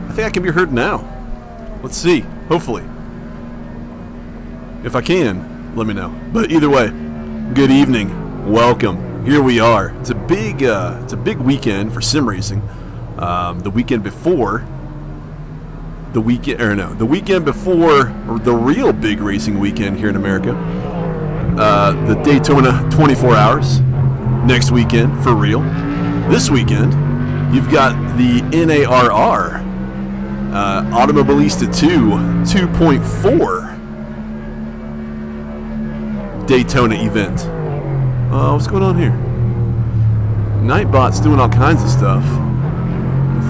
I think I can be heard now. Let's see. Hopefully. If I can, let me know. But either way, good evening. Welcome. Here we are. It's a big weekend for sim racing. The weekend before the weekend before the real big racing weekend here in America. The Daytona 24 hours next weekend for real. This weekend, you've got the NARR Automobilista 2.4 Daytona event. What's going on here? Nightbot's doing all kinds of stuff.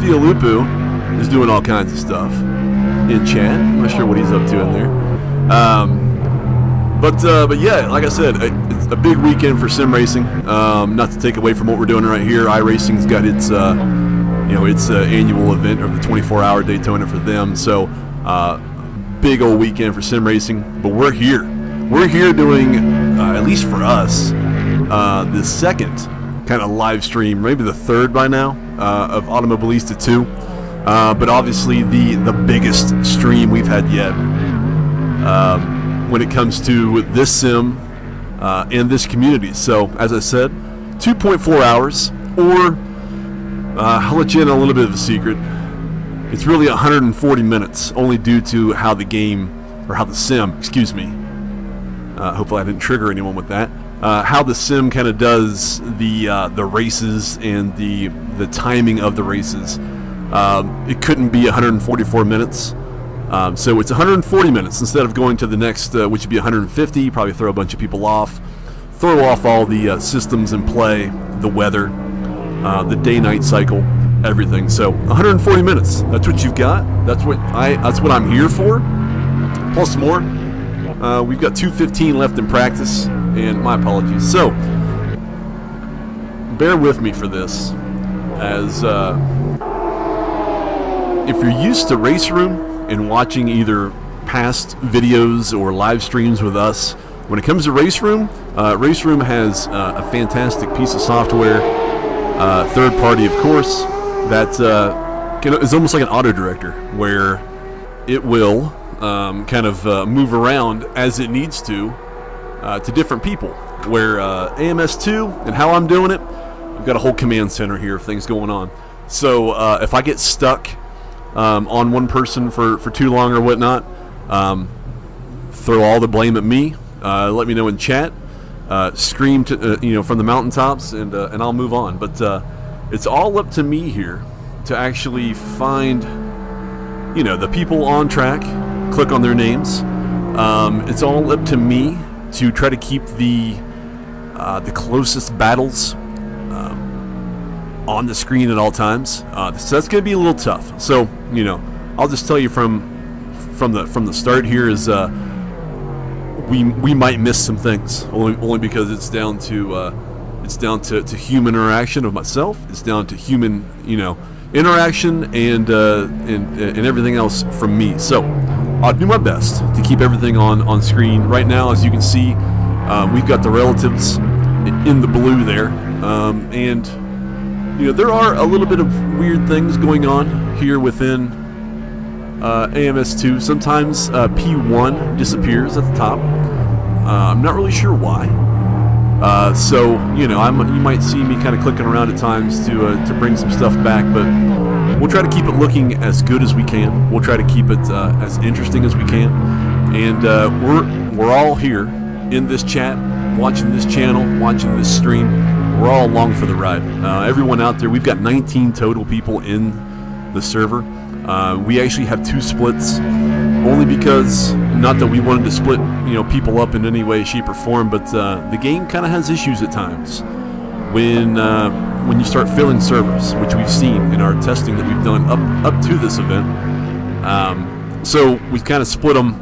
Theolupu is doing all kinds of stuff in chat. I'm not sure what he's up to in there. But yeah, like I said, it's a big weekend for sim racing. Not to take away from what we're doing right here. iRacing's got its its annual event of the 24-hour Daytona for them. So big old weekend for sim racing. But we're here. We're here doing, at least for us, the second kind of live stream, maybe the third by now, of Automobilista 2. But obviously the biggest stream we've had yet when it comes to this sim and this community. So, as I said, 2.4 hours, or I'll let you in on a little bit of a secret. It's really 140 minutes, only due to how the game, or how the sim, excuse me, hopefully I didn't trigger anyone with that, how the sim kind of does the races and the timing of the races. It couldn't be 144 minutes. So it's 140 minutes instead of going to the next, which would be 150. Probably throw a bunch of people off, throw off all the systems in play, the weather, the day-night cycle, everything. So 140 minutes. That's what you've got. That's what I'm here for. Plus more. We've got 2:15 left in practice, and my apologies. So bear with me for this, as if you're used to Race Room and watching either past videos or live streams with us, when it comes to Race Room has a fantastic piece of software, third party of course, that is almost like an auto director, where it will kind of move around as it needs to different people. Where AMS2 and how I'm doing it, I've got a whole command center here of things going on. So if I get stuck on one person for too long or whatnot, throw all the blame at me. Let me know in chat. Scream to from the mountaintops, and I'll move on. But it's all up to me here to actually find the people on track, click on their names. It's all up to me to try to keep the closest battles on the screen at all times. So that's going to be a little tough. So I'll just tell you from the start here is we might miss some things, only because it's down to human interaction of myself. It's down to human interaction and everything else from me. So I'll do my best to keep everything on screen. Right now, as you can see, we've got the relatives in the blue there, and there are a little bit of weird things going on here within AMS2. Sometimes P1 disappears at the top. I'm not really sure why. So you might see me kind of clicking around at times to bring some stuff back, but we'll try to keep it looking as good as we can. We'll try to keep it as interesting as we can, and we're all here in this chat, watching this channel, watching this stream. We're all along for the ride. Everyone out there, we've got 19 total people in the server. We actually have two splits, only because Not that we wanted to split, people up in any way, shape, or form, but the game kind of has issues at times when you start filling servers, which we've seen in our testing that we've done up to this event. So we've kind of split them,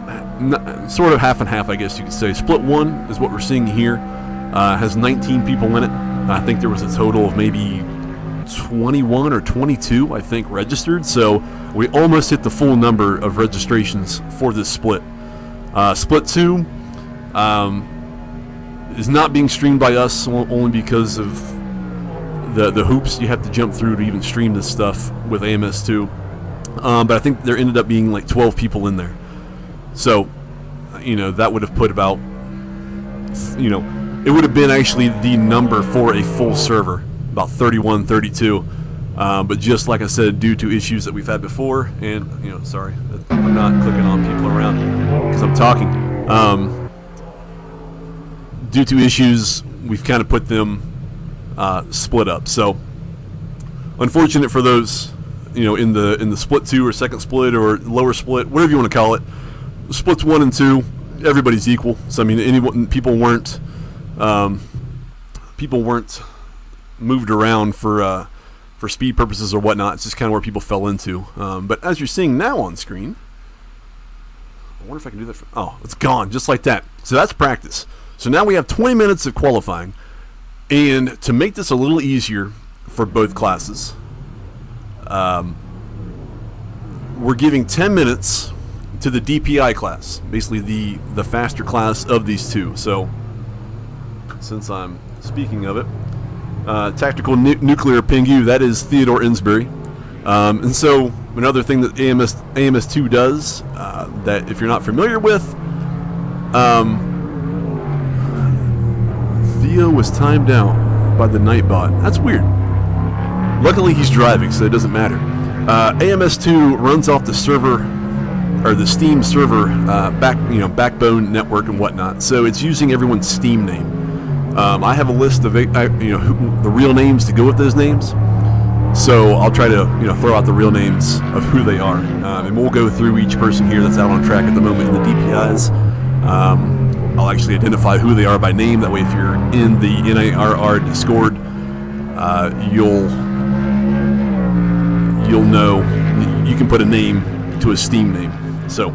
sort of half and half, I guess you could say. Split 1 is what we're seeing here. Has 19 people in it. I think there was a total of maybe 21 or 22, I think, registered. So we almost hit the full number of registrations for this split. Split 2 is not being streamed by us only because of the hoops you have to jump through to even stream this stuff with AMS2. But I think there ended up being like 12 people in there. So, that would have put about, it would have been actually the number for a full server, about 31, 32. But just like I said, due to issues that we've had before, and, sorry, I'm not clicking on people around because I'm talking. Due to issues, we've kind of put them split up. So, unfortunate for those, in the split 2 or second split or lower split, whatever you want to call it. Splits 1 and 2, everybody's equal. So I mean, people weren't moved around for speed purposes or whatnot. It's just kind of where people fell into. But as you're seeing now on screen, I wonder if I can do that. Oh, it's gone just like that. So that's practice. So now we have 20 minutes of qualifying, and to make this a little easier for both classes, we're giving 10 minutes to the DPi class, basically the faster class of these two. So since I'm speaking of it, tactical nuclear Pingu, that is Theodore Insbury. And so another thing that AMS2 does, that if you're not familiar with, Theo was timed out by the Nightbot. That's weird. Luckily he's driving, so it doesn't matter. AMS2 runs off the server, or the Steam server backbone network and whatnot. So it's using everyone's Steam name. I have a list of the real names to go with those names. So I'll try to throw out the real names of who they are, and we'll go through each person here that's out on track at the moment in the DPIs. I'll actually identify who they are by name. That way, if you're in the NARR Discord, you'll know you can put a name to a Steam name. So,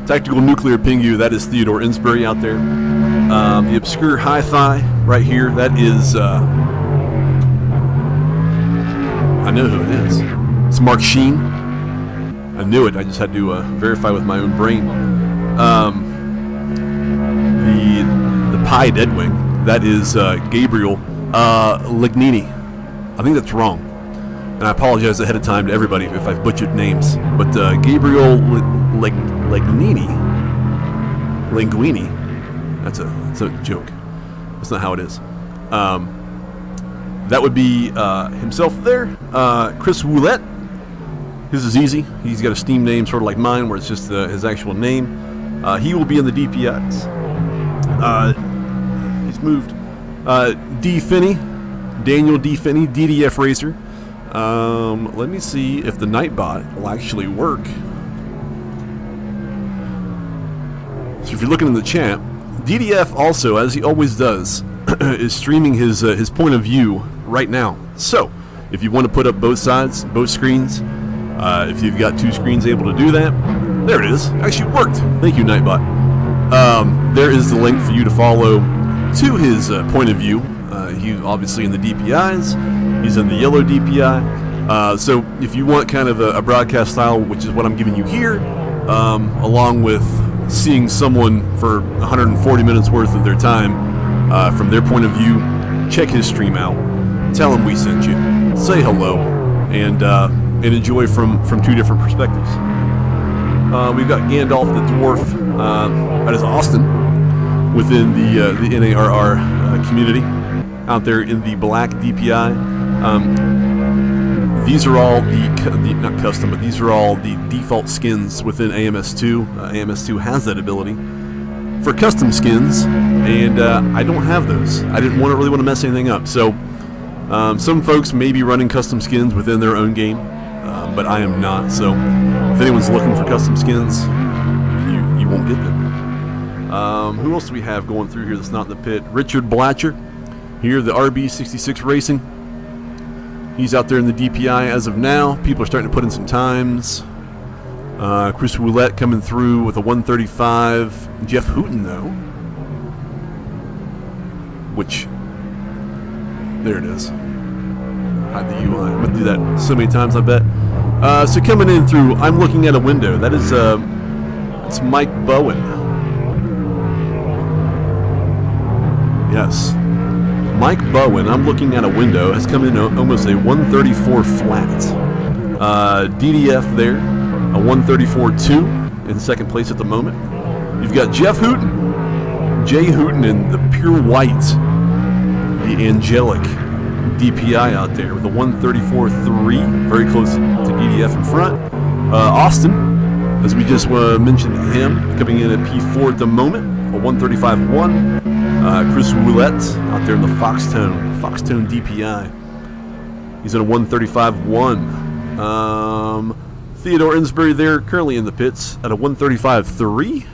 tactical nuclear Pingu, that is Theodore Insbury out there. The obscure hi-fi right here, that is I know who it is. It's Mark Sheen. I knew it. I just had to verify with my own brain. The Pi Deadwing, that is Gabriel Lignini. I think that's wrong, and I apologize ahead of time to everybody if I've butchered names. But Gabriel Linguini, that's a joke. That's not how it is. That would be himself there. Chris Woolette. His is easy. He's got a Steam name sort of like mine, where it's just his actual name. He will be in the DPIs. He's moved. D. Finney, Daniel D. Finney, DDF Racer. Let me see if the Nightbot will actually work. So if you're looking in the chat, DDF also, as he always does, is streaming his point of view right now. So if you want to put up both sides, both screens, if you've got two screens able to do that, there it is. Actually worked. Thank you, Nightbot. There is the link for you to follow to his point of view. He's obviously in the DPIs. He's in the yellow DPI. So if you want kind of a broadcast style, which is what I'm giving you here, along with seeing someone for 140 minutes worth of their time from their point of view, check his stream out. Tell him we sent you. Say hello, and enjoy from two different perspectives. We've got Gandalf the Dwarf. That is Austin within the NARR community out there in the black DPI. These are all the not custom, but these are all the default skins within AMS2. AMS2 has that ability for custom skins, and I don't have those. I didn't really want to mess anything up. So some folks may be running custom skins within their own game, but I am not. So if anyone's looking for custom skins, you won't get them. Who else do we have going through here that's not in the pit? Richard Blatcher, here, the RB66 Racing. He's out there in the DPI as of now. People are starting to put in some times. Chris Roulette coming through with a 135. Jeff Hooten, though, which, there it is. Hide the UI. I'm going to do that so many times, I bet. So coming in through, I'm looking at a window. That is, it's Mike Bowen. Yes. Mike Bowen, I'm looking at a window, has come in almost a 134 flat. DDF there, a 134.2 in second place at the moment. You've got Jeff Hooten, Jay Hooten in the pure white, the angelic DPI out there with a 134.3, very close to DDF in front. Austin, as we just mentioned him, coming in at P4 at the moment, a 135.1. Chris Roulette out there in the Foxtone DPI. He's at a 135.1. Theodore Insbury there, currently in the pits at a 135.3.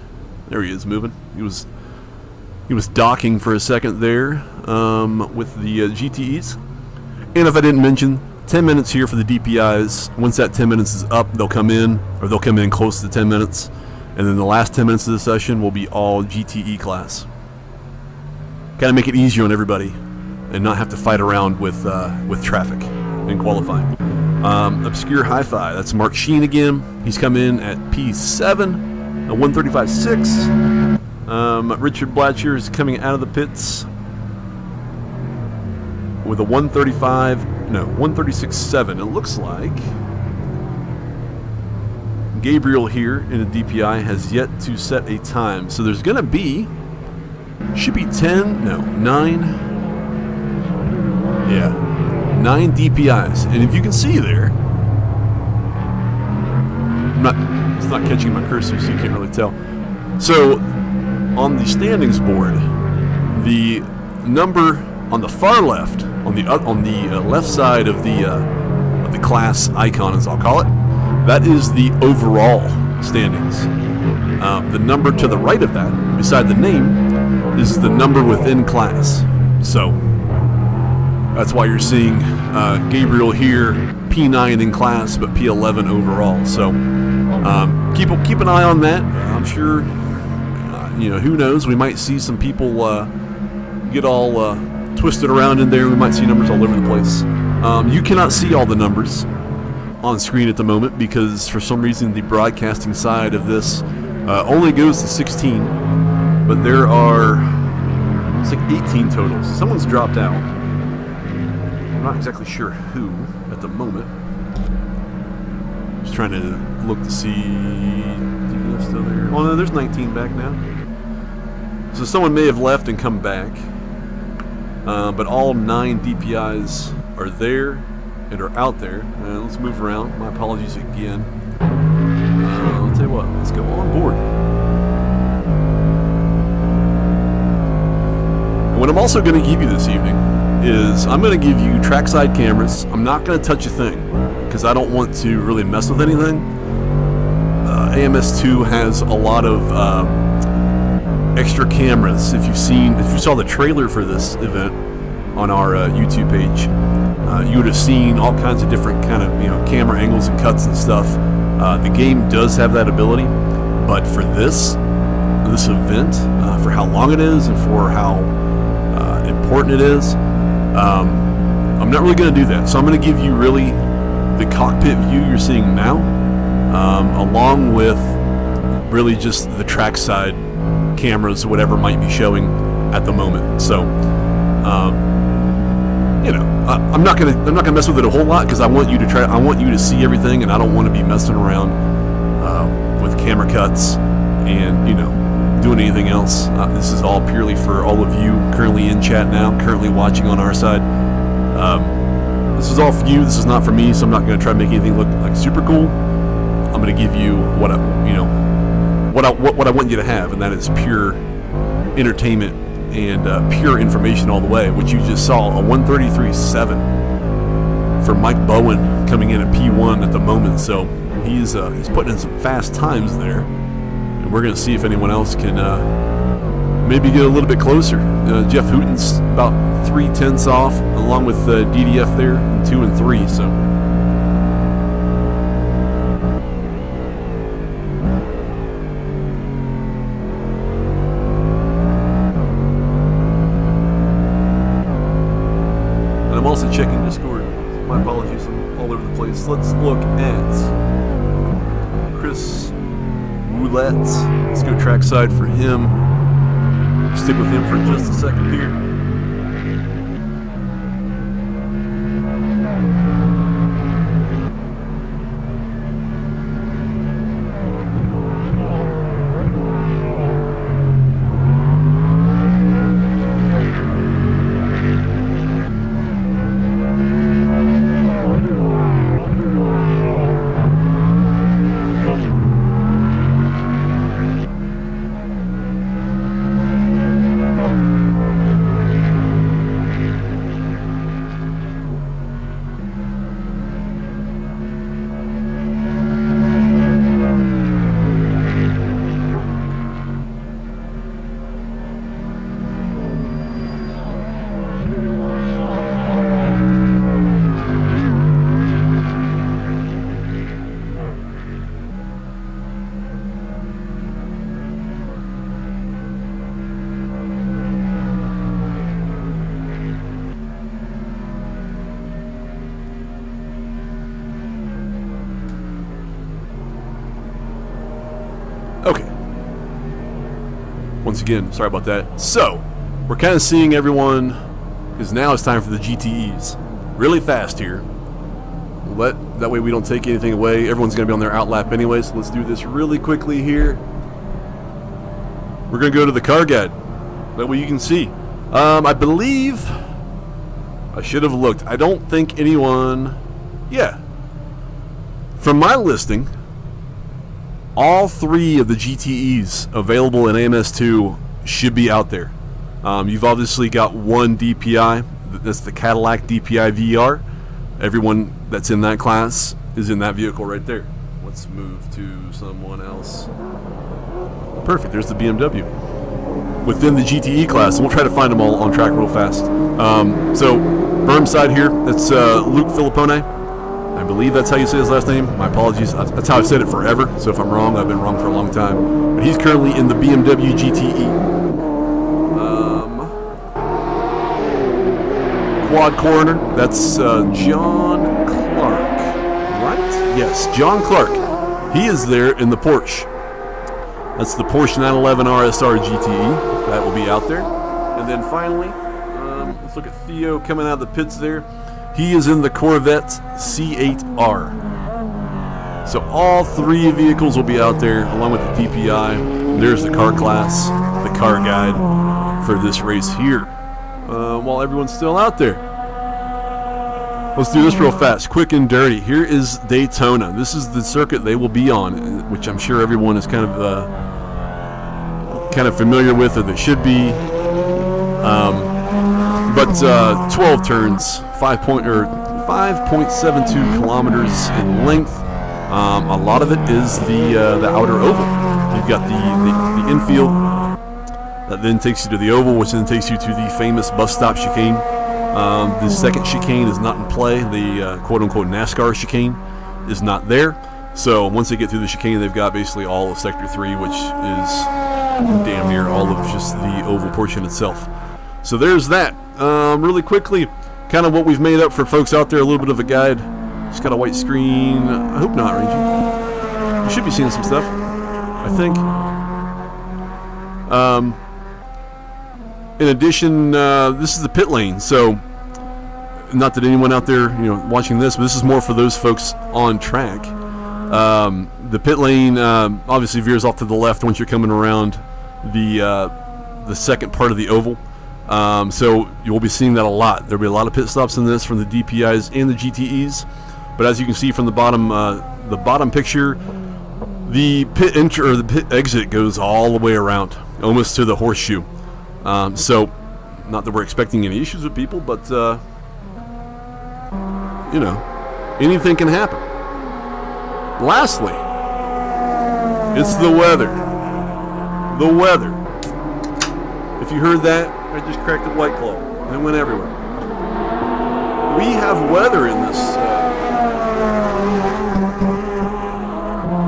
There he is, moving. He was docking for a second there with the GTEs. And if I didn't mention, 10 minutes here for the DPIs. Once that 10 minutes is up, they'll come in close to 10 minutes. And then the last 10 minutes of the session will be all GTE class. Kind of make it easier on everybody and not have to fight around with traffic in qualifying. Obscure Hi-Fi, that's Mark Sheen again. He's come in at P7, a 135.6. Richard Blatcher is coming out of the pits with a 136.7. It looks like Gabriel here in the DPI has yet to set a time. So there's going to be, should be 9 DPIs. And if you can see there, it's not catching my cursor, so you can't really tell. So on the standings board, the number on the far left, on the left side of the class icon, as I'll call it, that is the overall standings. The number to the right of that, beside the name, is the number within class. So that's why you're seeing Gabriel here, P9 in class, but P11 overall. So keep an eye on that. I'm sure, who knows? We might see some people get all twisted around in there. We might see numbers all over the place. You cannot see all the numbers on screen at the moment because for some reason the broadcasting side of this only goes to 16, but there are, it's like 18 totals. Someone's dropped out. I'm not exactly sure who at the moment. Just trying to look to see, DPF still there? Oh no, there's 19 back now. So someone may have left and come back. But all 9 DPIs are there and are out there. Let's move around. My apologies again. I'll tell you what, let's go on board. And what I'm also going to give you this evening is I'm going to give you trackside cameras. I'm not going to touch a thing because I don't want to really mess with anything. AMS2 has a lot of extra cameras. If you saw the trailer for this event on our YouTube page, you would have seen all kinds of different kind of camera angles and cuts and stuff. The game does have that ability, but for this event, for how long it is and for how important it is, I'm not really going to do that. So I'm going to give you really the cockpit view you're seeing now, along with really just the trackside cameras, whatever might be showing at the moment. So, I'm not gonna mess with it a whole lot because I want you to see everything, and I don't want to be messing around with camera cuts and doing anything else. This is all purely for all of you currently in chat now, currently watching on our side. This is all for you. This is not for me, so I'm not going to try to make anything look like super cool. I'm going to give you what I want you to have, and that is pure entertainment and pure information all the way. What you just saw, a 133.7 for Mike Bowen coming in at P1 at the moment. So he's putting in some fast times there, and we're going to see if anyone else can maybe get a little bit closer. Jeff Hooten's about 3/10 off, along with DDF there, 2 and 3. So. And I'm also checking Discord. My apologies, I'm all over the place. Let's look at Chris Roulette. Let's go trackside for him. Stick with him for just a second here. Okay. Once again, sorry about that. So, we're kind of seeing everyone, because now it's time for the GTEs. Really fast here. That way we don't take anything away. Everyone's going to be on their outlap anyway, so let's do this really quickly here. We're going to go to the car guide. That way you can see. I believe I should have looked. I don't think anyone... Yeah. From my listing, all 3 of the GTEs available in AMS2 should be out there. You've obviously got one DPI. That's the Cadillac DPI VR. Everyone that's in that class is in that vehicle right there. Let's move to someone else. Perfect. There's the BMW. Within the GTE class, and we'll try to find them all on track real fast. So, Bermside here. That's Luke Filippone. I believe that's how you say his last name. My apologies. That's how I've said it forever. So if I'm wrong, I've been wrong for a long time. But he's currently in the BMW GTE. Quad Coroner. That's John Clark, right? Yes, John Clark. He is there in the Porsche. That's the Porsche 911 RSR GTE. That will be out there. And then finally, let's look at Theo coming out of the pits there. He is in the Corvette C8R. So all 3 vehicles will be out there along with the DPI. There's the car class, the car guide for this race here. While everyone's still out there. Let's do this real fast, quick and dirty. Here is Daytona. This is the circuit they will be on, which I'm sure everyone is kind of familiar with, or they should be. But 12 turns, 5.72 kilometers in length. A lot of it is the outer oval. You've got the infield that then takes you to the oval, which then takes you to the famous bus stop chicane. The second chicane is not in play. The quote-unquote NASCAR chicane is not there. So once they get through the chicane, they've got basically all of Sector 3, which is damn near all of just the oval portion itself. So there's that. Really quickly, kind of what we've made up for folks out there, a little bit of a guide. Just got a white screen. I hope not, Rangy. You should be seeing some stuff, I think. In addition, this is the pit lane. So, not that anyone out there, watching this, but this is more for those folks on track. The pit lane obviously veers off to the left once you're coming around the second part of the oval. So you will be seeing that a lot. There'll be a lot of pit stops in this from the DPIs and the GTEs. But as you can see from the bottom picture, the pit entry or the pit exit goes all the way around, almost to the horseshoe. So, not that we're expecting any issues with people, but anything can happen. Lastly, it's the weather. the weather. If you heard that, I just cracked a White Claw and it went everywhere. We have weather in this.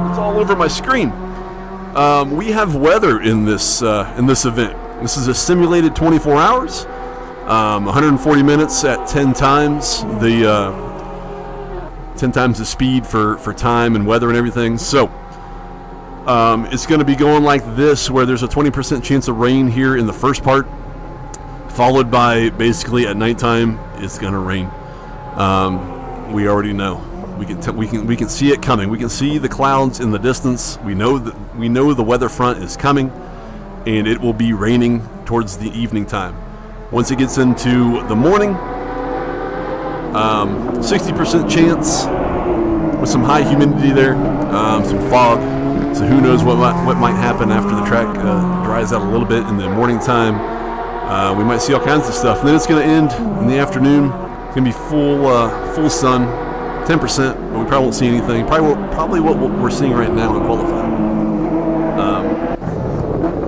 It's all over my screen. We have weather in this event. This is a simulated 24 hours, 140 minutes at 10 times the 10 times the speed for time and weather and everything. So it's going to be going like this, where there's a 20% chance of rain here in the first part, followed by basically at nighttime it's going to rain. We already know. We can see it coming. We can see the clouds in the distance. We know the weather front is coming, and it will be raining towards the evening time. Once it gets into the morning, 60% chance with some high humidity there, some fog. So who knows what might happen after the track dries out a little bit in the morning time. We might see all kinds of stuff. And then it's going to end in the afternoon. It's going to be full sun, 10%, but we probably won't see anything. Probably what we're seeing right now in qualifying.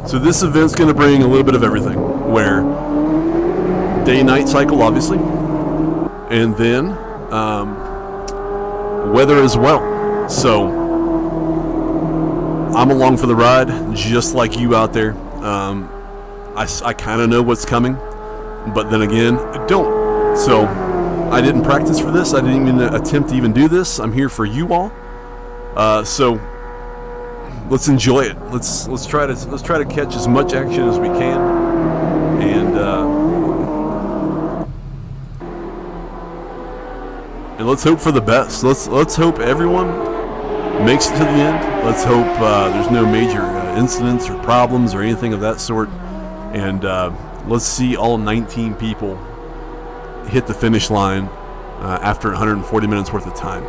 So this event's going to bring a little bit of everything, where day-night cycle, obviously, and then weather as well. So I'm along for the ride, just like you out there. I kind of know what's coming, but then again, I don't. So I didn't practice for this. I didn't even attempt to even do this. I'm here for you all. So let's enjoy it. Let's try to catch as much action as we can, and let's hope for the best. Let's hope everyone makes it to the end. Let's hope there's no major incidents or problems or anything of that sort. And let's see all 19 people hit the finish line after 140 minutes worth of time.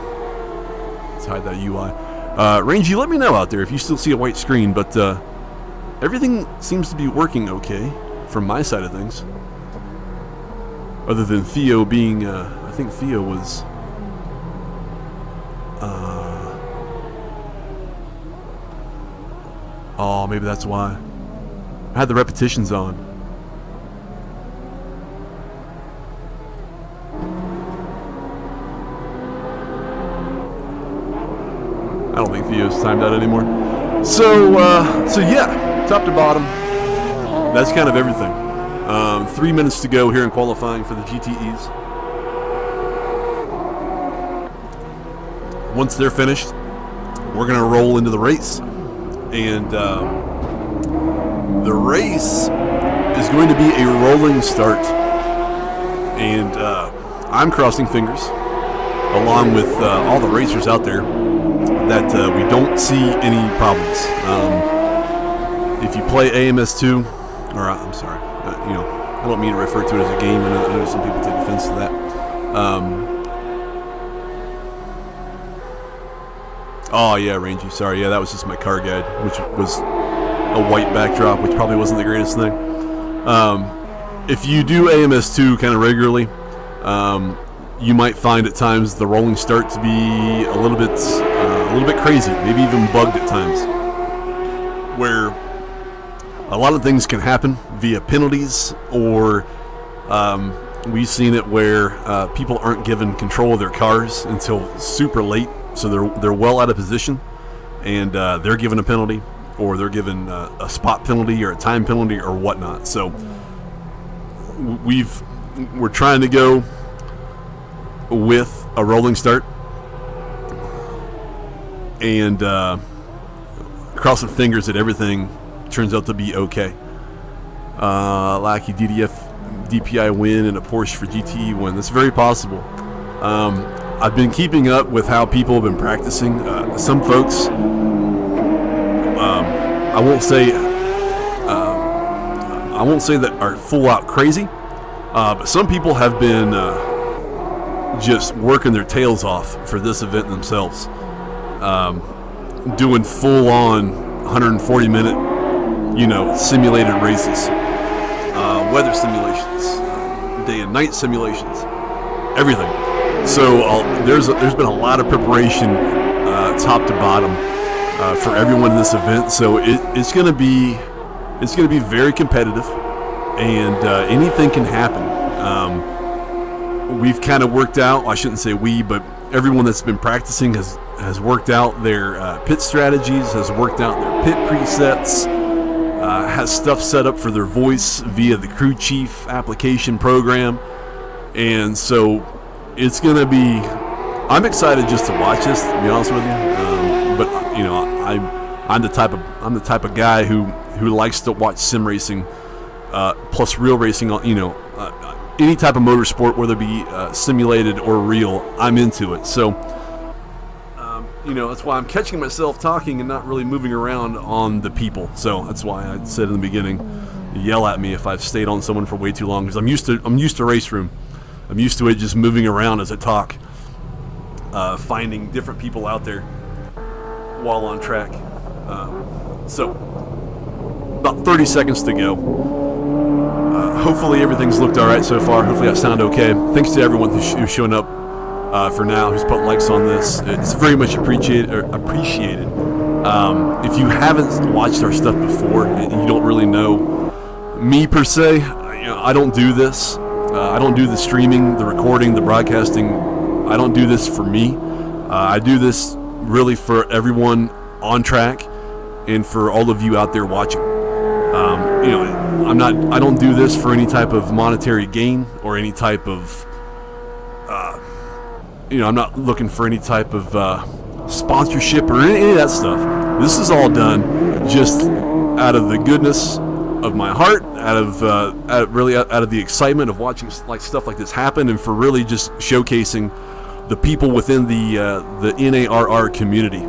Let's hide that UI. Rangy, let me know out there if you still see a white screen, but everything seems to be working okay from my side of things. Other than Theo being, I think Theo was... oh, maybe that's why. I had the repetitions on. I don't think Theo's timed out anymore. So yeah, top to bottom, that's kind of everything. 3 minutes to go here in qualifying for the GTEs. Once they're finished, we're going to roll into the race. And the race is going to be a rolling start. And I'm crossing fingers, along with all the racers out there, that we don't see any problems. If you play AMS2, or I'm sorry, I don't mean to refer to it as a game. I know some people take offense to that. Oh yeah, Rangy, sorry. Yeah, that was just my car guide, which was a white backdrop, which probably wasn't the greatest thing. If you do AMS2 kind of regularly, you might find at times the rolling start to be a little bit crazy, maybe even bugged at times, where a lot of things can happen via penalties, or we've seen it where people aren't given control of their cars until super late, so they're well out of position, and they're given a penalty, or they're given a spot penalty or a time penalty or whatnot. So we're trying to go with a rolling start, and crossing fingers that everything turns out to be okay. Lackey DPI win and a Porsche for GTE win. That's very possible. I've been keeping up with how people have been practicing. Some folks, I won't say that are full out crazy, but some people have been just working their tails off for this event themselves, doing full on 140 minute, simulated races, weather simulations, day and night simulations, everything. So there's been a lot of preparation, top to bottom, for everyone in this event. So it's going to be It's going to be very competitive, and anything can happen. We've kind of worked out, I shouldn't say we, but everyone that's been practicing has worked out their pit strategies, has worked out their pit presets, has stuff set up for their voice via the crew chief application program. And so it's going to be, I'm excited just to watch this, to be honest with you. But you know, I'm the type of guy who likes to watch sim racing plus real racing. You know, any type of motorsport, whether it be simulated or real, I'm into it. So you know, that's why I'm catching myself talking and not really moving around on the people. So that's why I said in the beginning, yell at me if I've stayed on someone for way too long, because I'm used to race room. I'm used to it just moving around as I talk, finding different people out there while on track. So about 30 seconds to go. Hopefully everything's looked all right so far. Hopefully I sound okay. Thanks to everyone who's shown up for now, who's put likes on this. It's very much appreciated. If you haven't watched our stuff before and you don't really know me per se, you know, I don't do this. I don't do the streaming, the recording, the broadcasting. I don't do this for me. I do this really for everyone on track and for all of you out there watching. You know, I don't do this for any type of monetary gain or any type of, you know, I'm not looking for any type of sponsorship or any of that stuff. This is all done just out of the goodness of my heart, out of the excitement of watching like stuff like this happen, and for really just showcasing the people within the NARR community.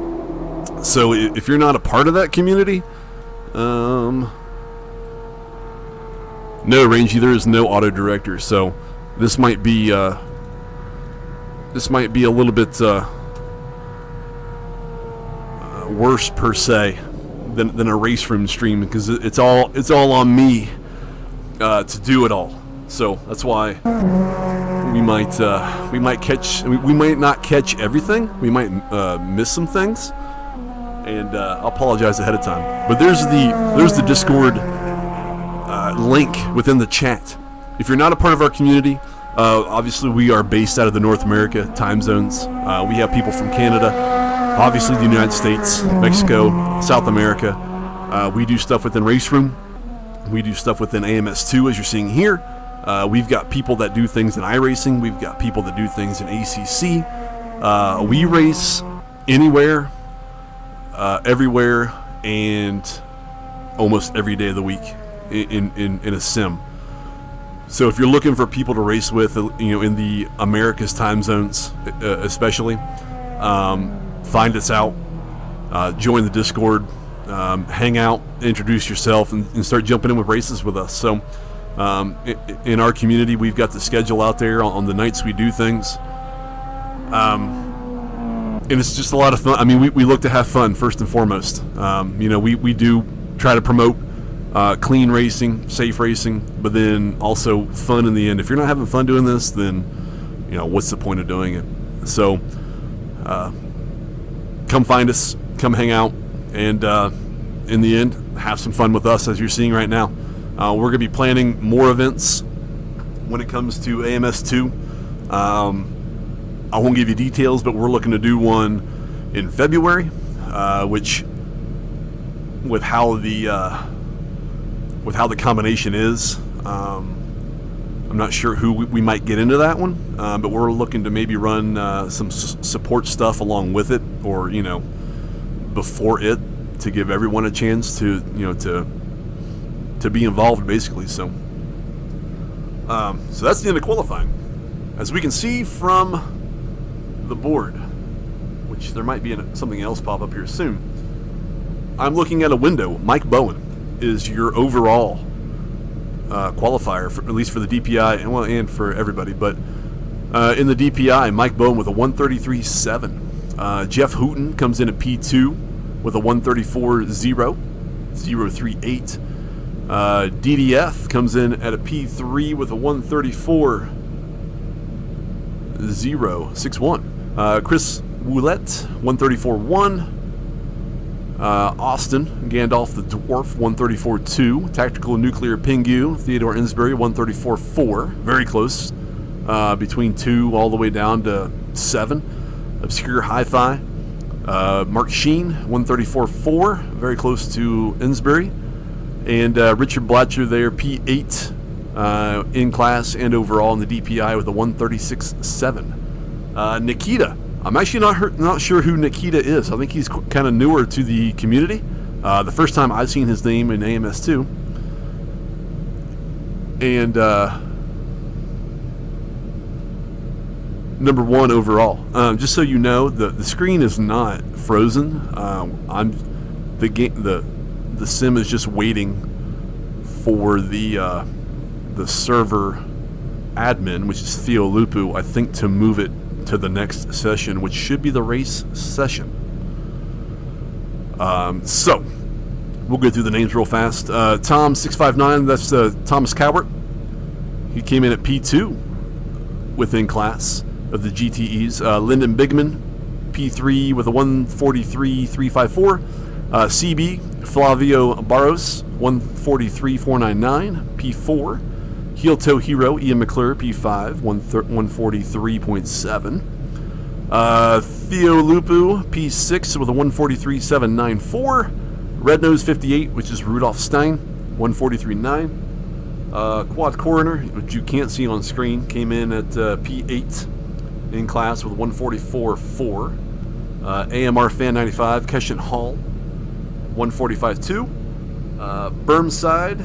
So if you're not a part of that community, no, Rangy, there is no auto director, so this might be a little bit worse per se than a race room stream, because it's all on me to do it all. So that's why we might not catch everything. We might miss some things, and I'll apologize ahead of time. But there's the Discord link within the chat. If you're not a part of our community, obviously we are based out of the North America time zones. We have people from Canada, obviously the United States, Mexico, South America. We do stuff within Race Room. We do stuff within AMS2, as you're seeing here. We've got people that do things in iRacing. We've got people that do things in ACC. We race anywhere, everywhere, and almost every day of the week in a sim. So if you're looking for people to race with, you know, in the America's time zones, especially, find us out, join the Discord, hang out, introduce yourself, and start jumping in with races with us. So in our community, we've got the schedule out there on the nights we do things, and it's just a lot of fun. I mean, we look to have fun first and foremost. You know, we do try to promote clean racing, safe racing, but then also fun in the end. If you're not having fun doing this, then, you know, what's the point of doing it? So come find us, come hang out, and in the end, have some fun with us, as you're seeing right now. We're going to be planning more events when it comes to AMS2. I won't give you details, but we're looking to do one in February, which, with how the combination is, I'm not sure who we might get into that one, but we're looking to maybe run some support stuff along with it, or, you know, before it, to give everyone a chance to, you know, to be involved, basically. So so that's the end of qualifying. As we can see from the board, which there might be something else pop up here soon, I'm looking at a window. Mike Bowen is your overall qualifier, for, at least for the DPi, and for everybody. But in the DPi, Mike Bowen with a 133.7. Jeff Hooten comes in at P2 with a 134.038. DDF comes in at a P3 with a 134.061. Chris Woulette, 134.1. Austin, Gandalf the Dwarf, 134.2. Tactical Nuclear Pingu, Theodore Insbury, 134.4. Very close. Between 2 all the way down to 7. Obscure Hi-Fi. Mark Sheen, 134.4. Very close to Insbury. And Richard Blatcher there, P8 in class and overall in the DPI with a 136.7. Nikita. I'm actually not sure who Nikita is. I think he's kind of newer to the community. The first time I've seen his name in AMS2. And number 1 overall. Just so you know, the screen is not frozen. The sim is just waiting for the server admin, which is Theo Lupu, I think, to move it to the next session, which should be the race session. So we'll go through the names real fast. Tom659, that's Thomas Cowart. He came in at P2 within class of the GTEs. Lyndon Bigman, P3 with a 143.354. CB Flavio Barros, 143.499. P4. Heel Toe Hero, Ian McClure, P5, 143.7. Theo Lupu, P6 with a 143.794. Red Nose 58, which is Rudolph Stein, 143.9. Quad Coroner, which you can't see on screen, came in at P8 in class with 144.4. AMR Fan 95, Keshan Hall, 145.2. Bermside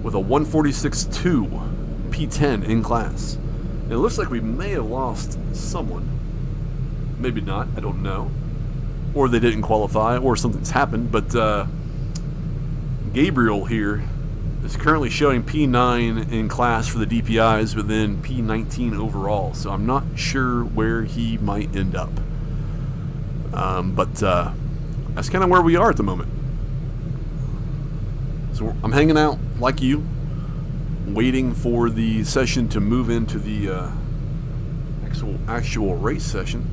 with a 146.2, P10 in class. And it looks like we may have lost someone. Maybe not, I don't know. Or they didn't qualify, or something's happened, but Gabriel here is currently showing P9 in class for the DPIs, but then P19 overall, so I'm not sure where he might end up. But that's kind of where we are at the moment. So I'm hanging out like you, waiting for the session to move into the actual race session,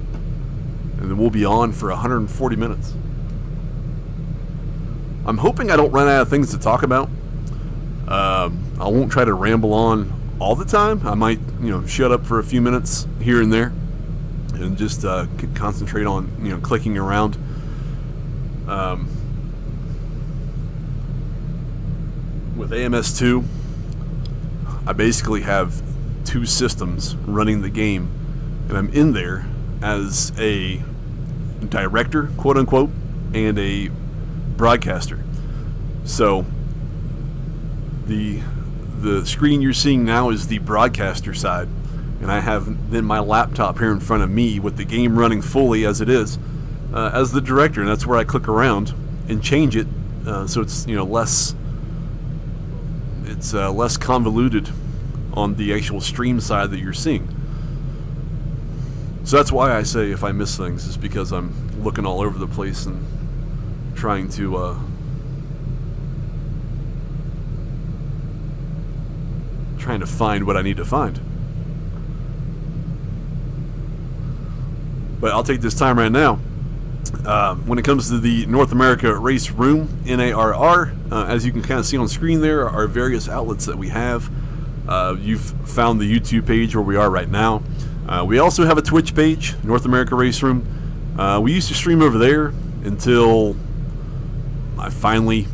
and then we'll be on for 140 minutes. I'm hoping I don't run out of things to talk about. I won't try to ramble on all the time. I might, shut up for a few minutes here and there, and just concentrate on, clicking around. With AMS2, I basically have 2 systems running the game, and I'm in there as a director, quote unquote, and a broadcaster. So the screen you're seeing now is the broadcaster side, and I have then my laptop here in front of me with the game running fully as it is, as the director, and that's where I click around and change it, so it's less convoluted on the actual stream side that you're seeing. So that's why I say if I miss things, is because I'm looking all over the place and trying to find what I need to find. But I'll take this time right now. When it comes to the North America Race Room, NARR, as you can kind of see on screen, there are various outlets that we have. You've found the YouTube page where we are right now. We also have a Twitch page, North America Race Room. We used to stream over there until I finally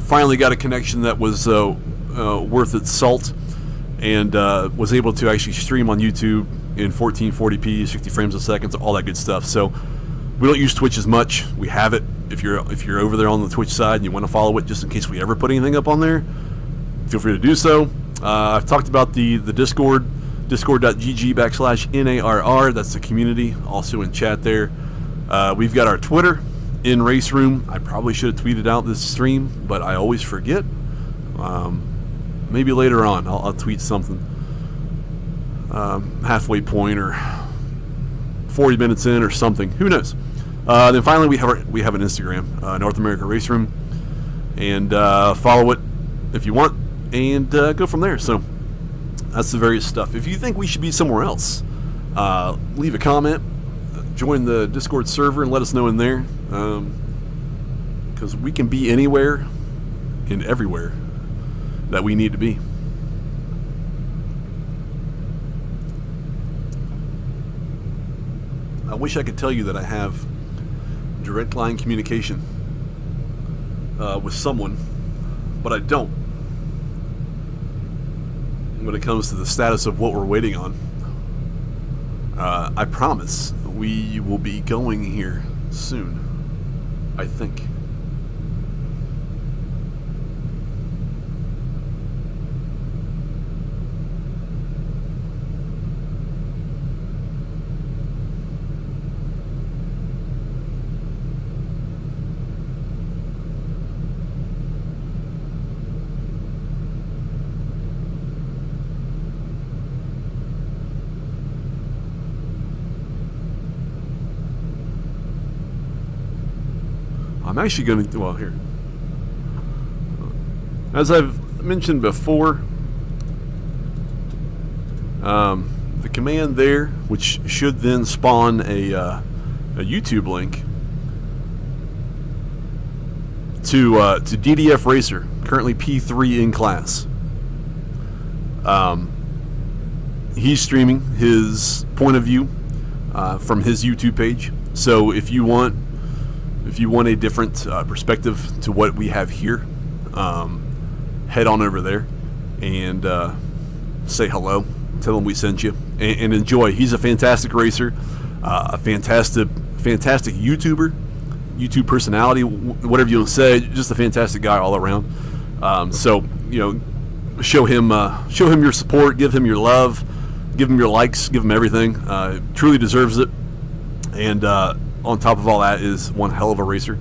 got a connection that was worth its salt, and was able to actually stream on YouTube in 1440p, 60 frames a second, all that good stuff. So we don't use Twitch as much. We have it. If you're over there on the Twitch side and you want to follow it, just in case we ever put anything up on there, feel free to do so. I've talked about the Discord, discord.gg/NARR. That's the community, also in chat there. We've got our Twitter, in Race Room. I probably should have tweeted out this stream, but I always forget. Maybe later on I'll tweet something. Halfway point or 40 minutes in or something. Who knows? Then finally we have an Instagram, North America Race Room, and follow it if you want, and go from there. So that's the various stuff. If you think we should be somewhere else, leave a comment, join the Discord server and let us know in there, because we can be anywhere and everywhere that we need to be. I wish I could tell you that I have direct line communication with someone, but I don't when it comes to the status of what we're waiting on. I promise we will be going here soon, I think. I'm actually going to, well, here. As I've mentioned before, the command there, which should then spawn a YouTube link to DDF Racer, currently P3 in class. He's streaming his point of view from his YouTube page. So if you want a different perspective to what we have here, head on over there and say hello. Tell him we sent you, and enjoy. He's a fantastic racer, a fantastic YouTuber, YouTube personality, whatever you want to say. Just a fantastic guy all around. So show him your support, give him your love, give him your likes, give him everything. Truly deserves it, and. On top of all that, is one hell of a racer,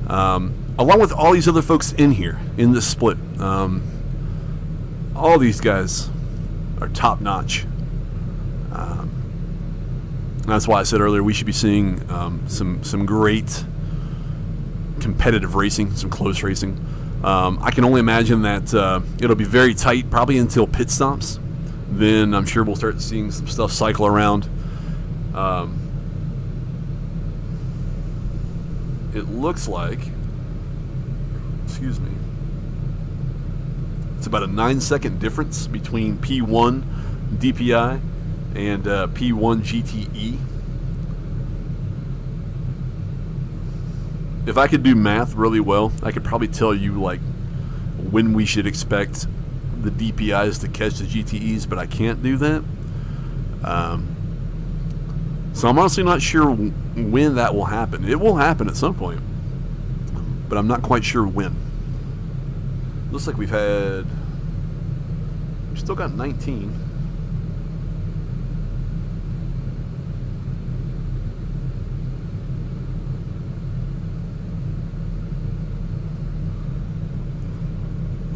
along with all these other folks in here in this split. All these guys are top notch. That's why I said earlier we should be seeing some great competitive racing, some close racing. I can only imagine that it'll be very tight, probably until pit stops. Then I'm sure we'll start seeing some stuff cycle around. It looks like, excuse me, it's about a 9-second difference between P1 DPi and P1 GTE. If I could do math really well, I could probably tell you like when we should expect the DPIs to catch the GTEs, but I can't do that. So I'm honestly not sure when that will happen. It will happen at some point, but I'm not quite sure when. Looks like we've still got 19.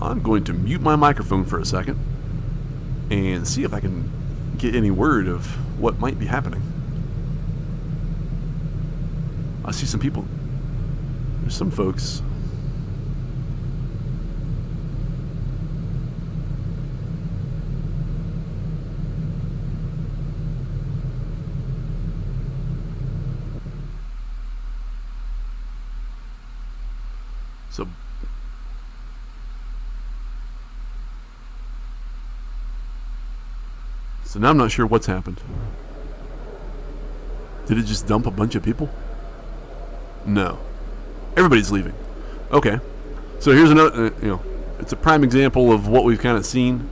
I'm going to mute my microphone for a second and see if I can get any word of what might be happening. I see some people. There's some folks. So now I'm not sure what's happened. Did it just dump a bunch of people? No. Everybody's leaving. Okay. So here's another, it's a prime example of what we've kind of seen.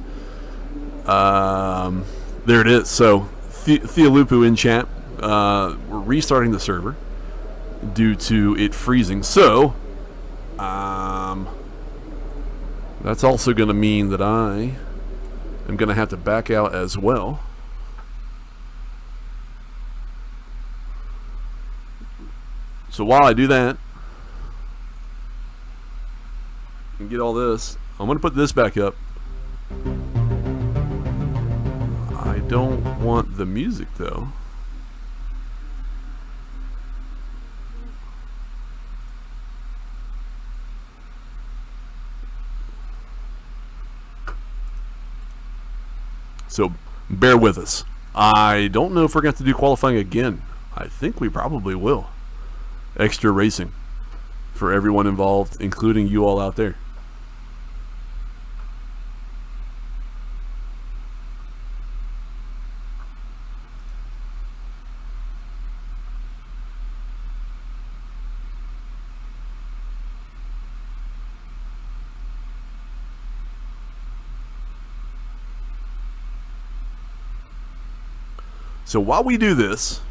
There it is. So Theolupu in chat. We're restarting the server due to it freezing. So that's also going to mean that I am going to have to back out as well. So while I do that and get all this, I'm going to put this back up. I don't want the music though. So bear with us. I don't know if we're going to have to do qualifying again I think we probably will. Extra racing for everyone involved, including you all out there. So while we do this,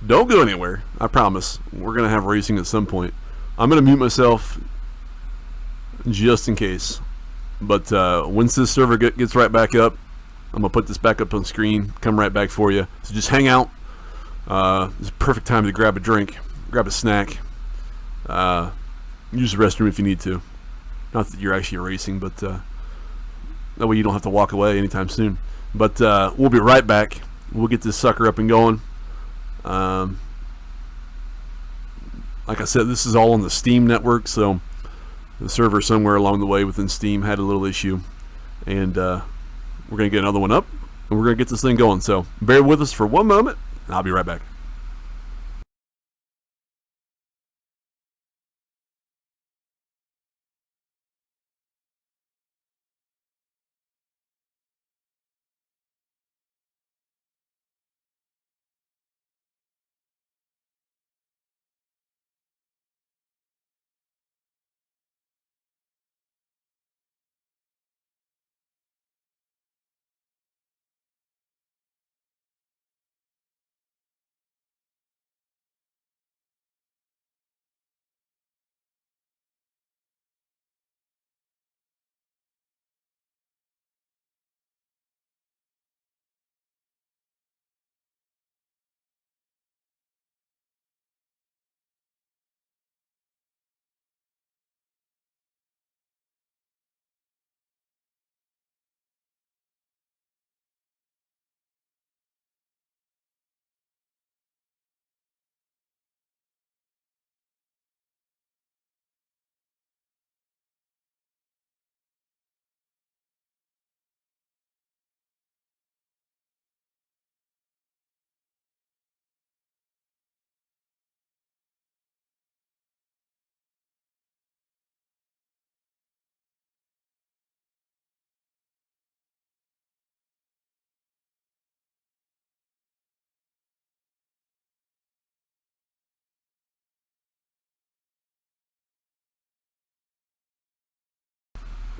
don't go anywhere. I promise. We're going to have racing at some point. I'm going to mute myself just in case. But once this server gets right back up, I'm going to put this back up on screen, come right back for you. So just hang out. It's a perfect time to grab a drink, grab a snack, use the restroom if you need to. Not that you're actually racing, but that way you don't have to walk away anytime soon. But we'll be right back. We'll get this sucker up and going. Like I said, this is all on the Steam network, so the server somewhere along the way within Steam had a little issue. And we're going to get another one up, and we're going to get this thing going. So bear with us for one moment, and I'll be right back.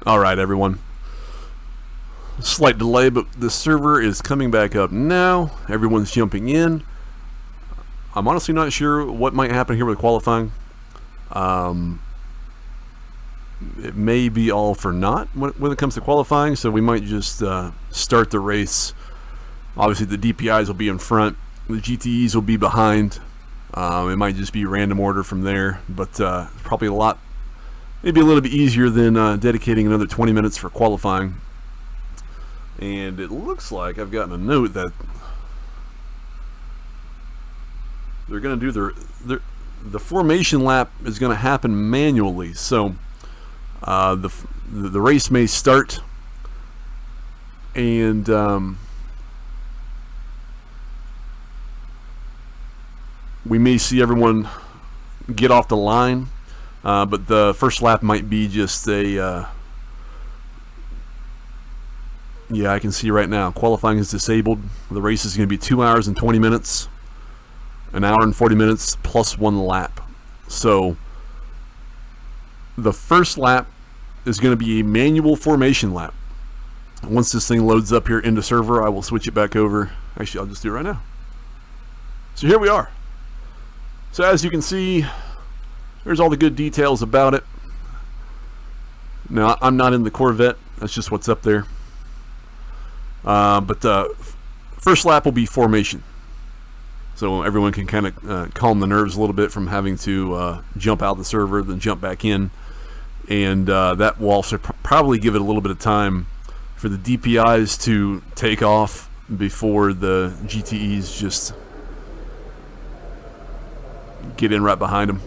Alright, everyone. Slight delay, but the server is coming back up now. Everyone's jumping in. I'm honestly not sure what might happen here with qualifying. It may be all for naught when it comes to qualifying, so we might just start the race. Obviously, the DPIs will be in front. The GTEs will be behind. It might just be random order from there, but probably maybe a little bit easier than dedicating another 20 minutes for qualifying. And it looks like I've gotten a note that they're going to do the formation lap is going to happen manually. So the race may start, and we may see everyone get off the line. But the first lap might be just a yeah, I can see right now qualifying is disabled. The race is going to be 2 hours and 20 minutes, an hour and 40 minutes plus one lap. So the first lap is going to be a manual formation lap. Once this thing loads up here into server, I will switch it back over. Actually, I'll just do it right now. So here we are. So as you can see, there's all the good details about it. Now, I'm not in the Corvette. That's just what's up there. But the first lap will be formation. So everyone can kind of calm the nerves a little bit from having to jump out of the server, then jump back in. And that will also probably give it a little bit of time for the DPIs to take off before the GTEs just get in right behind them.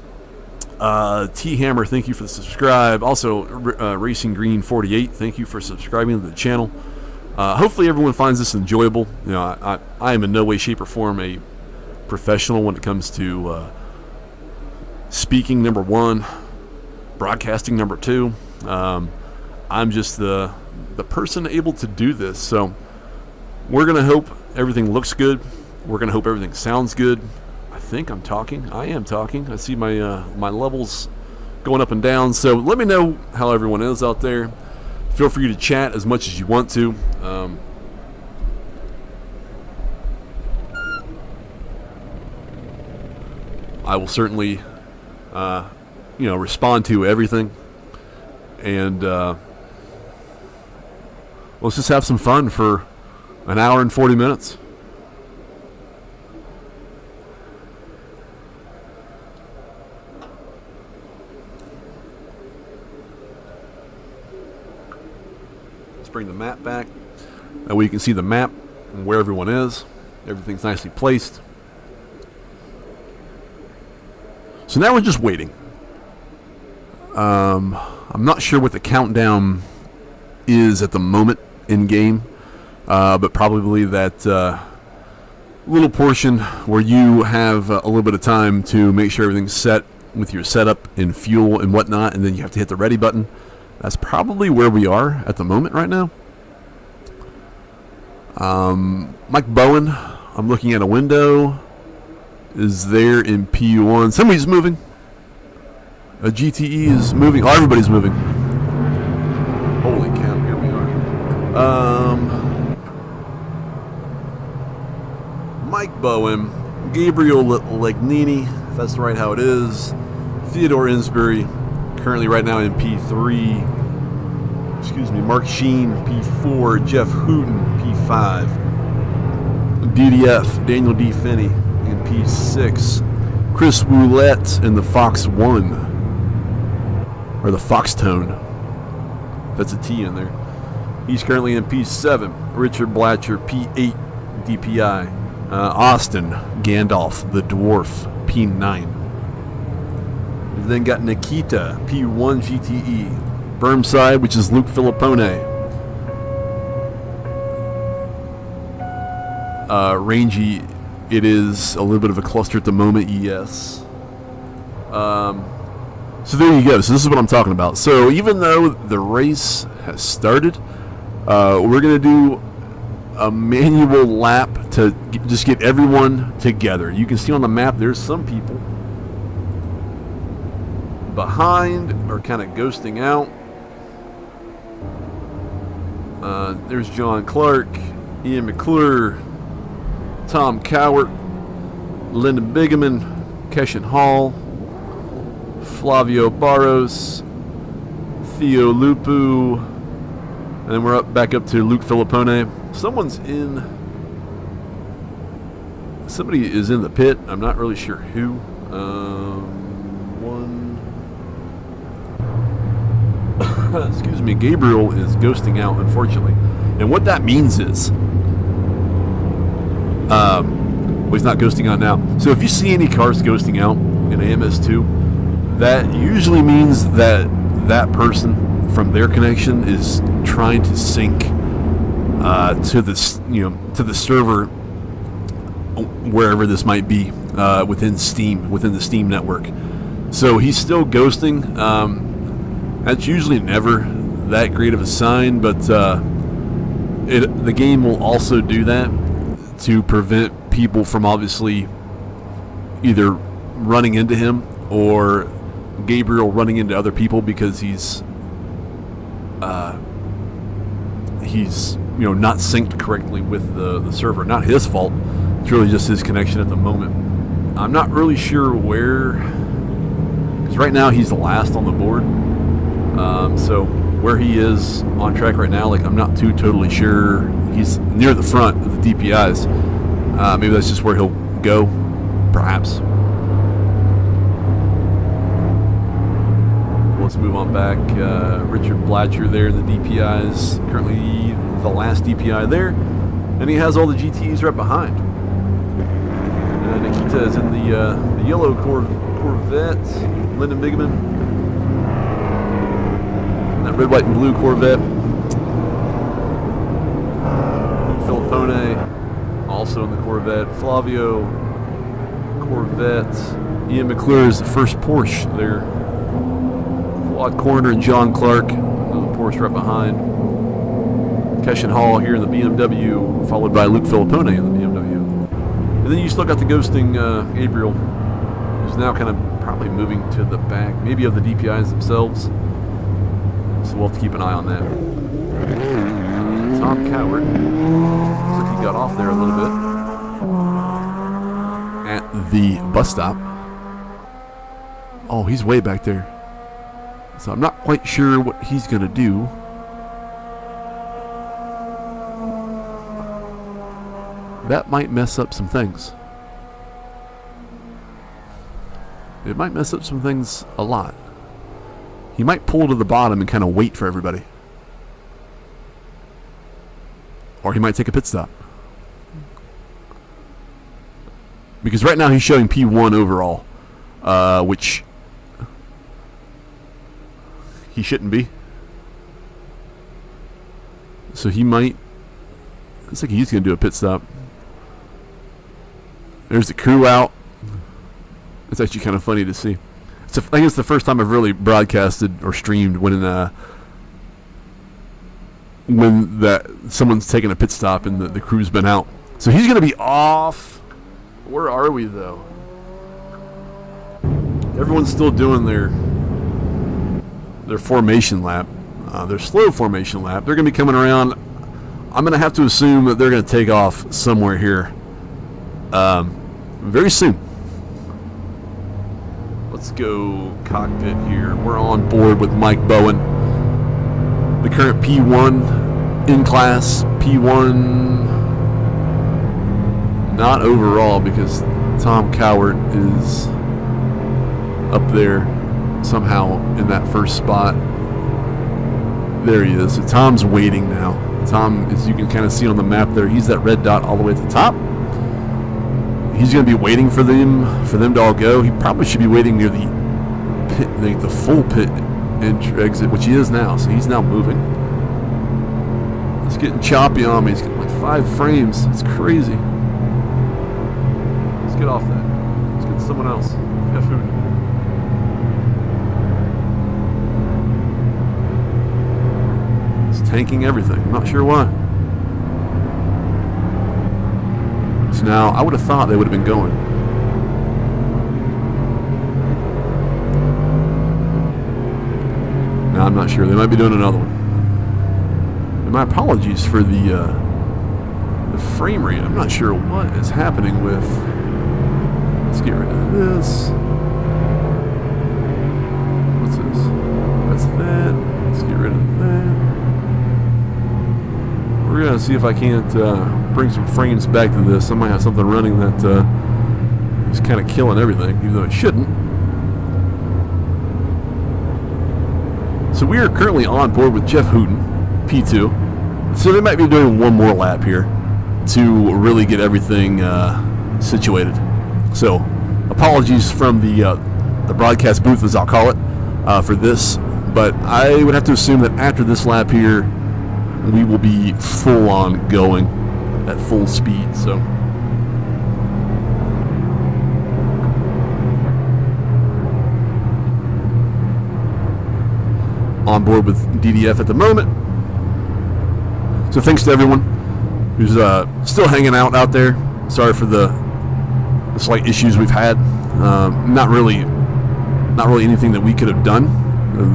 T-Hammer, thank you for the subscribe. Also, Racing Green 48, thank you for subscribing to the channel. Hopefully everyone finds this enjoyable. You know, I am in no way, shape, or form a professional when it comes to speaking, number one, broadcasting, number two. I'm just the person able to do this. So we're going to hope everything looks good. We're going to hope everything sounds good. I think I'm talking. I am talking. I see my my levels going up and down. So let me know how everyone is out there. Feel free to chat as much as you want to. I will certainly, respond to everything. And let's just have some fun for an hour and 40 minutes. Let's bring the map back. That way you can see the map and where everyone is. Everything's nicely placed. So now we're just waiting. I'm not sure what the countdown is at the moment in game, but probably that little portion where you have a little bit of time to make sure everything's set with your setup and fuel and whatnot, and then you have to hit the ready button. That's probably where we are at the moment right now. Mike Bowen, I'm looking at a window, is there in P1. Somebody's moving. A GTE is moving. Oh, everybody's moving. Holy cow, here we are. Mike Bowen, Gabriel Legnini, if that's right how it is. Theodore Insbury, currently right now in P3. Mark Sheen, P4. Jeff Hooten, P5. DDF, Daniel D. Finney in P6. Chris Woulette in the Fox 1. Or the Foxtone. That's a T in there. He's currently in P7. Richard Blatcher, P8. DPi. Austin Gandalf, the Dwarf, P9. We've then got Nikita, P1 GTE. Bermside, which is Luke Filippone. Rangy, it is a little bit of a cluster at the moment, yes. So there you go. So this is what I'm talking about. So even though the race has started, we're going to do a manual lap to just get everyone together. You can see on the map there's some people behind or kind of ghosting out. There's John Clark, Ian McClure, Tom Cowart, Lyndon Bigeman, Keshan Hall, Flavio Barros, Theo Lupu, and then we're back up to Luke Filippone. Somebody is in the pit. I'm not really sure who. Excuse me, Gabriel is ghosting out, unfortunately. And what that means is, well, he's not ghosting out now. So if you see any cars ghosting out in AMS2, that usually means that that person from their connection is trying to sync to this, to the server, wherever this might be, within the Steam network. So he's still ghosting. That's usually never that great of a sign, but the game will also do that to prevent people from obviously either running into him or Gabriel running into other people because he's not synced correctly with the server. Not his fault. It's really just his connection at the moment. I'm not really sure where, because right now he's the last on the board. So where he is on track right now, I'm not totally sure. He's near the front of the DPIs. Maybe that's just where he'll go, perhaps. Let's move on back. Richard Blatcher there in the DPIs, currently the last DPI there, and he has all the GTEs right behind. Nikita is in the yellow Corvette. Lyndon Bigeman, and that red, white, and blue Corvette. Filippone, also in the Corvette. Flavio Corvette. Ian McClure is the first Porsche there. Claude Corner and John Clark, another Porsche right behind. Keshin Hall here in the BMW, followed by Luke Filippone in the BMW. And then you still got the ghosting Gabriel, who's now kind of probably moving to the back, maybe of the DPIs themselves. So we'll have to keep an eye on that. Tom Coward, looks like he got off there a little bit at the bus stop. Oh, he's way back there. So I'm not quite sure what he's going to do. That might mess up some things. It might mess up some things a lot. He might pull to the bottom and kind of wait for everybody. Or he might take a pit stop. Because right now he's showing P1 overall, which he shouldn't be. So he might... Looks like he's going to do a pit stop. There's the crew out. It's actually kind of funny to see. I think it's the first time I've really broadcasted or streamed when someone's taking a pit stop and the crew's been out. So he's going to be off. Where are we though? Everyone's still doing their formation lap, their slow formation lap. They're going to be coming around. I'm going to have to assume that they're going to take off somewhere here very soon. Let's go cockpit here. We're on board with Mike Bowen, the current P1 in class. P1 not overall because Tom Coward is up there somehow in that first spot. There he is. So Tom's waiting now. Tom, as you can kind of see on the map there, he's that red dot all the way at the top. He's going to be waiting for them to all go. He probably should be waiting near the pit, the full pit exit, which he is now. So he's now moving. It's getting choppy on me. He's getting like 5 frames. It's crazy. Let's get off that. Let's get to someone else. Got food. It's tanking everything. I'm not sure why. So now, I would have thought they would have been going. Now, I'm not sure. They might be doing another one. And my apologies for the frame rate. I'm not sure what is happening with... Let's get rid of this. What's this? That's that. Let's get rid of that. We're going to see if I can't bring some frames back to this. I might have something running that is kind of killing everything, even though it shouldn't. So we are currently on board with Jeff Hooten, P2. So they might be doing one more lap here to really get everything situated. So apologies from the broadcast booth, as I'll call it, for this. But I would have to assume that after this lap here, we will be full on going at full speed. So on board with DDF at the moment. So thanks to everyone who's still hanging out there. Sorry for the slight issues we've had. Not really anything that we could have done.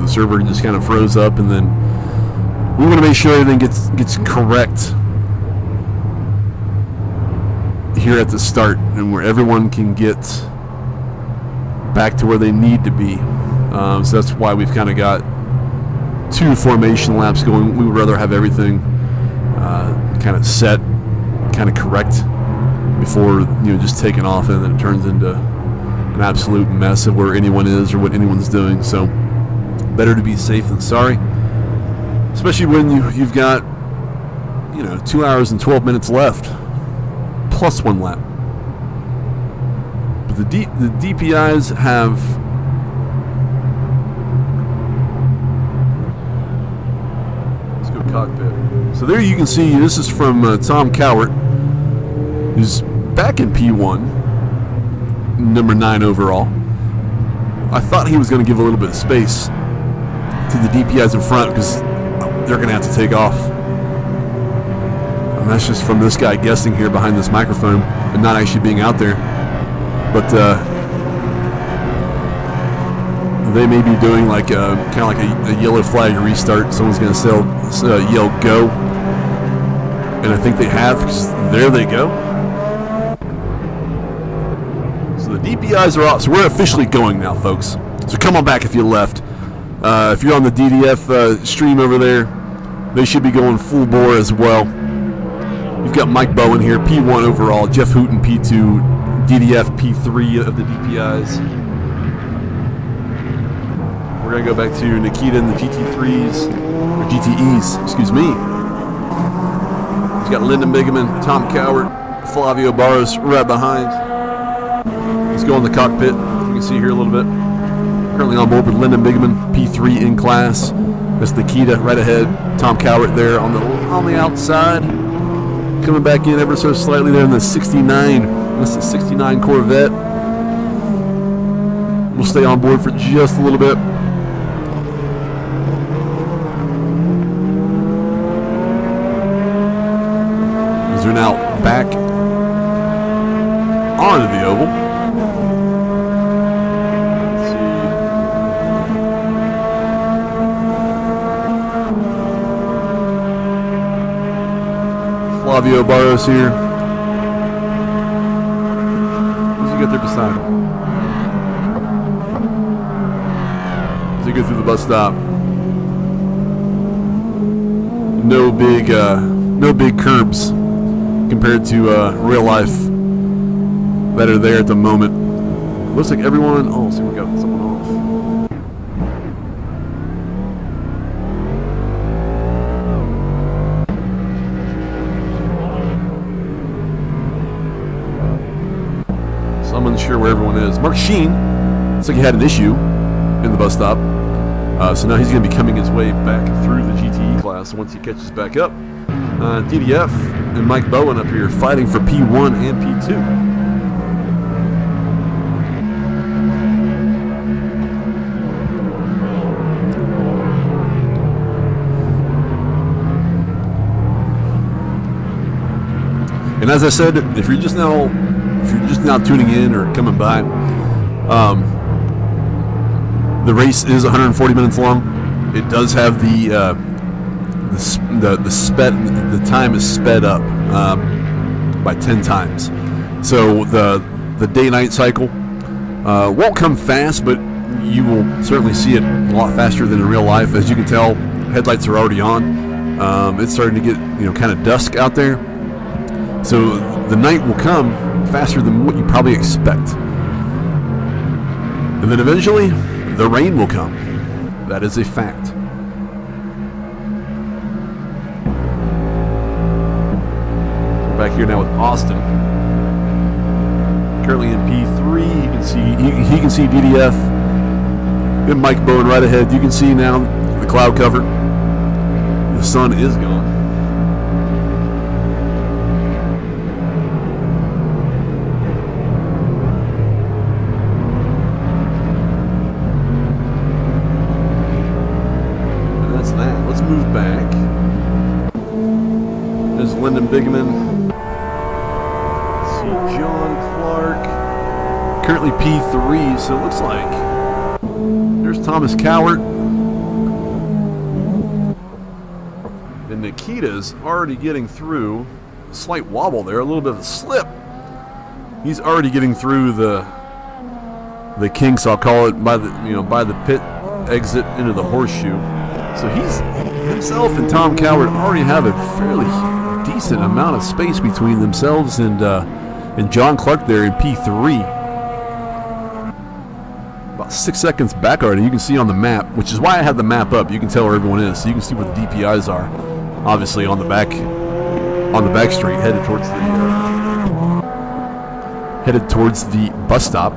The server just kind of froze up, and then we want to make sure everything gets correct here at the start, and where everyone can get back to where they need to be. So that's why we've kind of got 2 formation laps going. We would rather have everything kind of set, kind of correct before just taking off, and then it turns into an absolute mess of where anyone is or what anyone's doing. So better to be safe than sorry. Especially when you've got 2 hours and 12 minutes left, plus 1 lap. But the DPIs have let's go cockpit. So there you can see this is from Tom Cowart, who's back in P1. number 9 overall. I thought he was going to give a little bit of space to the DPIs in front because they're going to have to take off. And that's just from this guy guessing here behind this microphone and not actually being out there. But they may be doing like kind of like a yellow flag restart. Someone's going to yell go. And I think they have, because there they go. So the DPIs are off. So we're officially going now, folks. So come on back if you left. If you're on the DDF stream over there, they should be going full bore as well. You've got Mike Bowen here, P1 overall, Jeff Hooten, P2, DDF, P3 of the DPIs. We're going to go back to Nikita and the GT3s, or GTEs, excuse me. He's got Lyndon Bigeman, Tom Cowart, Flavio Barros right behind. Let's go in the cockpit. You can see here a little bit. Currently on board with Lyndon Bigeman, P3 in class. That's Nikita right ahead. Tom Cowart there on the outside. Coming back in ever so slightly there in the 69. That's the 69 Corvette. We'll stay on board for just a little bit. As we're now back onto the oval. Let's see. Flavio Barros here. Who's he got there beside him? As he goes through the bus stop. No big curbs compared to real life that are there at the moment. Looks like everyone. Oh, see, we got someone off. So I'm unsure where everyone is. Mark Sheen looks like he had an issue in the bus stop. So now he's going to be coming his way back through the GTE class once he catches back up. DDF and Mike Bowen up here fighting for P1 and P2. And as I said, if you're just now tuning in or coming by, the race is 140 minutes long. It does have the time is sped up by 10 times. So the day-night cycle won't come fast, but you will certainly see it a lot faster than in real life. As you can tell, headlights are already on. It's starting to get kind of dusk out there. So the night will come faster than what you probably expect. And then eventually, the rain will come. That is a fact. We're back here now with Austin. Currently in P3. You can see he can see DDF. And Mike Bowen right ahead. You can see now the cloud cover. The sun is gone. Move back. There's Lyndon Bigeman. Let's see, John Clark. Currently P3, so it looks like there's Thomas Cowart. And Nikita's already getting through. A slight wobble there, a little bit of a slip. He's already getting through the kinks, I'll call it, by the pit exit into the horseshoe. So himself and Tom Cowart already have a fairly decent amount of space between themselves and John Clark there in P3. About 6 seconds back already. You can see on the map, which is why I have the map up. You can tell where everyone is, so you can see where the DPIs are. Obviously on the back street, headed towards the bus stop.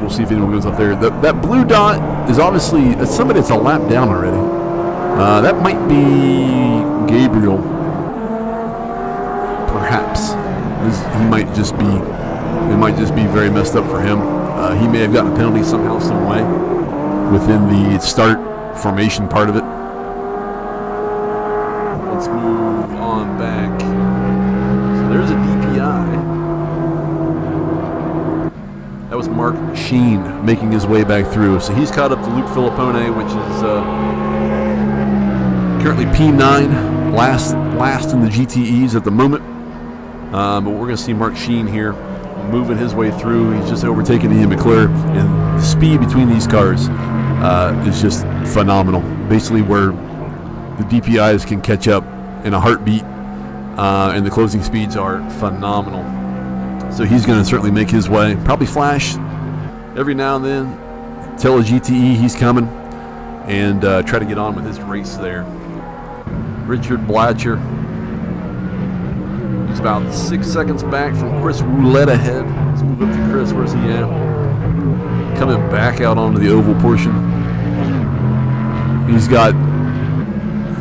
We'll see if anyone goes up there. That blue dot is obviously somebody that's a lap down already. That might be Gabriel, perhaps. He might just be It might just be very messed up for him. He may have gotten a penalty somehow, some way, within the start formation part of it. Let's move on back. So there's a DPi. That was Mark Sheen making his way back through. So he's caught up to Luke Filippone, which is currently P9, last in the GTEs at the moment. But we're going to see Mark Sheen here moving his way through. He's just overtaken Ian McClure, and the speed between these cars is just phenomenal. Basically where the DPIs can catch up in a heartbeat, and the closing speeds are phenomenal. So he's going to certainly make his way. Probably flash every now and then. Tell a GTE he's coming, and try to get on with his race there. Richard Blatcher. He's about 6 seconds back from Chris Roulette ahead. Let's move up to Chris. Where's he at? Coming back out onto the oval portion.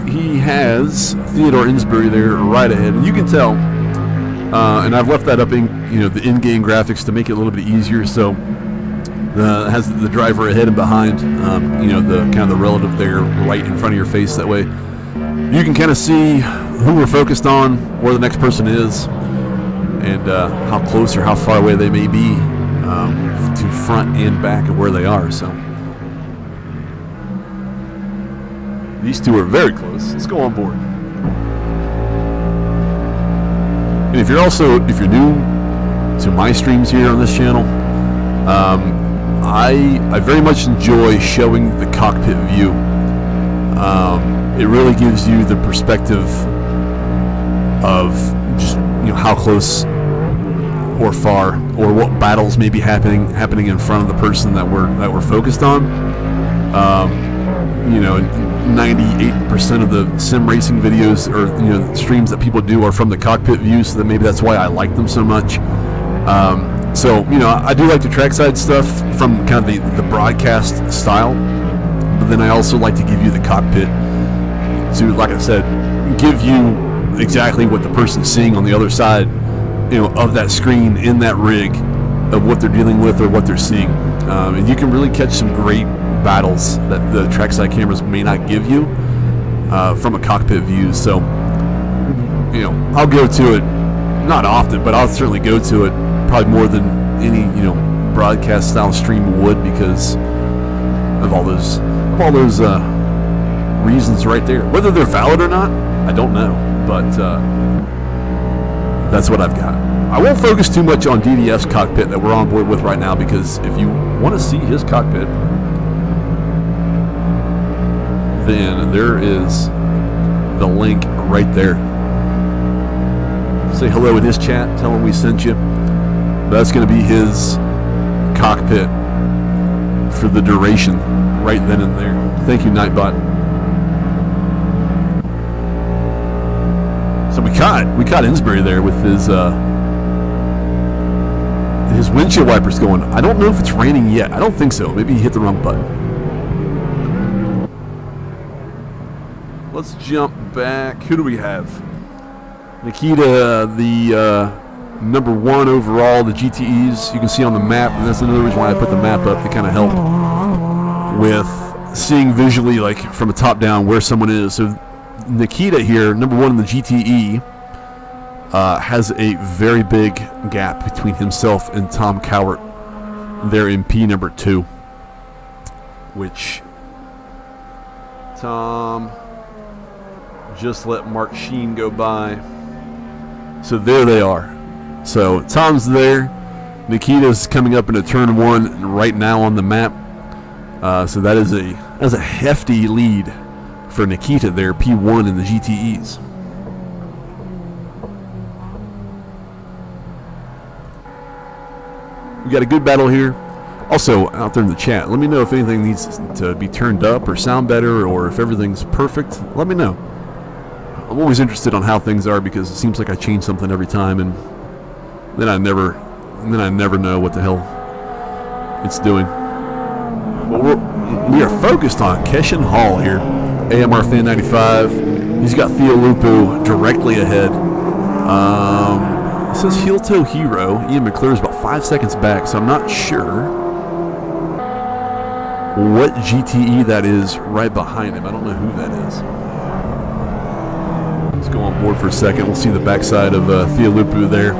He has Theodore Insbury there right ahead, and you can tell. And I've left that up in the in-game graphics to make it a little bit easier. So has the driver ahead and behind. The kind of the relative there right in front of your face. That way you can kind of see who we're focused on, where the next person is, and how close or how far away they may be to front and back of where they are. So these two are very close. Let's go on board. And if you're new to my streams here on this channel, I very much enjoy showing the cockpit view. It really gives you the perspective of just how close or far, or what battles may be happening in front of the person that we're focused on. 98% of the sim racing videos or streams that people do are from the cockpit view, so that maybe that's why I like them so much. So I do like the trackside stuff from kind of the broadcast style, but then I also like to give you the cockpit to, like I said, give you exactly what the person's seeing on the other side, of that screen in that rig, of what they're dealing with or what they're seeing, and you can really catch some great battles that the trackside cameras may not give you from a cockpit view. So I'll go to it, not often, but I'll certainly go to it probably more than any broadcast style stream would, because of all those reasons right there. Whether they're valid or not, I don't know, but that's what I've got. I won't focus too much on DDF's cockpit that we're on board with right now, because if you want to see his cockpit, then there is the link right there. Say hello in his chat, tell him we sent you. That's going to be his cockpit for the duration right then and there. Thank you, Nightbot. So we caught Insbury there with his windshield wipers going. I don't know if it's raining yet. I don't think so. Maybe he hit the wrong button. Let's jump back. Who do we have? Nikita, the number 1 overall, the GTEs. You can see on the map, and that's another reason why I put the map up, to kind of help with seeing visually, like from a top down, where someone is. So Nikita here, number 1 in the GTE, has a very big gap between himself and Tom Cowart there in P number 2, which Tom just let Mark Sheen go by. So there they are. So Tom's there. Nikita's coming up into turn 1 right now on the map. So that is a hefty lead for Nikita there, P1 in the GTEs. We got a good battle here. Also, out there in the chat, let me know if anything needs to be turned up or sound better, or if everything's perfect. Let me know. I'm always interested on how things are, because it seems like I change something every time, and then I never know what the hell it's doing. But we are focused on Keshan Hall here. AMR Fan 95. He's got Theo Lupo directly ahead. It says heel toe hero. Ian McClure's about 5 seconds back, so I'm not sure what GTE that is right behind him. I don't know who that is. Let's go on board for a second. We'll see the backside of Theolupu there.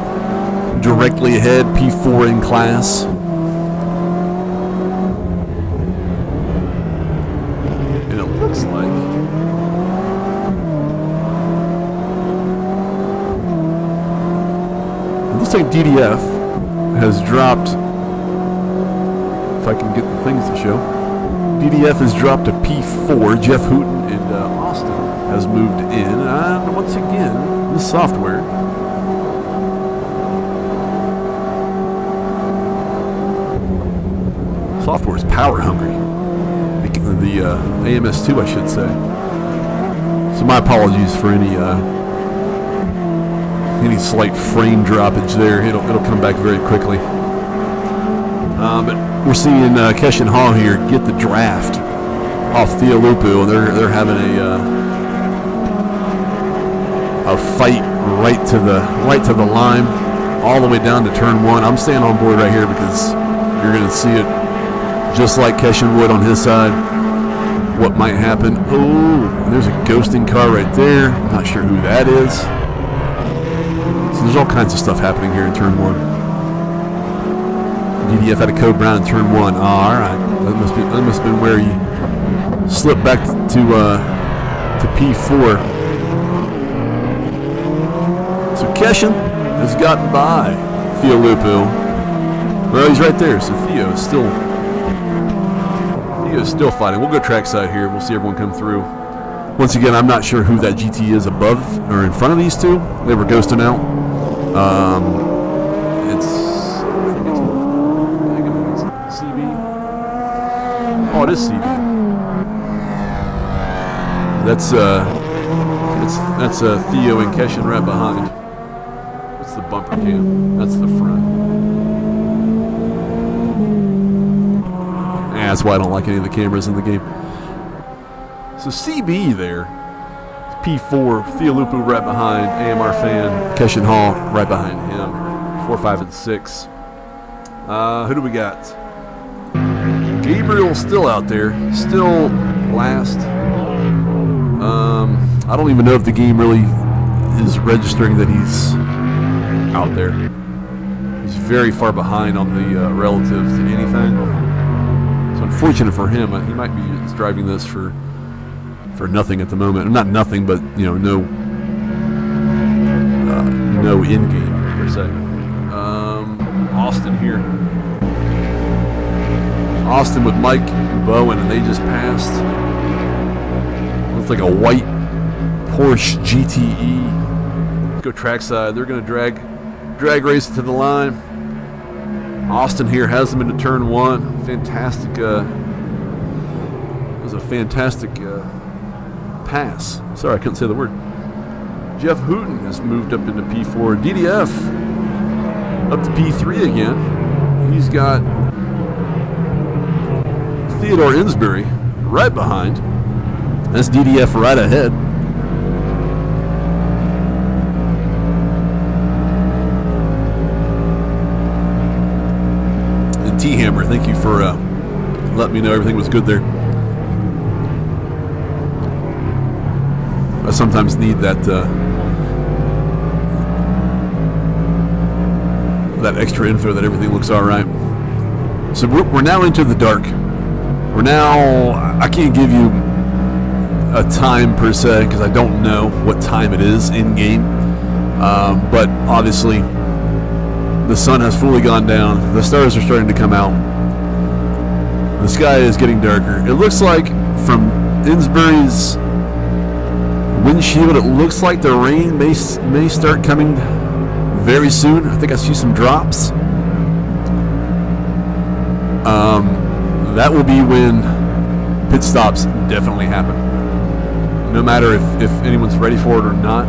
Directly ahead, P4 in class. And it looks like DDF has dropped, if I can get the things to show, DDF has dropped to P4. Jeff Hooten and Austin has moved in. And once again, this software is power hungry. The AMS2, I should say. So my apologies for any slight frame droppage there. It'll come back very quickly. But we're seeing Keshin Hall here get the draft off Theolupu, and they're having a fight right to the line, all the way down to turn one. I'm staying on board right here because you're going to see it just like Keshin would on his side. What might happen? Oh, there's a ghosting car right there. Not sure who that is. So there's all kinds of stuff happening here in turn one. DDF had a code brown in turn one. Oh, all right, that must have been where you slipped back to P4. So Keshin has gotten by Theolupu. Well, he's right there. So Theo is still fighting. We'll go trackside here. We'll see everyone come through. Once again, I'm not sure who that GT is above or in front of these two. They were ghosting out. I think it's CB. Oh, it is CB. That's Theo and Keshin right behind. That's the bumper cam. That's the front. That's why I don't like any of the cameras in the game. So CB there. P4, Theolupu right behind, AMR fan, Keshin Hall right behind him. 4, 5, and 6. Who do we got? Gabriel still out there, still last. I don't even know if the game really is registering that he's out there. He's very far behind on the relative to anything. So unfortunate for him, he might be driving this for nothing at the moment. Not nothing, but no in game per se. Austin here. Austin with Mike Bowen, and they just passed. Looks like a white Porsche GTE. Let's go trackside. They're going to drag race it to the line. Austin here has them into turn one. Fantastic. It was a fantastic pass. Sorry, I couldn't say the word. Jeff Hooten has moved up into P4. DDF up to P3 again. He's got Theodore Insbury right behind. That's DDF right ahead. And T-Hammer, thank you for letting me know everything was good there. I sometimes need that extra info that everything looks all right. So we're now into the dark. I can't give you a time per se because I don't know what time it is in game. But obviously the sun has fully gone down. The stars are starting to come out. The sky is getting darker. It looks like from Insbury's windshield, it looks like the rain may start coming very soon. I think I see some drops. That will be when pit stops definitely happen. No matter if anyone's ready for it or not.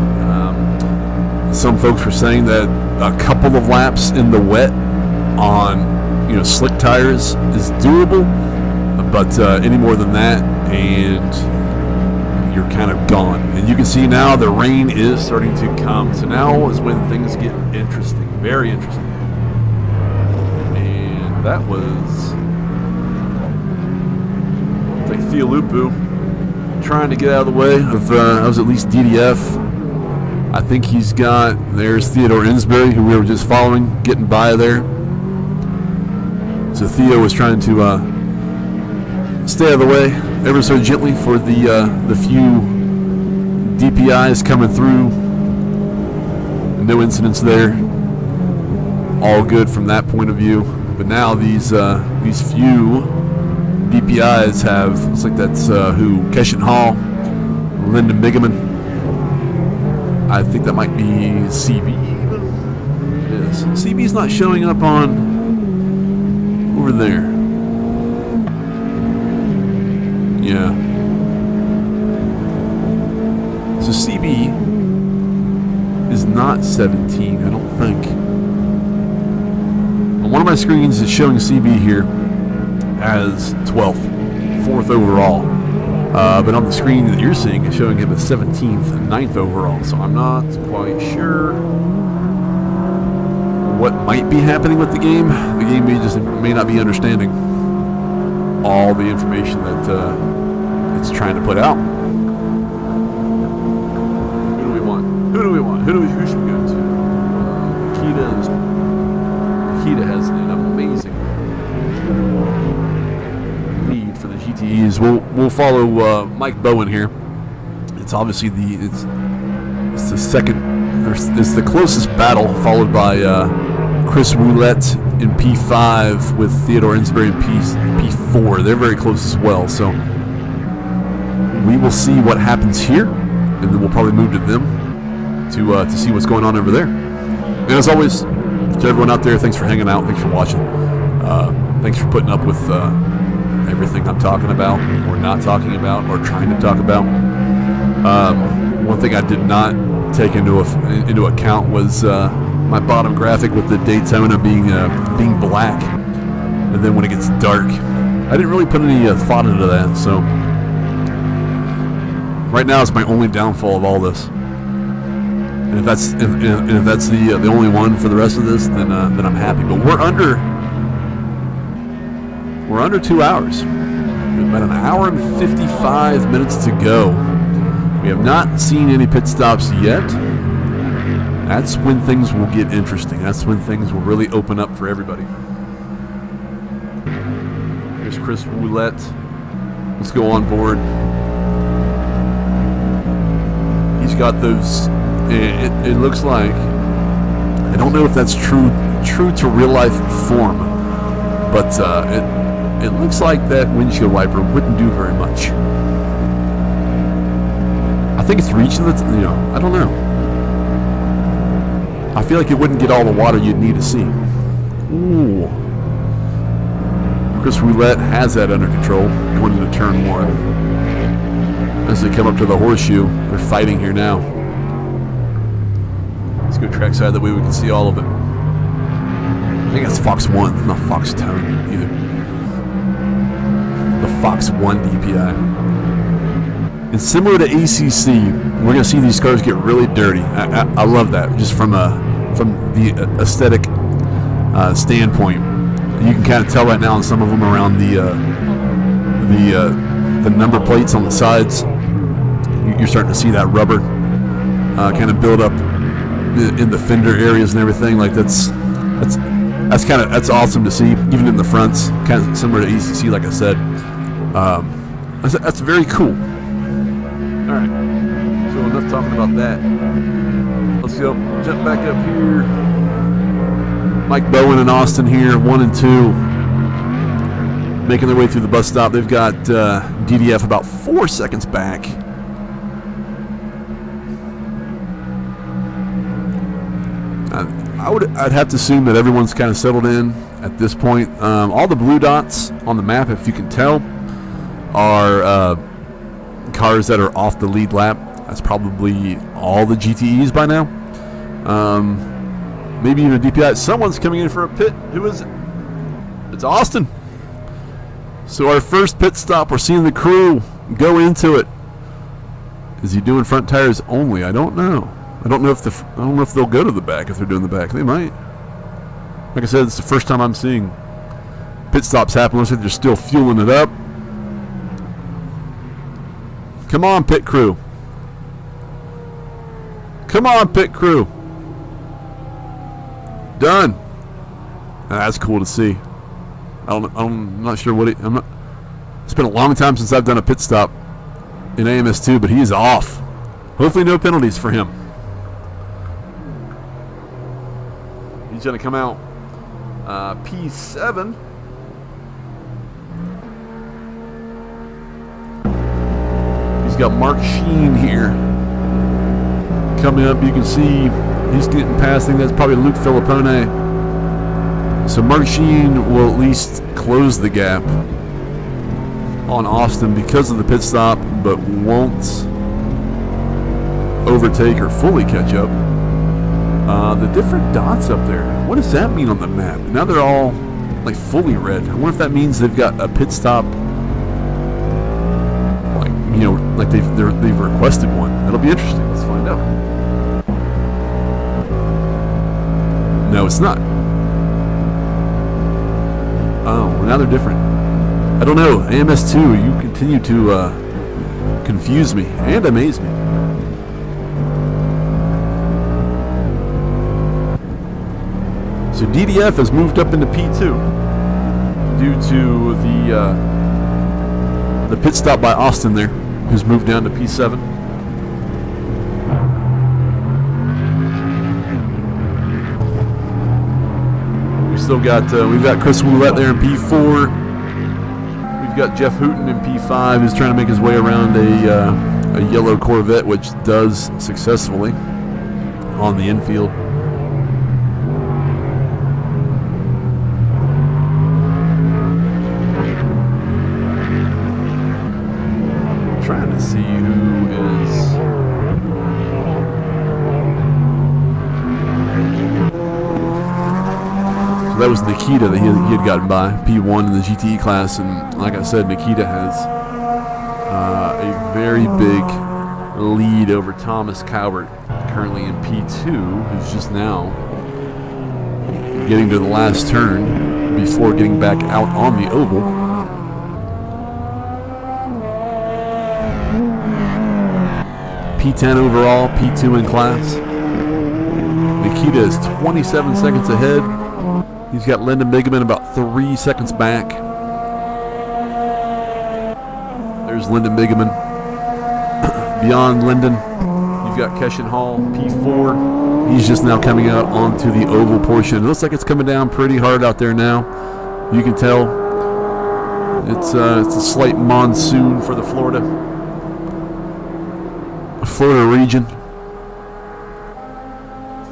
Some folks were saying that a couple of laps in the wet on slick tires is doable, but any more than that and you're kind of gone. And you can see now the rain is starting to come. So now is when things get interesting, very interesting. And that was like Theolupu trying to get out of the way of at least DDF. I think he's got, there's Theodore Insbury, who we were just following, getting by there. So Theo was trying to stay out of the way ever so gently for the few DPIs coming through. No incidents there. All good from that point of view. But now these few DPIs have, looks like that's who? Keshin Hall, Linda Migaman. I think that might be CB even. Yes. CB's not showing up on over there. Yeah. So CB is not 17, I don't think. On one of my screens is showing CB here as 12th, 4th overall. But on the screen that you're seeing, it's showing him as 17th and 9th overall. So I'm not quite sure what might be happening with the game. The game may not be understanding all the information that it's trying to put out. Who do we want? Who should we go to? Nikita has an amazing lead for the GTEs. We'll follow Mike Bowen here. It's obviously it's the second, it's the closest battle, followed by Chris Roulette in P5 with Theodore Insbury in P4. They're very close as well. So we will see what happens here, and then we'll probably move to them to see what's going on over there. And as always, to everyone out there, thanks for hanging out. Thanks for watching. Thanks for putting up with everything I'm talking about, or not talking about, or trying to talk about. One thing I did not take into account was my bottom graphic with the Daytona being black, and then when it gets dark, I didn't really put any thought into that. So right now, it's my only downfall of all this. And if that's the only one for the rest of this, then I'm happy. But we're under 2 hours. We've about an hour and 55 minutes to go. We have not seen any pit stops yet. That's when things will get interesting. That's when things will really open up for everybody. Here's Chris Roulette. Let's go on board. He's got those. It looks like, I don't know if that's true to real life form, but it looks like that windshield wiper wouldn't do very much. I think it's reaching the, I don't know. I feel like it wouldn't get all the water you'd need to see. Ooh. Chris Roulette has that under control going into turn 1. As they come up to the horseshoe, they're fighting here now. Let's go trackside, that way we can see all of it. I think it's Fox 1, not Fox Tone either. The Fox 1 DPI. And similar to ACC, we're going to see these cars get really dirty. I love that, just from the aesthetic standpoint. You can kind of tell right now on some of them around the number plates on the sides. You're starting to see that rubber kind of build up in the fender areas and everything. Like that's awesome to see, even in the fronts, kind of similar to ACC, like I said. That's very cool. All right, so enough talking about that. Let's go jump back up here. Mike Bowen and Austin here, 1 and 2, making their way through the bus stop. They've got DDF about 4 seconds back. I'd have to assume that everyone's kind of settled in at this point. All the blue dots on the map, if you can tell, are cars that are off the lead lap. That's probably all the GTEs by now. Maybe even a DPI. Someone's coming in for a pit. Who is it? It's Austin. So our first pit stop, we're seeing the crew go into it. Is he doing front tires only? I don't know. I don't know if they'll go to the back if they're doing the back. They might. Like I said, it's the first time I'm seeing pit stops happen. Looks like they're still fueling it up. Come on, pit crew. Come on, pit crew. Done. That's cool to see. I'm not sure what it. It's been a long time since I've done a pit stop in AMS2, but he's off. Hopefully, no penalties for him. He's going to come out P7. He's got Mark Sheen here coming up. You can see he's getting past. I think that's probably Luke Filippone. So Mark Sheen will at least close the gap on Austin because of the pit stop, but won't overtake or fully catch up. The different dots up there, what does that mean on the map? Now they're all like fully red. I wonder if that means they've got a pit stop, like, you know, like they've requested one. That'll be interesting. Let's find out. No, it's not. Oh, well, now they're different. I don't know. AMS2, you continue to confuse me and amaze me. So DDF has moved up into P2 due to the pit stop by Austin there, who's moved down to P7. We've got Chris Woolette there in P4. We've got Jeff Hooten in P5, who's trying to make his way around a yellow Corvette, which does successfully on the infield. Trying to see who is. That was Nikita that he had gotten by, P1 in the GTE class, and like I said, Nikita has a very big lead over Thomas Cowart, currently in P2, who's just now getting to the last turn before getting back out on the oval. P10 overall, P2 in class. Nikita is 27 seconds ahead. He's got Lyndon Bigeman about 3 seconds back. There's Lyndon Bigeman. Beyond Lyndon, you've got Keshin Hall, P4. He's just now coming out onto the oval portion. It looks like it's coming down pretty hard out there now. You can tell it's a slight monsoon for the Florida region.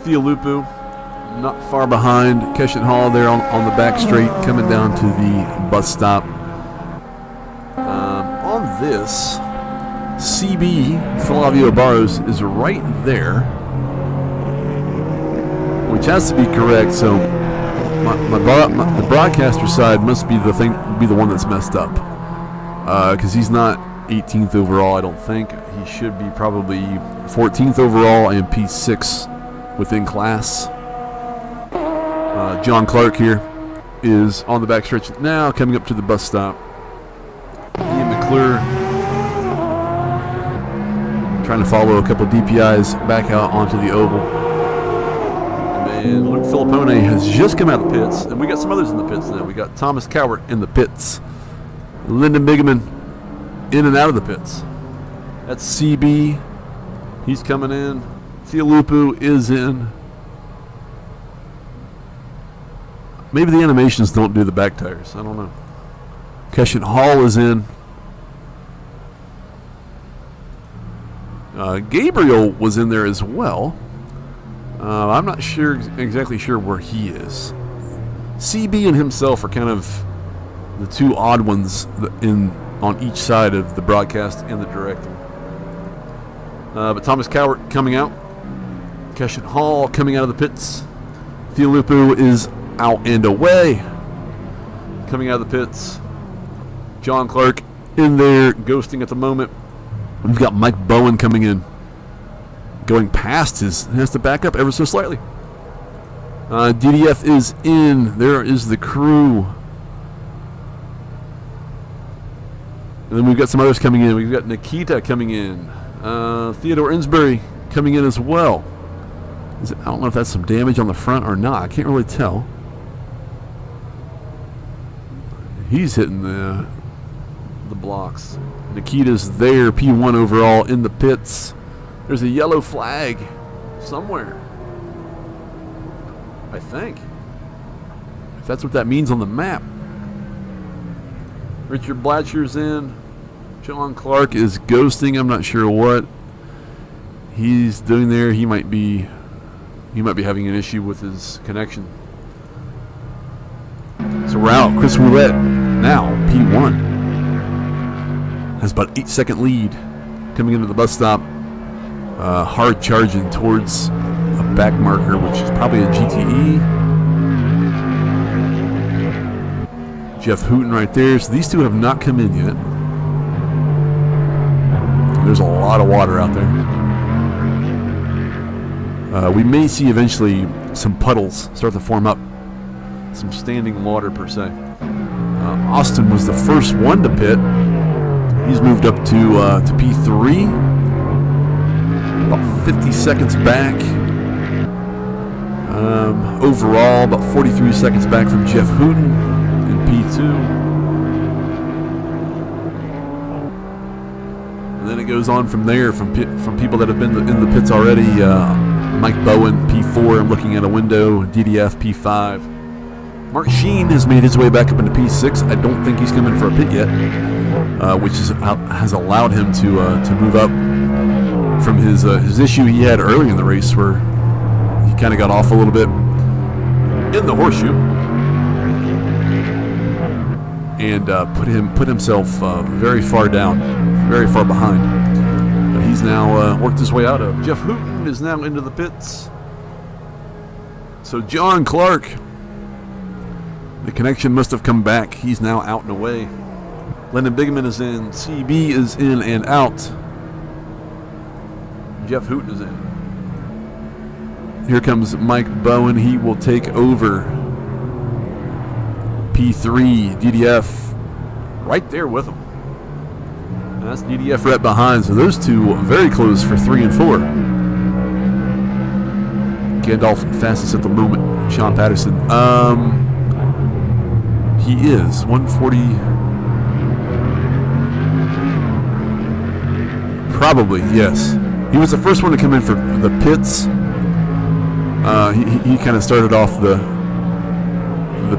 Theolupu not far behind. Keshin Hall there on the back straight, coming down to the bus stop. On this, CB Flavio Barros is right there, which has to be correct. So the broadcaster side must be the one that's messed up, because he's not 18th overall. I don't think he should be probably 14th overall and P6 within class. John Clark here is on the backstretch now, coming up to the bus stop. Ian McClure trying to follow a couple of DPIs back out onto the oval. And Luke Filippone has just come out of the pits, and we got some others in the pits now. We got Thomas Cowart in the pits. Lyndon Bigeman in and out of the pits. That's CB. He's coming in. Theolupu is in. Maybe the animations don't do the back tires. I don't know. Keshin Hall is in. Gabriel was in there as well. I'm not exactly sure where he is. CB and himself are kind of the two odd ones on each side of the broadcast and the directing. But Thomas Cowart coming out. Keshin Hall coming out of the pits. Theolupu is out and away. Coming out of the pits. John Clark in there, ghosting at the moment. We've got Mike Bowen coming in, going past his, has to back up ever so slightly. DDF is in. There is the crew. And then we've got some others coming in. We've got Nikita coming in. Theodore Insbury coming in as well. I don't know if that's some damage on the front or not. I can't really tell. He's hitting the blocks. Nikita's there, P1 overall in the pits. There's a yellow flag somewhere, I think. If that's what that means on the map. Richard Blatcher's in. John Clark is ghosting. I'm not sure what he's doing there. He might be having an issue with his connection. So we're out. Chris Roulette now P1 has about 8-second lead coming into the bus stop. Hard charging towards a back marker, which is probably a GTE. Jeff Hooten right there. So these two have not come in yet. There's a lot of water out there. We may see eventually some puddles start to form up. Some standing water per se. Austin was the first one to pit. He's moved up to P3. About 50 seconds back. Overall, about 43 seconds back from Jeff Hooten in P2. And then it goes on from there, from people that have been in the pits already. Mike Bowen, P4, I'm looking at a window. DDF, P5. Mark Sheen has made his way back up into P6. I don't think he's coming for a pit yet, which has allowed him to move up from his issue he had early in the race, where he kind of got off a little bit in the horseshoe and put himself very far down, very far behind. But he's now worked his way out of. Jeff Hooten is now into the pits. So John Clark, the connection must have come back. He's now out and away. Lennon Bigman is in. CB is in and out. Jeff Hooten is in. Here comes Mike Bowen. He will take over. P3, DDF right there with him. And that's DDF right behind. So those two very close for 3 and 4. Gandalf fastest at the moment. Sean Patterson. He is 140. Probably, yes. He was the first one to come in for the pits. He kind of started off the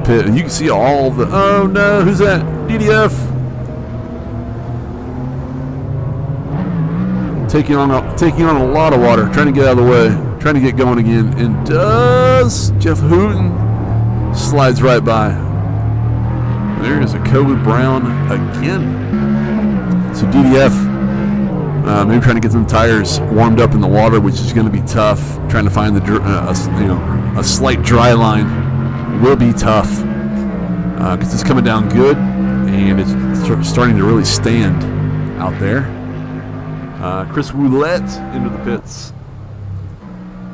pit, and you can see all the. Oh no, who's that? DDF taking on a lot of water, trying to get out of the way, trying to get going again, and does. Jeff Hooten slides right by. There is a code brown again. So DDF maybe trying to get some tires warmed up in the water, which is going to be tough. Trying to find a slight dry line will be tough because it's coming down good and it's starting to really stand out there. Chris Roulette into the pits.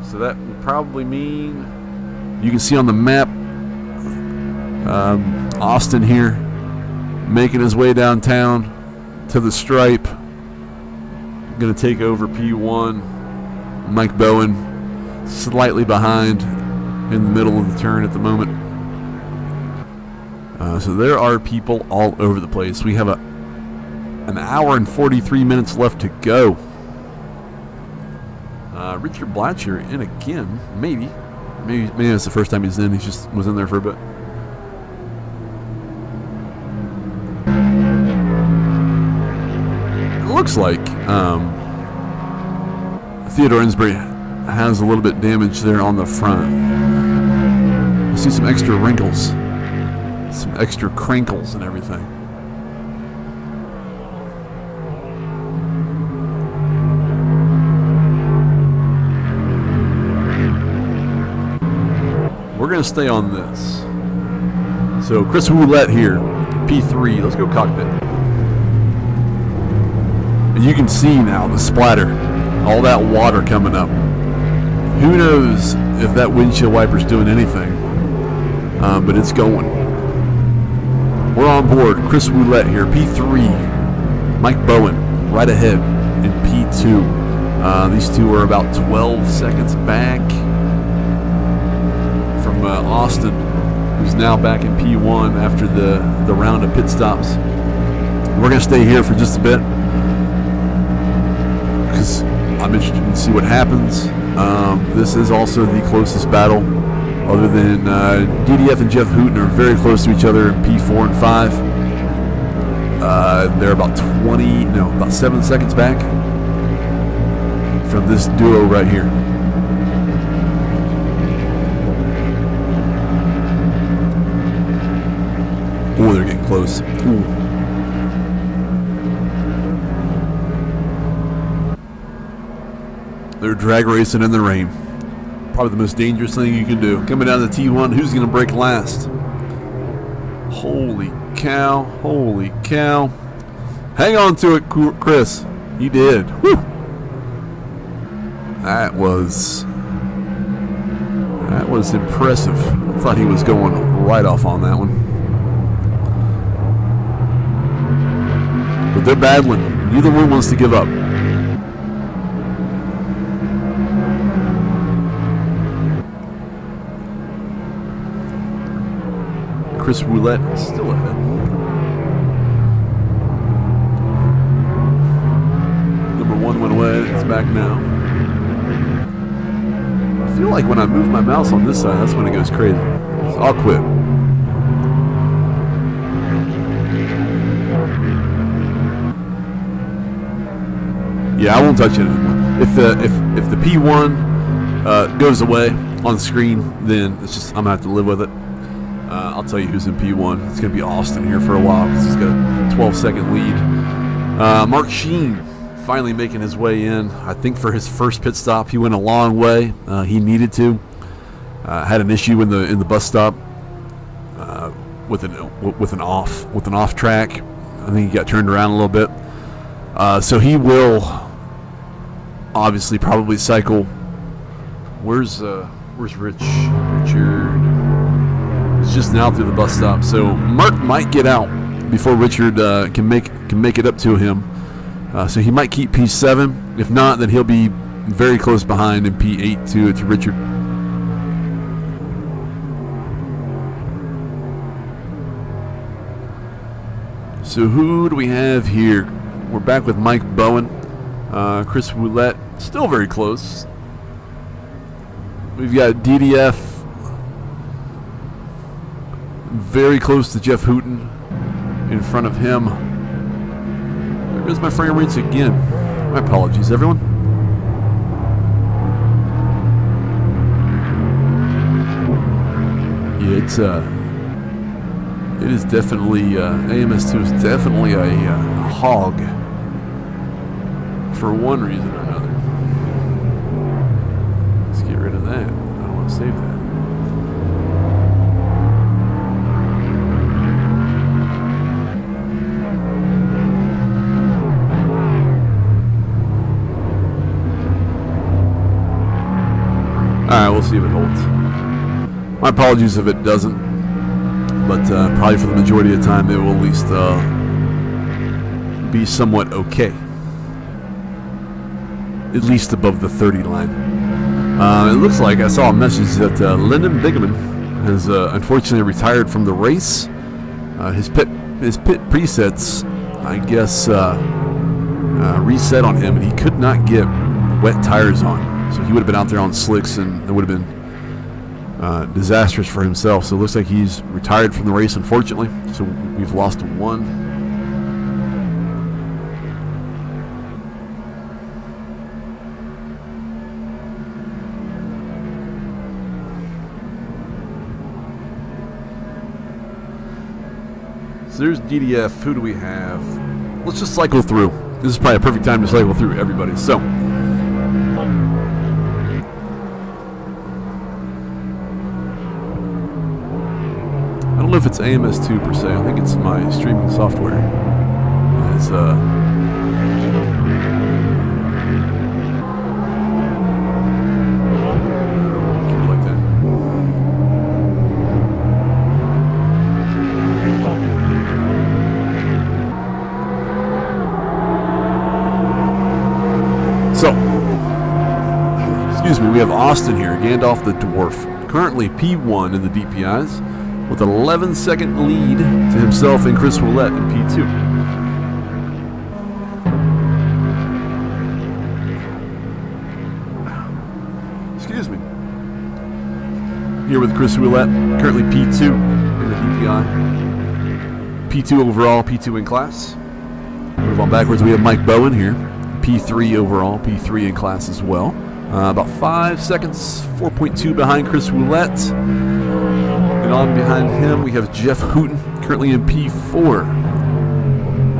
So that would probably mean you can see on the map Austin here making his way downtown to the stripe. Going to take over P1. Mike Bowen slightly behind in the middle of the turn at the moment. So there are people all over the place. We have an hour and 43 minutes left to go. Richard Blatcher in again, maybe that's the first time he's in. He just was in there for a bit. It looks like Theodore Insbury has a little bit damage there on the front. I see some extra wrinkles, some extra crinkles and everything. We're going to stay on this. So Chris Roulette here, P3. Let's go cockpit. And you can see now the splatter, all that water coming up. Who knows if that windshield wiper's doing anything, but it's going. We're on board. Chris Roulette here, P3. Mike Bowen right ahead in P2. These two are about 12 seconds back from Austin, who's now back in P1 after the round of pit stops. We're going to stay here for just a bit because I'm interested to see what happens. This is also the closest battle, other than DDF and Jeff Hooten are very close to each other in P4 and 5. They're about 7 seconds back from this duo right here. Oh, they're getting close. Ooh. They're drag racing in the rain. Probably the most dangerous thing you can do. Coming down the T1, who's going to break last? Holy cow. Holy cow. Hang on to it, Chris. You did. Woo. That was impressive. I thought he was going right off on that one. But they're battling. Neither one wants to give up. Chris Roulette still ahead. Number 1 went away. It's back now. I feel like when I move my mouse on this side, that's when it goes crazy. So I'll quit. Yeah, I won't touch it anymore. If the P1 goes away on the screen, then it's just I'm gonna have to live with it. I'll tell you who's in P1. It's gonna be Austin here for a while because he's got a 12-second lead. Mark Sheen finally making his way in. I think for his first pit stop, he went a long way. He needed to. Had an issue in the bus stop with an off track. I think he got turned around a little bit. So he will obviously probably cycle. Where's Richard? He's just now through the bus stop. So Mark might get out before Richard can make it up to him. So he might keep P7. If not, then he'll be very close behind in P8 to Richard. So who do we have here? We're back with Mike Bowen. Chris Roulette, still very close. We've got DDF very close to Jeff Hooten in front of him. There goes my frame rates again. My apologies, everyone. Yeah, it is definitely AMS2 is definitely a hog for one reason or another. Let's get rid of that. I don't want to save that. Alright, we'll see if it holds. My apologies if it doesn't, but probably for the majority of the time it will at least be somewhat okay. At least above the 30 line. It looks like I saw a message that Lyndon Bigeman has unfortunately retired from the race. His pit presets, I guess, reset on him, and he could not get wet tires on. So he would have been out there on slicks, and it would have been disastrous for himself. So it looks like he's retired from the race, unfortunately. So we've lost one. So there's DDF. Who do we have? Let's just cycle through. This is probably a perfect time to cycle through everybody. So I don't know if it's AMS2 per se. I think it's my streaming software. It's So, excuse me, we have Austin here, Gandalf the Dwarf, currently P1 in the DPIs, with 11-second lead to himself and Chris Willett in P2. Excuse me. Here with Chris Willett, currently P2 in the DPI. P2 overall, P2 in class. Move on backwards, we have Mike Bowen here. P3 overall, P3 in class as well. About 5 seconds, 4.2 behind Chris Willett. And on behind him, we have Jeff Hooten, currently in P4.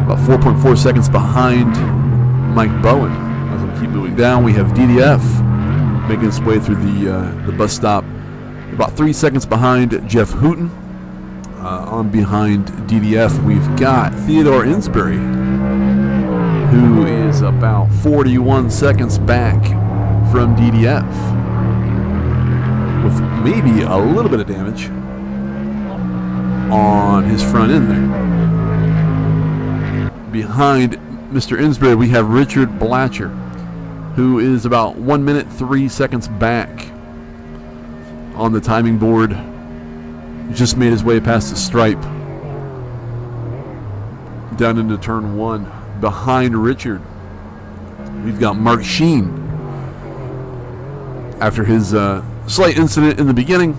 About 4.4 seconds behind Mike Bowen. As we keep moving down, we have DDF making its way through the bus stop. About 3 seconds behind Jeff Hooten. On behind DDF, we've got Theodore Insbury, who is about 41 seconds back from DDF, with maybe a little bit of damage on his front end there. Behind Mr. Insbury, we have Richard Blatcher, who is about 1 minute 3 seconds back on the timing board. Just made his way past the stripe down into turn 1. Behind Richard, we've got Mark Sheen. After his slight incident in the beginning,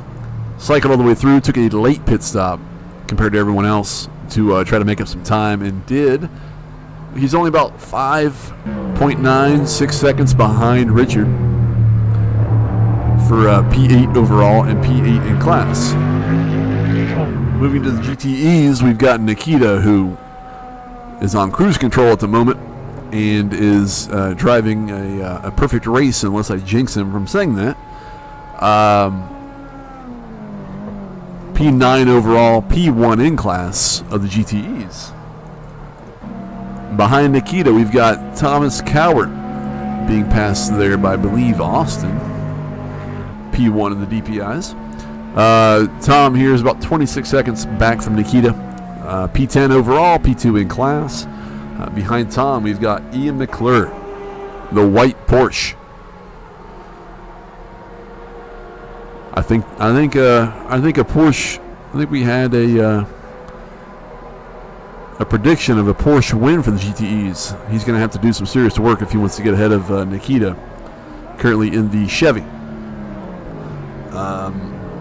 cycled all the way through, took a late pit stop compared to everyone else to try to make up some time, and did. He's only about 5.96 seconds behind Richard for P8 overall and P8 in class. Moving to the GTEs, we've got Nikita, who is on cruise control at the moment and is driving a perfect race, unless I jinx him from saying that. P9 overall, P1 in class of the GTEs. Behind Nikita, we've got Thomas Cowart being passed there by, I believe, Austin. P1 in the DPIs. Tom here is about 26 seconds back from Nikita. P10 overall, P2 in class. Behind Tom, we've got Ian McClure, the white Porsche. I think a Porsche. I think we had a prediction of a Porsche win for the GTEs. He's going to have to do some serious work if he wants to get ahead of Nikita, currently in the Chevy.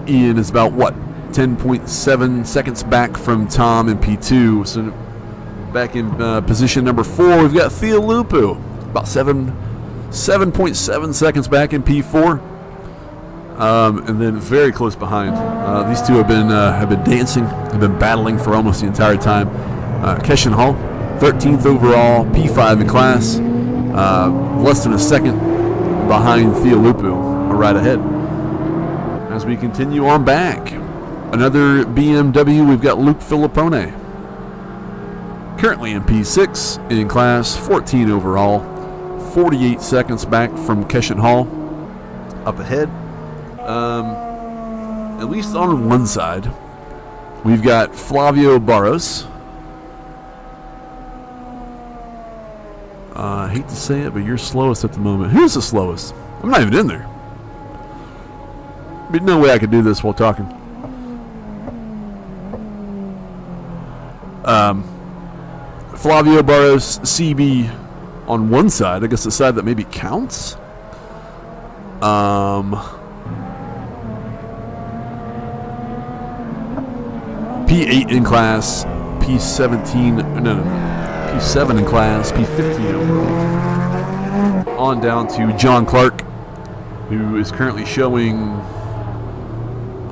Ian is about 10.7 seconds back from Tom in P2. So back in position number 4, we've got Theo Lupu, about 7.7 seconds back in P4. And then very close behind. These two have been dancing, have been battling for almost the entire time. Keshen Hall, 13th overall, P5 in class, less than a second behind Theo Lupu, right ahead. As we continue on back, another BMW, we've got Luke Filippone, currently in P6 in class, 14 overall, 48 seconds back from Keshen Hall. Up ahead, at least on one side, we've got Flavio Barros. I hate to say it, but you're slowest at the moment. Who's the slowest? I'm not even in there. There'd no way I could do this while talking. Flavio Barros, CB on one side. I guess the side that maybe counts. P8 in class, P17, P7 in class, P15 overall. On down to John Clark, who is currently showing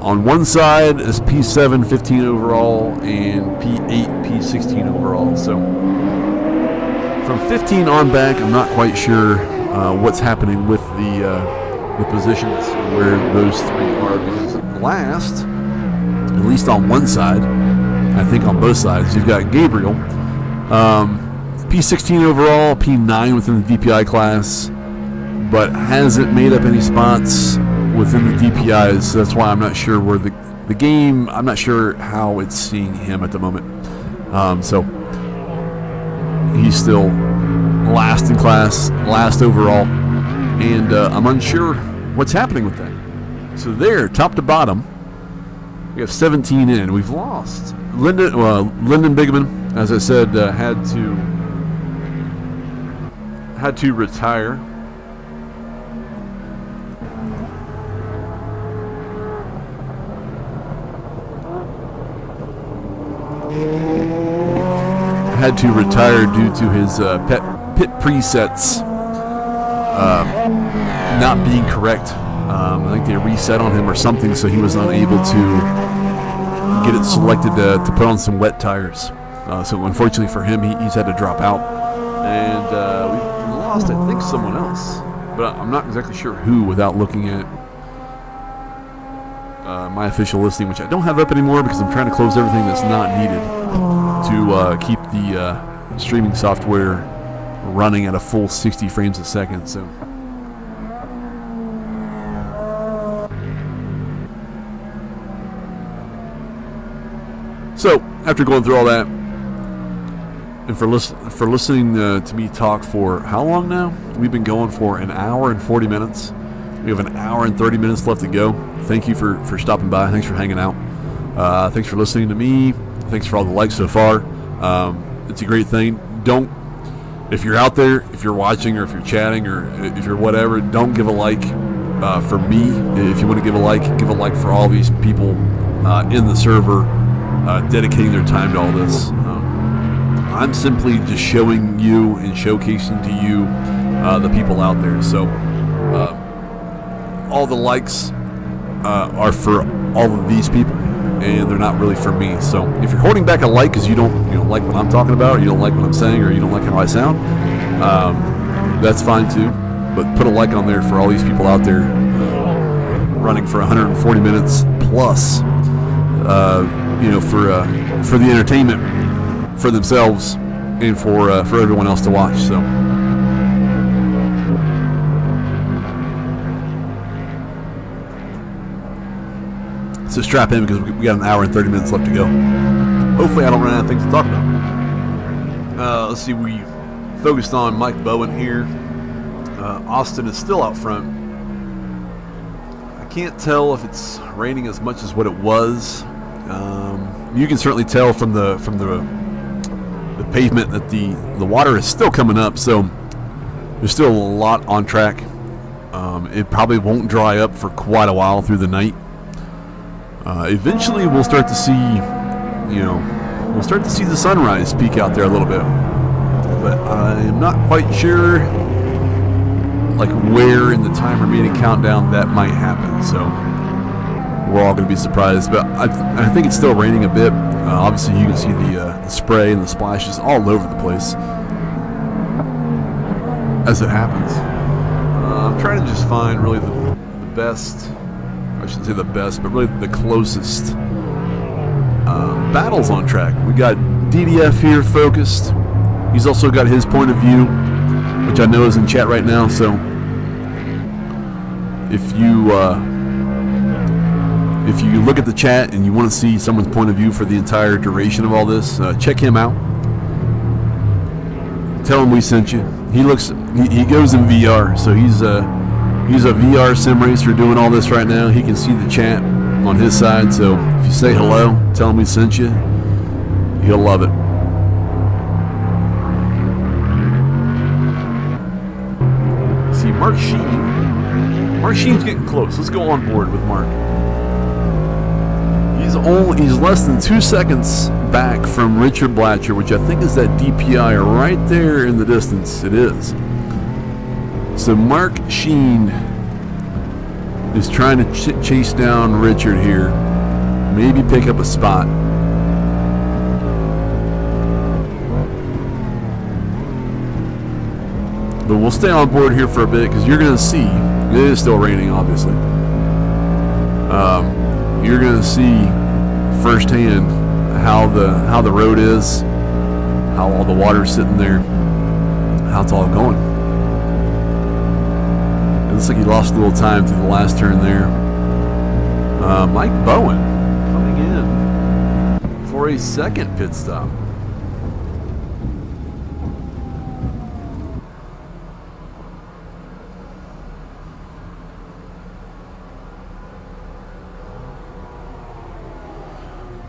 on one side as P7, 15 overall, and P8, P16 overall. So from 15 on back, I'm not quite sure what's happening with the positions where those three are, because last, at least on one side, I think on both sides, you've got Gabriel, P16 overall, P9 within the DPI class, but hasn't made up any spots within the DPIs, so that's why I'm not sure where the game, I'm not sure how it's seeing him at the moment. So he's still last in class, last overall, and I'm unsure what's happening with that. So there, top to bottom, we have 17 in. We've lost Lyndon Bigeman, as I said, had to retire. Had to retire due to his pit presets not being correct. I think they reset on him or something, so he was unable to get it selected to put on some wet tires. So unfortunately for him, he's had to drop out. And we lost, I think, someone else, but I'm not exactly sure who without looking at my official listing, which I don't have up anymore because I'm trying to close everything that's not needed to keep the streaming software running at a full 60 frames a second. So after going through all that, and for listening to me talk for how long now? We've been going for an hour and 40 minutes. We have an hour and 30 minutes left to go. Thank you for stopping by. Thanks for hanging out. Thanks for listening to me. Thanks for all the likes so far. It's a great thing. If you're out there, if you're watching, or if you're chatting, or if you're whatever, don't give a like for me. If you want to give a like for all these people in the server dedicating their time to all this. I'm simply just showing you and showcasing to you the people out there. So all the likes are for all of these people, and they're not really for me. So if you're holding back a like because you don't like what I'm talking about, or you don't like what I'm saying, or you don't like how I sound, that's fine too. But put a like on there for all these people out there running for 140 minutes plus, for the entertainment for themselves and for everyone else to watch. So strap in because we got an hour and 30 minutes left to go. Hopefully I don't run out of things to talk about. Let's see, we focused on Mike Bowen here. Austin is still out front. I can't tell if it's raining as much as what it was. You can certainly tell from the pavement that the water is still coming up, so there's still a lot on track. It probably won't dry up for quite a while through the night. Eventually we'll start to see, the sunrise peek out there a little bit, but I'm not quite sure where in the time remaining countdown that might happen. So we're all going to be surprised, but I think it's still raining a bit. Obviously you can see the spray and the splashes all over the place as it happens. I'm trying to just find really the best, I shouldn't say the best, but really the closest battles on track. We got DDF here focused. He's also got his point of view, which I know is in chat right now. So if you look at the chat and you want to see someone's point of view for the entire duration of all this, check him out. Tell him we sent you. He goes in VR, so he's a VR sim racer doing all this right now. He can see the chat on his side, so if you say hello, tell him we sent you, he'll love it. See, Mark Sheen's getting close. Let's go on board with Mark. He's less than 2 seconds back from Richard Blatcher, which I think is that DPI right there in the distance. It is. So Mark Sheen is trying to chase down Richard here. Maybe pick up a spot. But we'll stay on board here for a bit because you're going to see, it is still raining obviously. You're going to see firsthand how the road is, how all the water's sitting there, how it's all going. It looks like he lost a little time through the last turn there. Mike Bowen coming in for a second pit stop.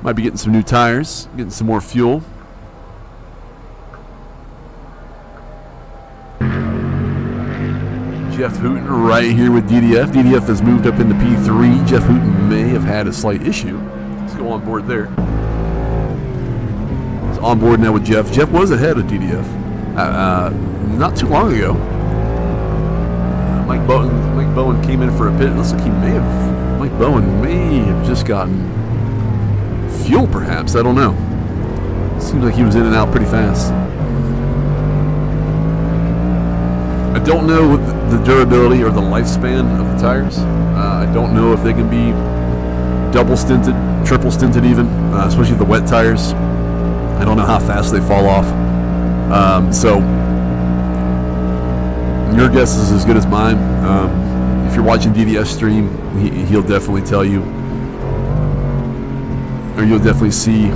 Might be getting some new tires, getting some more fuel. Jeff Hooten right here with DDF. DDF has moved up into P3. Jeff Hooten may have had a slight issue. Let's go on board there. It's on board now with Jeff. Jeff was ahead of DDF not too long ago. Mike Bowen came in for a pit. It looks like Mike Bowen may have just gotten fuel, perhaps. I don't know. Seems like he was in and out pretty fast. I don't know the durability or the lifespan of the tires. I don't know if they can be double stinted, triple stinted even, especially the wet tires. I don't know how fast they fall off. So your guess is as good as mine. If you're watching DDS stream, he'll definitely tell you, or you'll definitely see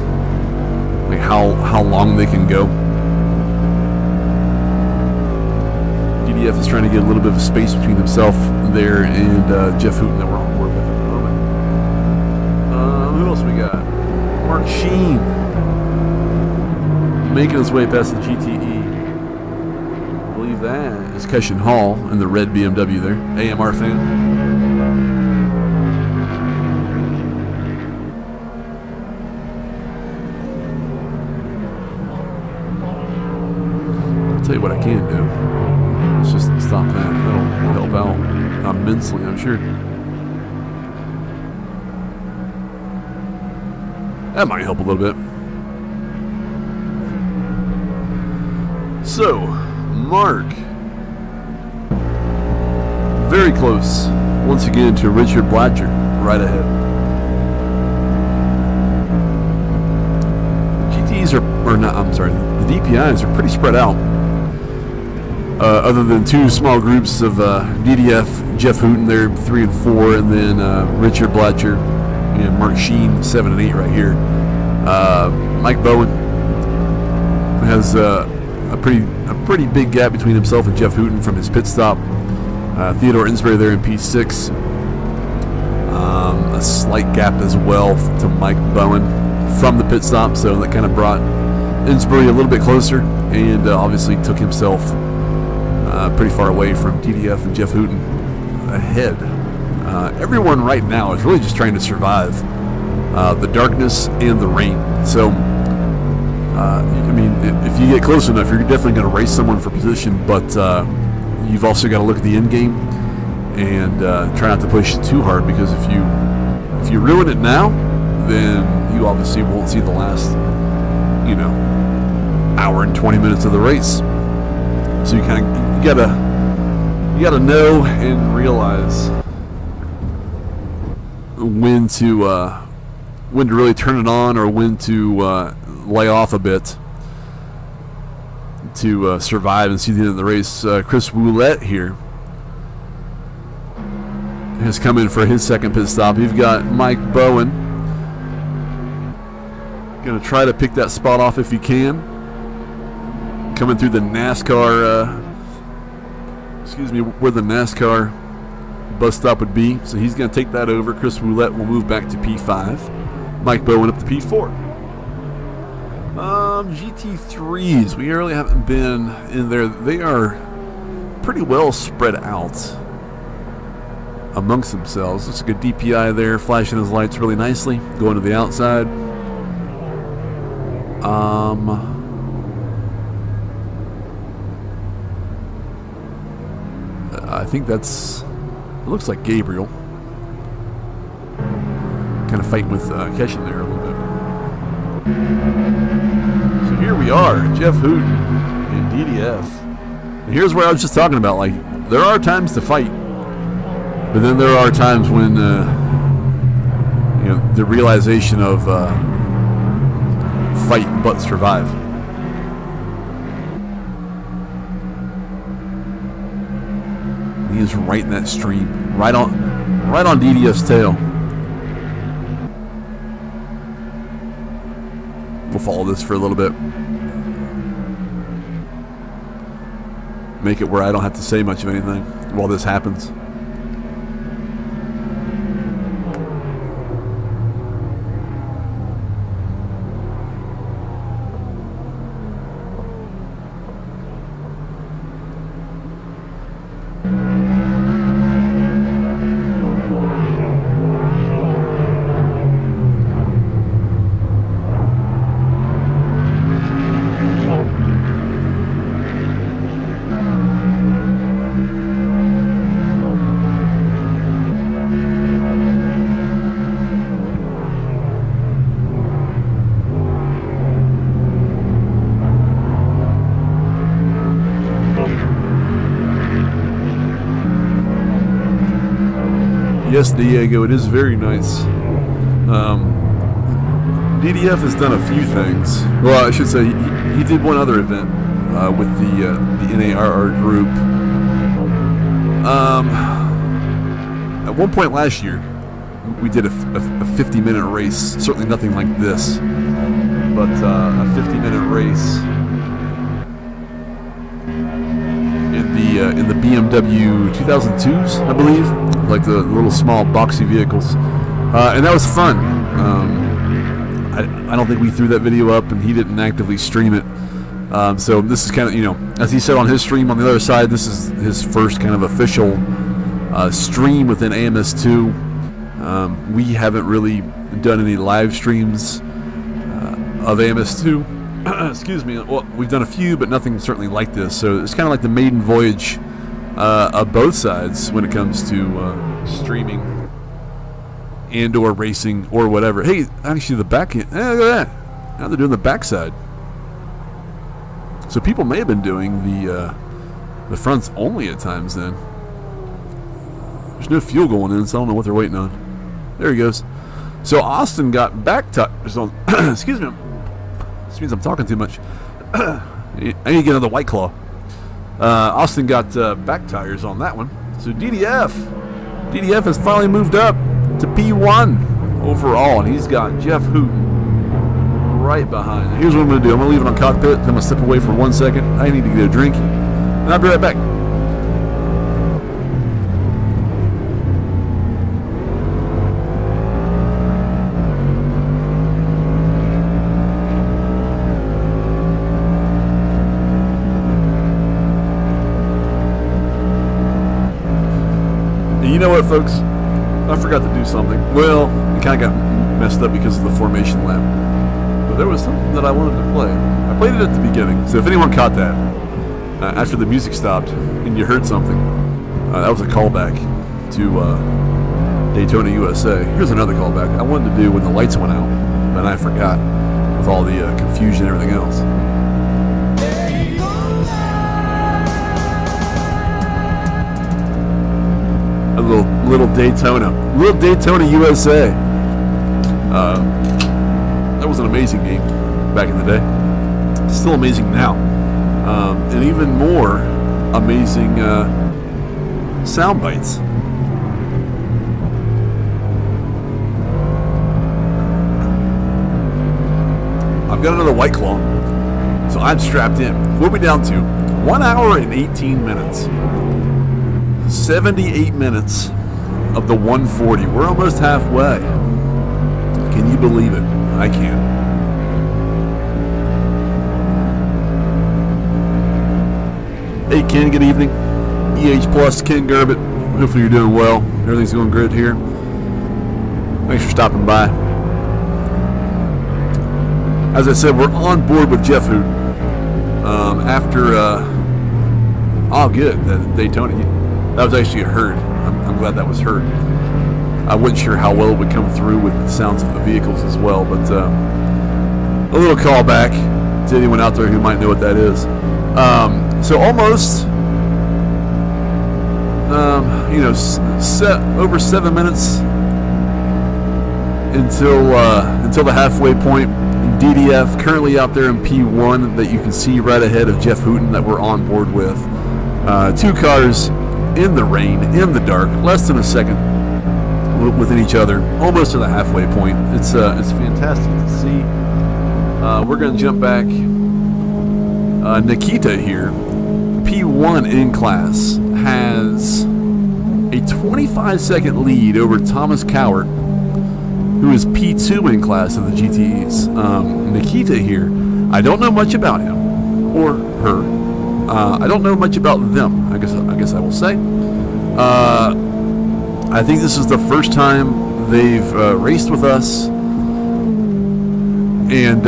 like how long they can go. DDF is trying to get a little bit of space between himself there and Jeff Hooten that we're on board with at the moment. Who else we got? Mark Sheen making his way past the GTE. I believe that is Keshin Hall in the red BMW there. AMR fan. I'll tell you what I can do. Let's just stop that. That'll help out immensely, I'm sure. That might help a little bit. So, Mark, very close once again to Richard Blatcher, right ahead. GTEs or not, I'm sorry, the DPIs are pretty spread out. Other than two small groups of DDF, Jeff Hooten there, 3 and 4, and then Richard Blatcher and Mark Sheen, 7 and 8 right here. Mike Bowen has a pretty big gap between himself and Jeff Hooten from his pit stop. Theodore Insbury there in P6. A slight gap as well to Mike Bowen from the pit stop, so that kind of brought Insbury a little bit closer, and obviously took himself pretty far away from DDF and Jeff Hooten ahead. Everyone right now is really just trying to survive the darkness and the rain. So, I mean, if you get close enough, you're definitely going to race someone for position, but you've also got to look at the end game and try not to push too hard, because if you ruin it now, then you obviously won't see the last, hour and 20 minutes of the race. So you gotta know and realize when to really turn it on, or when to lay off a bit to survive and see the end of the race. Chris Woolette here has come in for his second pit stop. You've got Mike Bowen going to try to pick that spot off if he can. Coming through the NASCAR, where the NASCAR bus stop would be. So he's going to take that over. Chris Woolette will move back to P5. Mike Bowen up to P4. GT3s, we really haven't been in there. They are pretty well spread out amongst themselves. Looks like a DPi there, flashing his lights really nicely, going to the outside. I think it looks like Gabriel. Kind of fighting with Keshin there a little bit. So here we are, Jeff Hooten and DDF. And here's where I was just talking about, like, there are times to fight, but then there are times when, the realization of fight but survive. He is right in that stream, right on DDF's tail. We'll follow this for a little bit. Make it where I don't have to say much of anything while this happens. Yes, Diego, it is very nice. DDF has done a few things. Well, I should say he did one other event with the NARR group. At one point last year, we did a 50-minute race. Certainly nothing like this, but a 50-minute race in the BMW 2002s, I believe, like the little small boxy vehicles, and that was fun. I don't think we threw that video up, and he didn't actively stream it. So this is kind of, as he said on his stream on the other side, this is his first kind of official stream within AMS2. We haven't really done any live streams of AMS2. Excuse me. Well, we've done a few, but nothing certainly like this. So it's kind of like the maiden voyage of both sides when it comes to streaming and or racing or whatever. Hey, actually the back end, look at that. Now they're doing the backside. So people may have been doing the fronts only at times then. There's no fuel going in, so I don't know what they're waiting on. There he goes. So Austin got back tires on. Excuse me. This means I'm talking too much. I need to get another White Claw. Austin got back tires on that one. So DDF has finally moved up to P1 overall, and he's got Jeff Hooten right behind. Here's what I'm going to do. I'm going to leave it on cockpit. I'm going to step away for 1 second. I need to get a drink, and I'll be right back. You know what, folks? I forgot to do something. Well, it kind of got messed up because of the formation lap. But there was something that I wanted to play. I played it at the beginning, so if anyone caught that after the music stopped and you heard something, that was a callback to Daytona, USA. Here's another callback I wanted to do when the lights went out, but I forgot with all the confusion and everything else. A little Daytona, USA. That was an amazing game back in the day. Still amazing now, and even more amazing sound bites. I've got another White Claw, so I'm strapped in. We'll be down to 1 hour and 18 minutes. 78 minutes of the 140. We're almost halfway. Can you believe it? I can. Hey Ken, good evening. Plus Ken Gerbit. Hopefully you're doing well. Everything's going good here. Thanks for stopping by. As I said, we're on board with Jeff Hooten. Good. The Daytona. That was actually heard. I'm glad that was heard. I wasn't sure how well it would come through with the sounds of the vehicles as well, but a little callback to anyone out there who might know what that is. So almost, over 7 minutes until the halfway point. DDF currently out there in P1 that you can see right ahead of Jeff Hooten that we're on board with. Two cars in the rain, in the dark, less than a second within each other, almost to the halfway point. It's fantastic to see. We're going to jump back. Nikita here, P1 in class, has a 25-second lead over Thomas Cowart, who is P2 in class of the GTEs. Nikita here, I don't know much about him or her. I don't know much about them, I guess I will say. I think this is the first time they've raced with us, and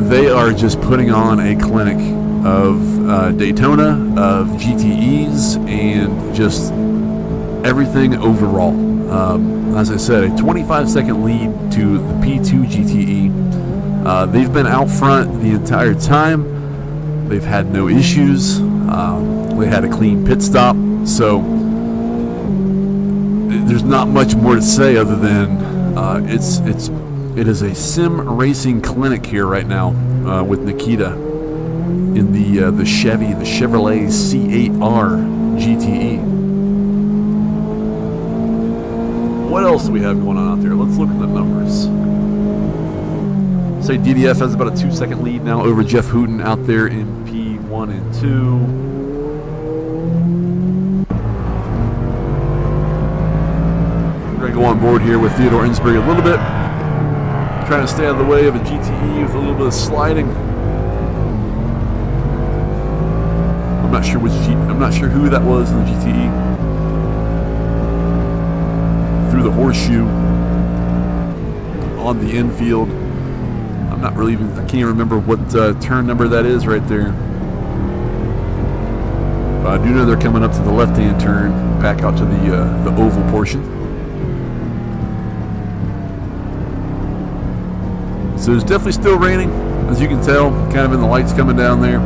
they are just putting on a clinic of Daytona, of GTEs, and just everything overall. As I said, a 25-second lead to the P2 GTE. They've been out front the entire time. They've had no issues. They had a clean pit stop. So there's not much more to say other than it is a sim racing clinic here right now with Nikita in the Chevrolet C8R GTE. What else do we have going on out there? Let's look at the numbers. Say DDF has about a 2-second lead now over Jeff Hooten out there in P1 and 2. We're going to go on board here with Theodore Insbury a little bit. Trying to stay out of the way of a GTE with a little bit of sliding. I'm not sure who that was in the GTE. Through the horseshoe on the infield. I can't remember what turn number that is right there. But I do know they're coming up to the left-hand turn, back out to the oval portion. So it's definitely still raining, as you can tell, kind of in the lights coming down there.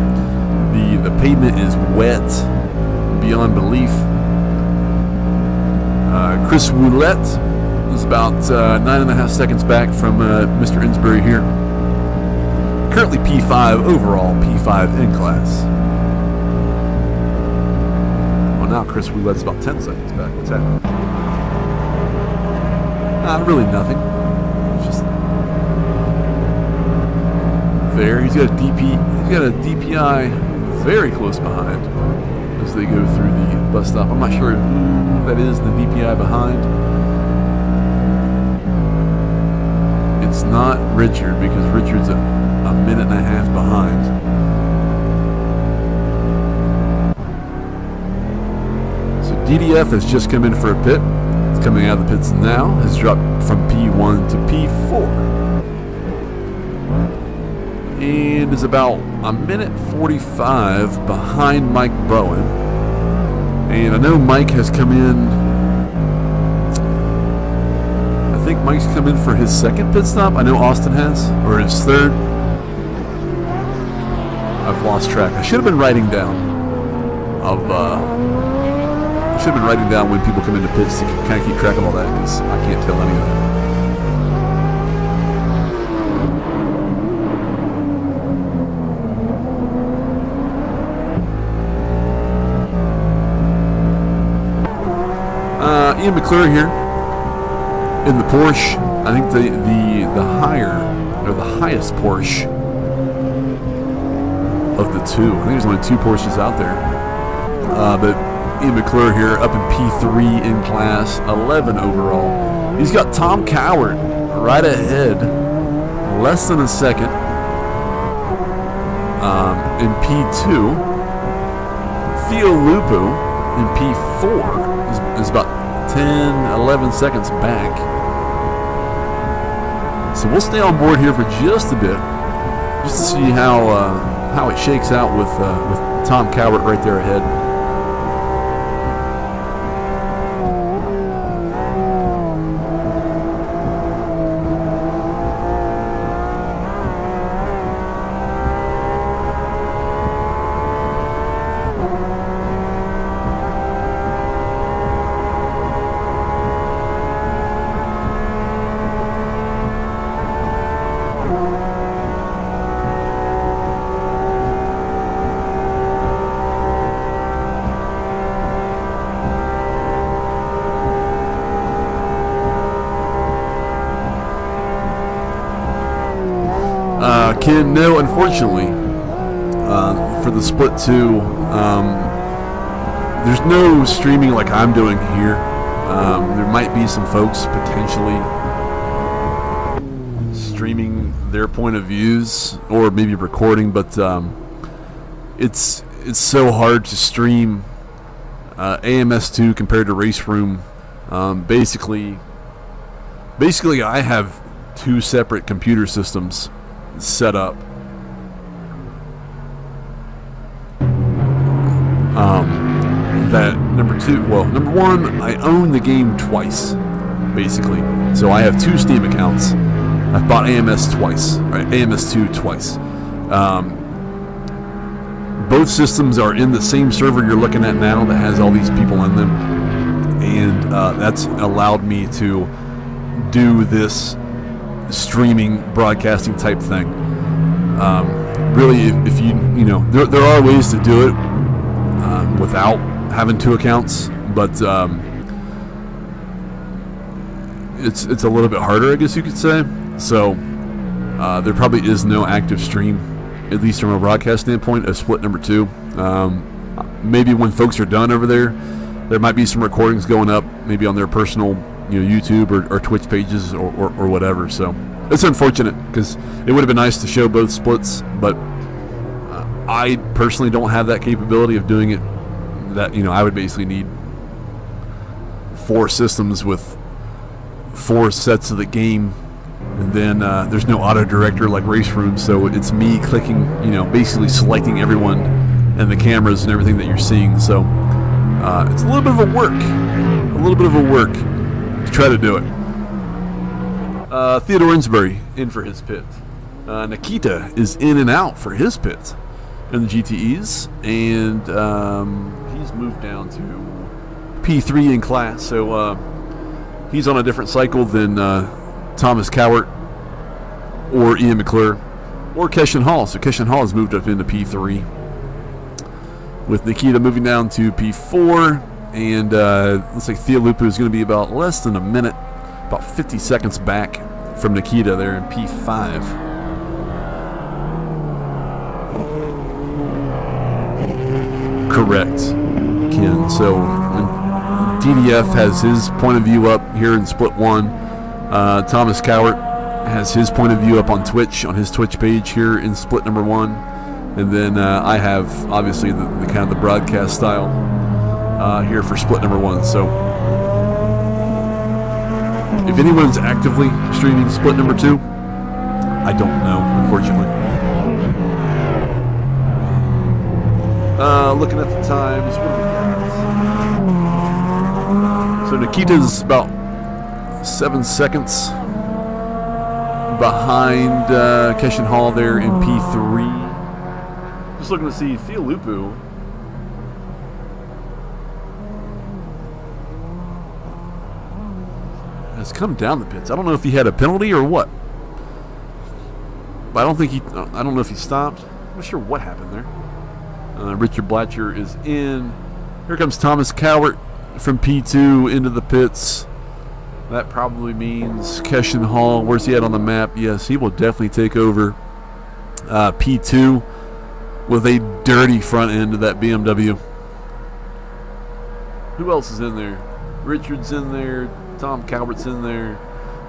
The pavement is wet beyond belief. Chris Woulette is about 9.5 seconds back from Mr. Insbury here. Currently P5 overall, P5 in class. Well, now Chris Woulette's about 10 seconds back. What's happening? Really nothing. It's just there. He's got a DPi very close behind as they go through the bus stop. I'm not sure who that is, the DPi behind. It's not Richard, because Richard's a minute and a half behind. So DDF has just come in for a pit. It's coming out of the pits now. Has dropped from P1 to P4. And is about a minute 45 behind Mike Bowen. And I know Mike has come in. I think Mike's come in for his second pit stop. I know Austin has, or his third. I've lost track. I should have been writing down when people come into pits to kind of keep track of all that, because I can't tell any of that. Ian McClure here in the Porsche. I think the highest Porsche of the two. I think there's only 2 Porsches out there. But Ian McClure here up in P3 in class, 11 overall. He's got Tom Cowart right ahead, less than a second. In P2, Theo Lupo in P4 is about 10-11 seconds back. So we'll stay on board here for just a bit, just to see how it shakes out with Tom Cowart right there ahead. Ken, no, unfortunately, for the split 2, there's no streaming like I'm doing here. There might be some folks potentially streaming their point of views, or maybe recording, but it's so hard to stream AMS2 compared to Race Room. Basically, I have 2 separate computer systems set up. That number 1, I own the game twice, basically. So I have 2 Steam accounts. I've bought AMS twice, right? AMS2 twice. Both systems are in the same server you're looking at now that has all these people in them. And that's allowed me to do this streaming broadcasting type thing. Really, if you know, there are ways to do it without having 2 accounts, but it's a little bit harder, I guess you could say. So there probably is no active stream, at least from a broadcast standpoint, of split number 2. Maybe when folks are done over there might be some recordings going up, maybe on their personal, YouTube or Twitch pages or whatever. So it's unfortunate, because it would have been nice to show both splits, but I personally don't have that capability of doing it. That I would basically need 4 systems with 4 sets of the game, and then there's no auto director like Race Room, so it's me clicking, basically selecting everyone and the cameras and everything that you're seeing. So it's a little bit of a work to try to do it. Theodore Insbury in for his pit. Nikita is in and out for his pit in the GTEs, and he's moved down to P3 in class, so he's on a different cycle than Thomas Cowart or Ian McClure or Keshan Hall. So Keshan Hall has moved up into P3, with Nikita moving down to P4, and looks like Theo Lupu is going to be about less than a minute, about 50 seconds back from Nikita there in P5. Correct, Ken. So DDF has his point of view up here in split 1. Thomas Cowart has his point of view up on Twitch, on his Twitch page here in split number 1. And then I have, obviously, the kind of the broadcast style here for split number 1. So if anyone's actively streaming split number 2, I don't know, unfortunately. Looking at the times, what do we got? So Nikita's about 7 seconds behind Keshan Hall there in P3. Just looking to see Theo Lupu. Has come down the pits. I don't know if he had a penalty or what, but I don't know if he stopped. I'm not sure what happened there. Richard Blatcher is in. Here comes Thomas Cowart from P2 into the pits. That probably means Keshan Hall. Where's he at on the map? Yes, he will definitely take over P2 with a dirty front end of that BMW. Who else is in there? Richard's in there. Tom Calvert's in there.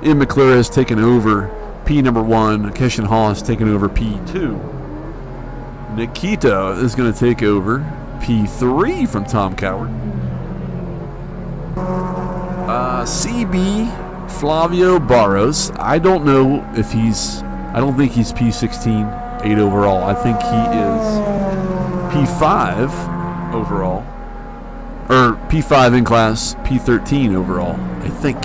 Ian McClure has taken over P number 1. Keshan Hall has taken over P2. Nikita is going to take over P3 from Tom Cowart. CB Flavio Barros. I don't know if I don't think he's P16, 8 overall. I think he is P5 overall. Or P5 in class, P13 overall, I think.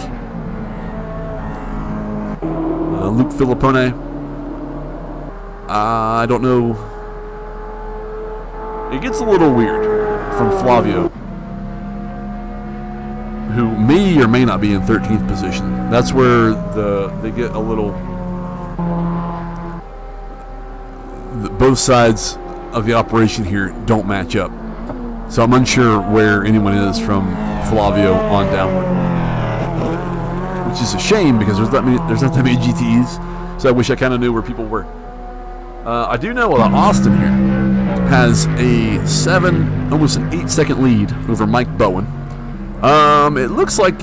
Luke Filippone. I don't know. It gets a little weird from Flavio, who may or may not be in 13th position. That's where they get a little. Both sides of the operation here don't match up. So I'm unsure where anyone is from Flavio on downward, which is a shame because there's not that many GTEs. So I wish I kind of knew where people were. I do know that Austin here has a almost an 8-second lead over Mike Bowen. It looks like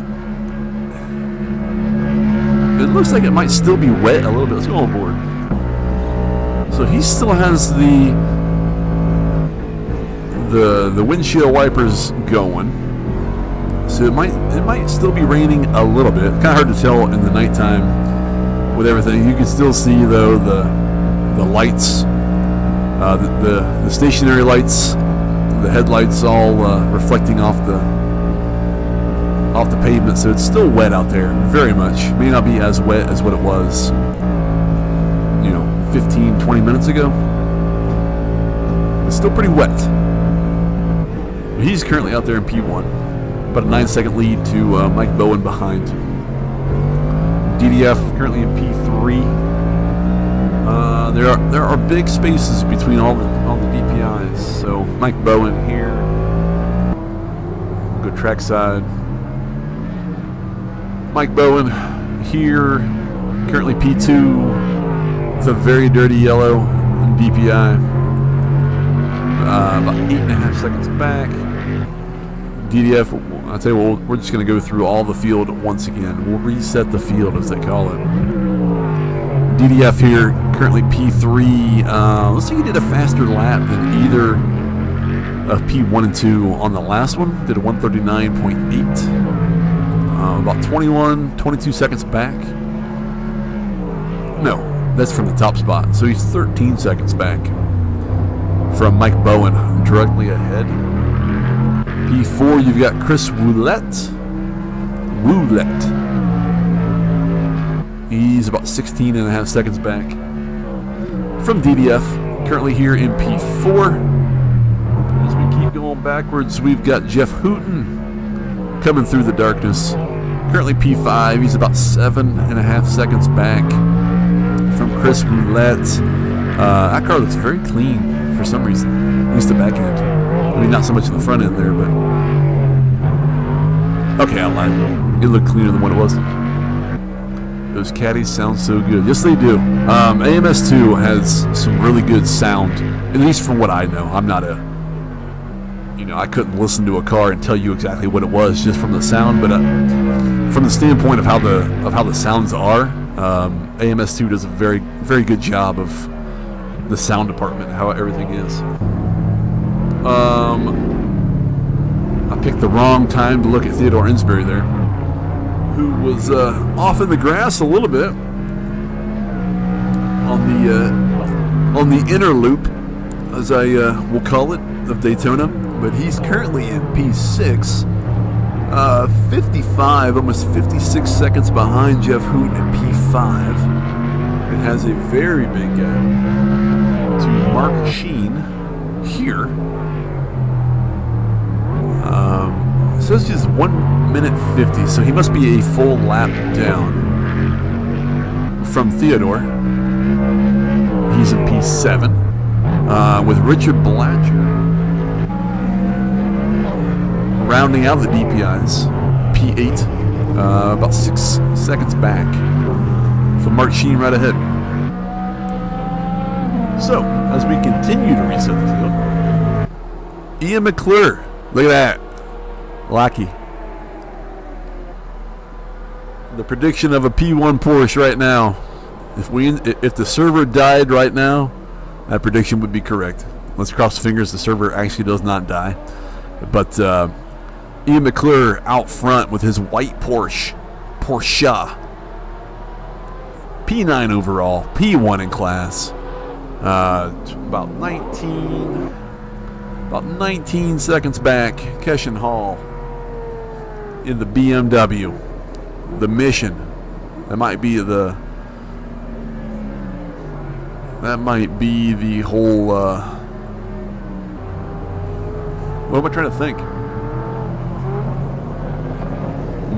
it might still be wet a little bit. Let's go on board. So he still has the windshield wipers going. So it might still be raining a little bit. Kind of hard to tell in the nighttime with everything. You can still see though the lights, the stationary lights, the headlights all reflecting off the pavement. So it's still wet out there, very much. May not be as wet as what it was, 15-20 minutes ago. It's still pretty wet. He's currently out there in P1, about a 9-second lead to Mike Bowen behind. DDF currently in P3. There are big spaces between all the DPIs. So Mike Bowen here. We'll go trackside. Mike Bowen here, currently P2 with a very dirty yellow DPI. About 8.5 seconds back. DDF, I'll tell you what, we're just going to go through all the field once again. We'll reset the field, as they call it. DDF here, currently P3. Looks like he did a faster lap than either of P1 and 2 on the last one. Did a 139.8. About 22 seconds back. No, that's from the top spot. So he's 13 seconds back from Mike Bowen, directly ahead. P4, you've got Chris Roulette. He's about 16.5 seconds back from DDF, currently here in P4. As we keep going backwards, we've got Jeff Hooten coming through the darkness. Currently P5, he's about 7.5 seconds back from Chris Roulette. That car looks very clean for some reason, at least the back end. I mean, not so much in the front end there, but... Okay, I lied. It looked cleaner than what it was. Those caddies sound so good. Yes, they do. AMS2 has some really good sound, at least from what I know. I'm not a... I couldn't listen to a car and tell you exactly what it was just from the sound, but from the standpoint of how the sounds are, AMS2 does a very, very good job of the sound department, how everything is. I picked the wrong time to look at Theodore Insbury there, who was off in the grass a little bit on the inner loop, as I will call it, of Daytona. But he's currently in P6, 55, almost 56 seconds behind Jeff Hooten at P5. It has a very big gap to Mark Sheen here. It says just 1 minute 50, so he must be a full lap down from Theodore. He's in P7 with Richard Blatcher rounding out the DPIs. P8, about 6 seconds back from Mark Sheen right ahead. So, as we continue to reset the field, Ian McClure, look at that. Lucky. The prediction of a P1 Porsche right now. If the server died right now, that prediction would be correct. Let's cross fingers the server actually does not die. But Ian McClure out front with his white Porsche. P9 overall, P1 in class. About 19 seconds back. Keshen Hall in the BMW. The Mission. That might be the whole what am I trying to think?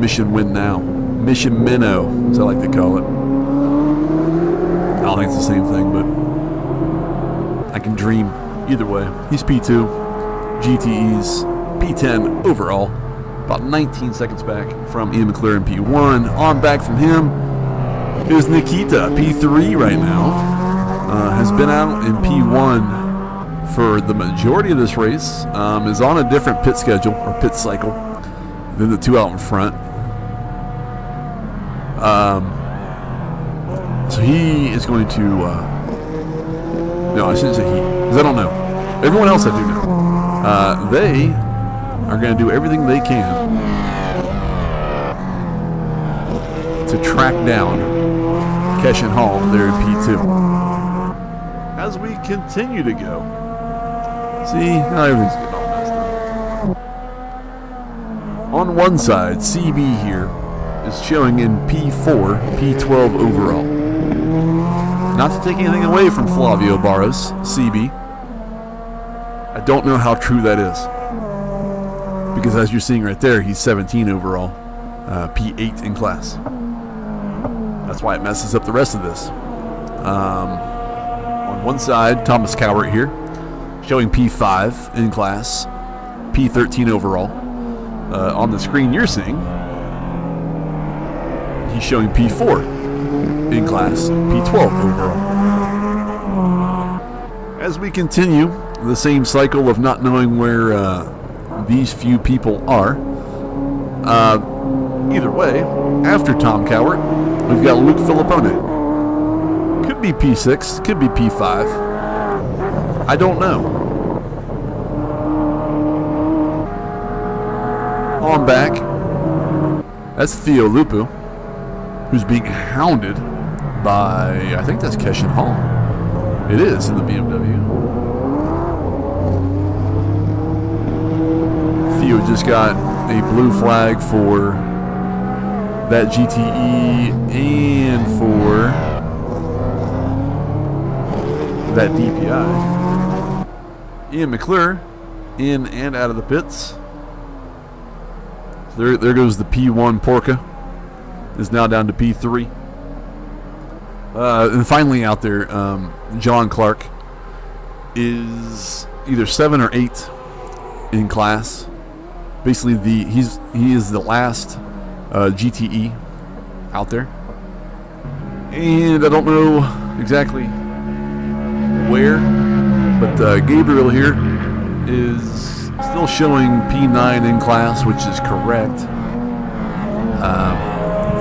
Mission Win Now. Mission Minnow, as I like to call it. I don't think it's the same thing, but I can dream either way. He's P2. GTE's P10 overall. About 19 seconds back from Ian McClure in P1. On back from him is Nikita, P3 right now. Has been out in P1 for the majority of this race. Is on a different pit schedule or pit cycle than the two out in front. So he is going to no, I shouldn't say he, because I don't know. Everyone else I do know. They are going to do everything they can to track down Keshen Hall there in P2. As we continue to go, see, now everything's getting all messed up. On one side, CB here is showing in P4, P12 overall. Not to take anything away from Flavio Barros, CB. I don't know how true that is. because as you're seeing right there, he's 17 overall, P8 in class. That's why it messes up the rest of this. On one side, Thomas Cowart here, showing P5 in class, P13 overall. On the screen you're seeing, he's showing P4 in class, P12 overall. As we continue the same cycle of not knowing where these few people are, either way, after Tom Cowart, we've got Luke Filippone. Could be P6, could be P5. I don't know. On back, that's Theo Lupu, who's being hounded by, I think that's Keshin Hall. It is in the BMW. Theo just got a blue flag for that GTE and for that DPi. Ian McClure in and out of the pits. There goes the P1 Porca. Is now down to P3. And finally out there, John Clark is either 7 or 8 in class. Basically, he is the last GTE out there, and I don't know exactly where, but Gabriel here is still showing P9 in class, which is correct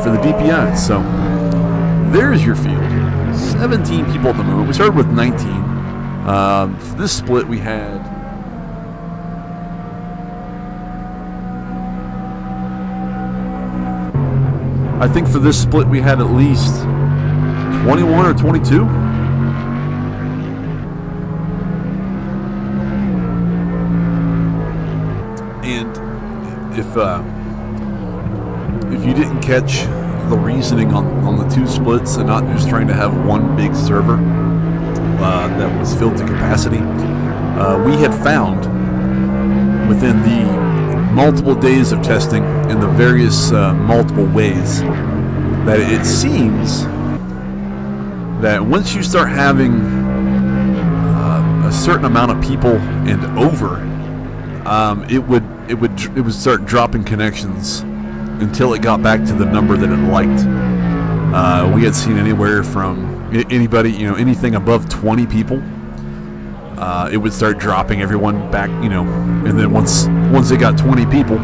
for the DPI. So there's your field. 17 people at the moment. We started with 19. For this split, we had I think for this split we had at least 21 or 22. And if you didn't catch the reasoning on the two splits and not just trying to have one big server that was filled to capacity, we had found within the multiple days of testing in the various multiple ways that it seems that once you start having a certain amount of people and over, it would start dropping connections until it got back to the number that it liked. We had seen anywhere from anything above 20 people. It would start dropping everyone back, and then once it got 20 people,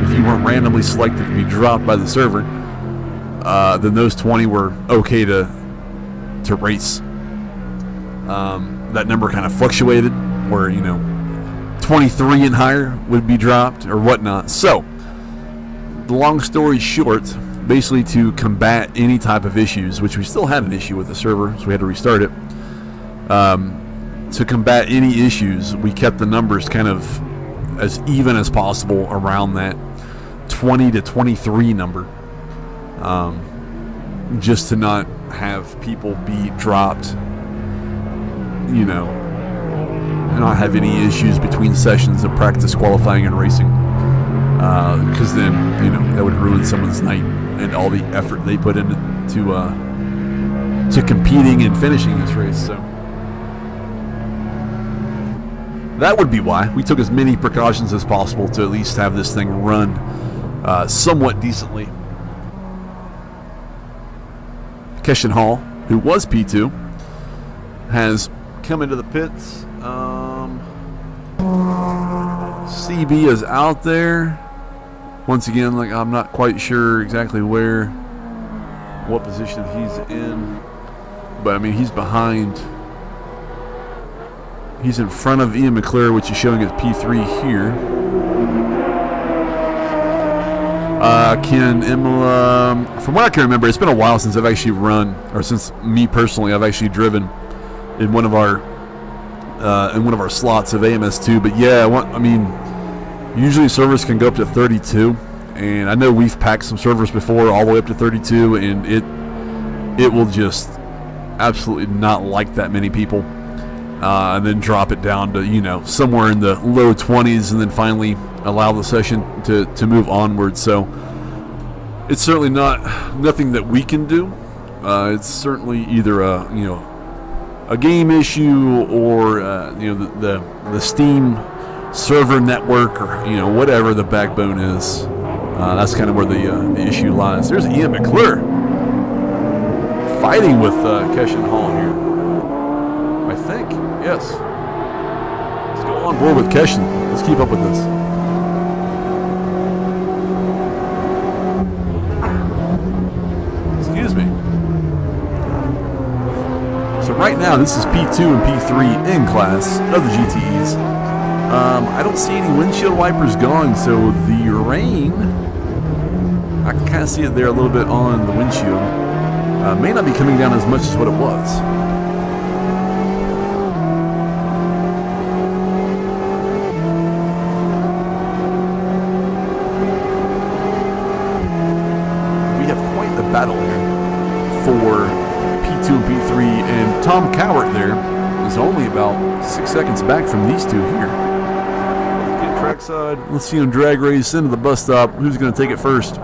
if you weren't randomly selected to be dropped by the server, then those 20 were okay to race. That number kind of fluctuated, where 23 and higher would be dropped or whatnot. So, the long story short, basically to combat any type of issues, which we still had an issue with the server, so we had to restart it. To combat any issues, we kept the numbers kind of as even as possible around that 20 to 23 number, just to not have people be dropped, and not have any issues between sessions of practice, qualifying, and racing, because then that would ruin someone's night and all the effort they put into to competing and finishing this race. So that would be why we took as many precautions as possible to at least have this thing run somewhat decently. Keshin Hall, who was P2, has come into the pits. CB is out there. Once again, I'm not quite sure exactly what position he's in, but he's behind. He's in front of Ian McClure, which is showing as P3 here. Ken Imola, from what I can remember, it's been a while since I've actually run, or since me personally, I've actually driven in one of our slots of AMS2. But yeah, usually servers can go up to 32, and I know we've packed some servers before all the way up to 32, and it will just absolutely not like that many people. and then drop it down to, you know, somewhere in the low 20s, and then finally allow the session to move onward. So it's certainly nothing that we can do. It's certainly either a game issue, or you know, the Steam server network, or, you know, whatever the backbone is. That's kind of where the issue lies. There's Ian McClure fighting with Keshin Hall here, I think. Yes. Let's go on board with Keshin. Let's keep up with this. Excuse me. So right now, this is P2 and P3 in class of the GTEs. I don't see any windshield wipers going, so the rain, I can kind of see it there a little bit on the windshield. May not be coming down as much as what it was. We have quite the battle here for P2 and P3, and Tom Cowart there is only about 6 seconds back from these two here. Trackside. Let's see him drag race into the bus stop. Who's going to take it first?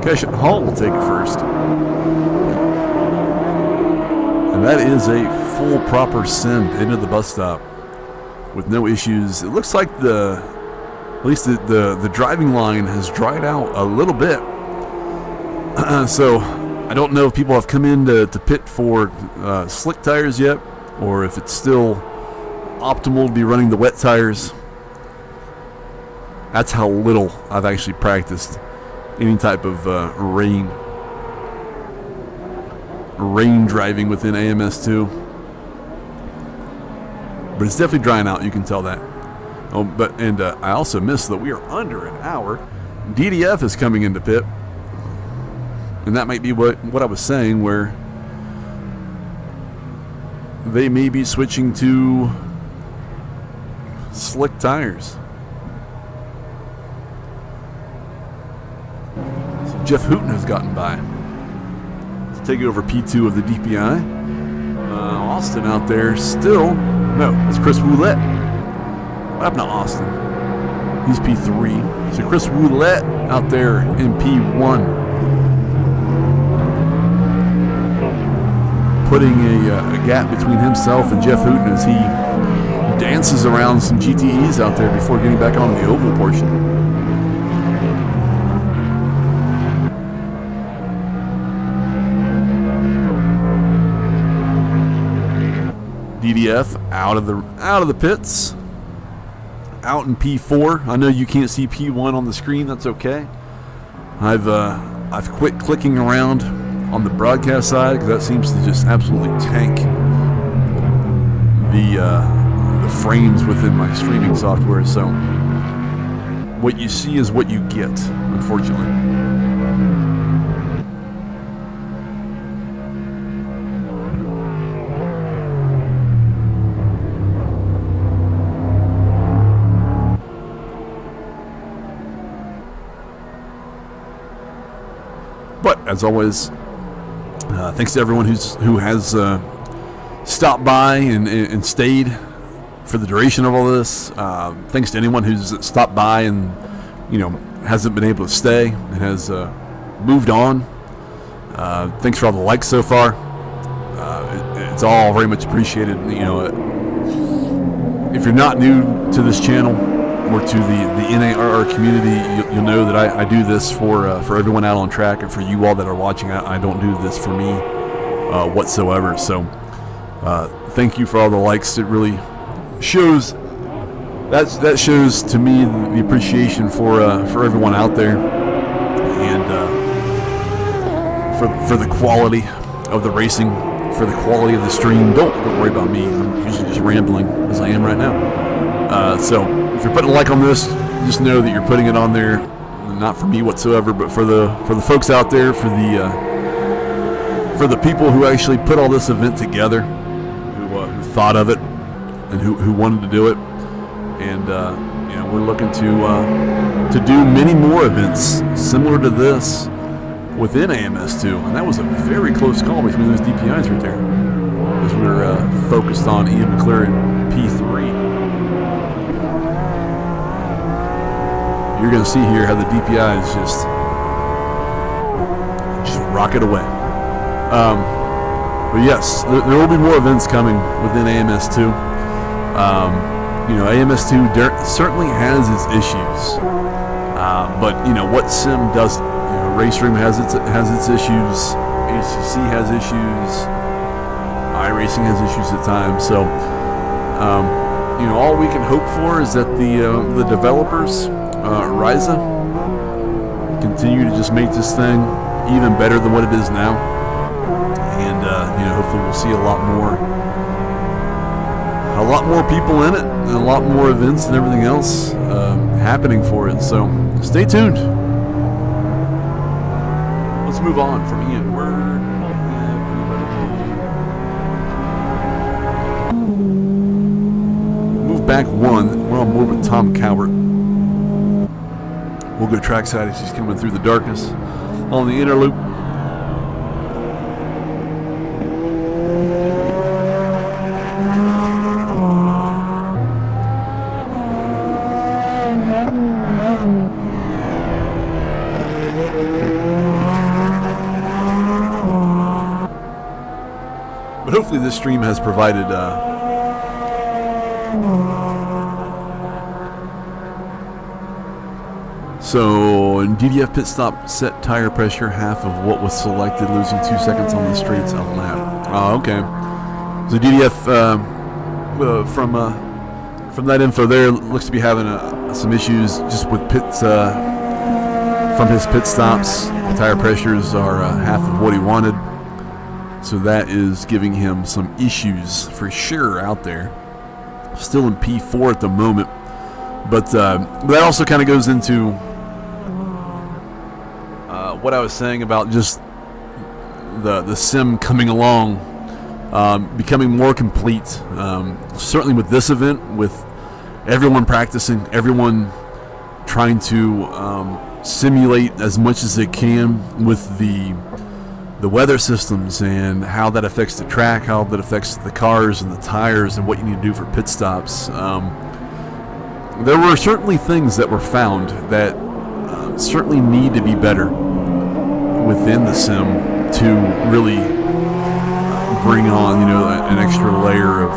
Keshin Hall will take it first. And that is a full proper send into the bus stop with no issues. It looks like at least the driving line has dried out a little bit. So I don't know if people have come in to pit for slick tires yet, or if it's still optimal to be running the wet tires. That's how little I've actually practiced any type of rain driving within AMS2. But it's definitely drying out, you can tell that. Oh, but I also missed that we are under an hour. DDF is coming into pit. And that might be what I was saying, where they may be switching to slick tires. Jeff Hooten has gotten by to take over P2 of the DPI. Austin out there still. No, it's Chris Roulette. What happened to Austin? He's P3. So Chris Roulette out there in P1. Putting a gap between himself and Jeff Hooten as he dances around some GTEs out there before getting back on the oval portion. DDF out of the pits, out in P4. I know you can't see P1 on the screen. That's okay. I've quit clicking around on the broadcast side because that seems to just absolutely tank the frames within my streaming software. So what you see is what you get, unfortunately. But as always, thanks to everyone who has stopped by and stayed for the duration of all this. Thanks to anyone who's stopped by and, you know, hasn't been able to stay and has moved on. Thanks for all the likes so far. It's all very much appreciated. You know, if you're not new to this channel or to the NARR community, you'll know that I do this for everyone out on track, and for you all that are watching. I don't do this for me whatsoever. So thank you for all the likes. It really shows. That shows to me the appreciation for everyone out there, and for the quality of the racing, for the quality of the stream. Don't worry about me. I'm usually just rambling as I am right now. So if you're putting a like on this, just know that you're putting it on there, not for me whatsoever, but for the folks out there, for the people who actually put all this event together, who thought of it, and who wanted to do it. And you know, we're looking to do many more events similar to this within AMS2, and that was a very close call between those DPIs right there. as we're focused on Ian McLaren P3. You're going to see here how the DPi is just rocket away. But yes, there will be more events coming within AMS2. AMS2 certainly has its issues, but what sim doesn't? Race Room has its issues. ACC has issues. iRacing has issues at times. So, all we can hope for is that the developers, Ryza, continue to just make this thing even better than what it is now, and hopefully we'll see a lot more people in it, and a lot more events and everything else happening for it. So stay tuned. Let's move on from Ian. Where do I have anybody? Move back one. We're on board with Tom Cowart. We'll go trackside as he's coming through the darkness on the inner loop. But hopefully this stream has provided so in DDF pit stop set tire pressure half of what was selected, losing 2 seconds on the straights on lap. Oh, okay. So DDF from that info there looks to be having some issues just with pits from his pit stops. The tire pressures are half of what he wanted. So that is giving him some issues for sure out there. Still in P4 at the moment. But that also kind of goes into what I was saying about just the sim coming along, becoming more complete. Certainly with this event, with everyone practicing, everyone trying to simulate as much as they can with the weather systems and how that affects the track, how that affects the cars and the tires, and what you need to do for pit stops. There were certainly things that were found that certainly need to be better within the sim to really bring on, an extra layer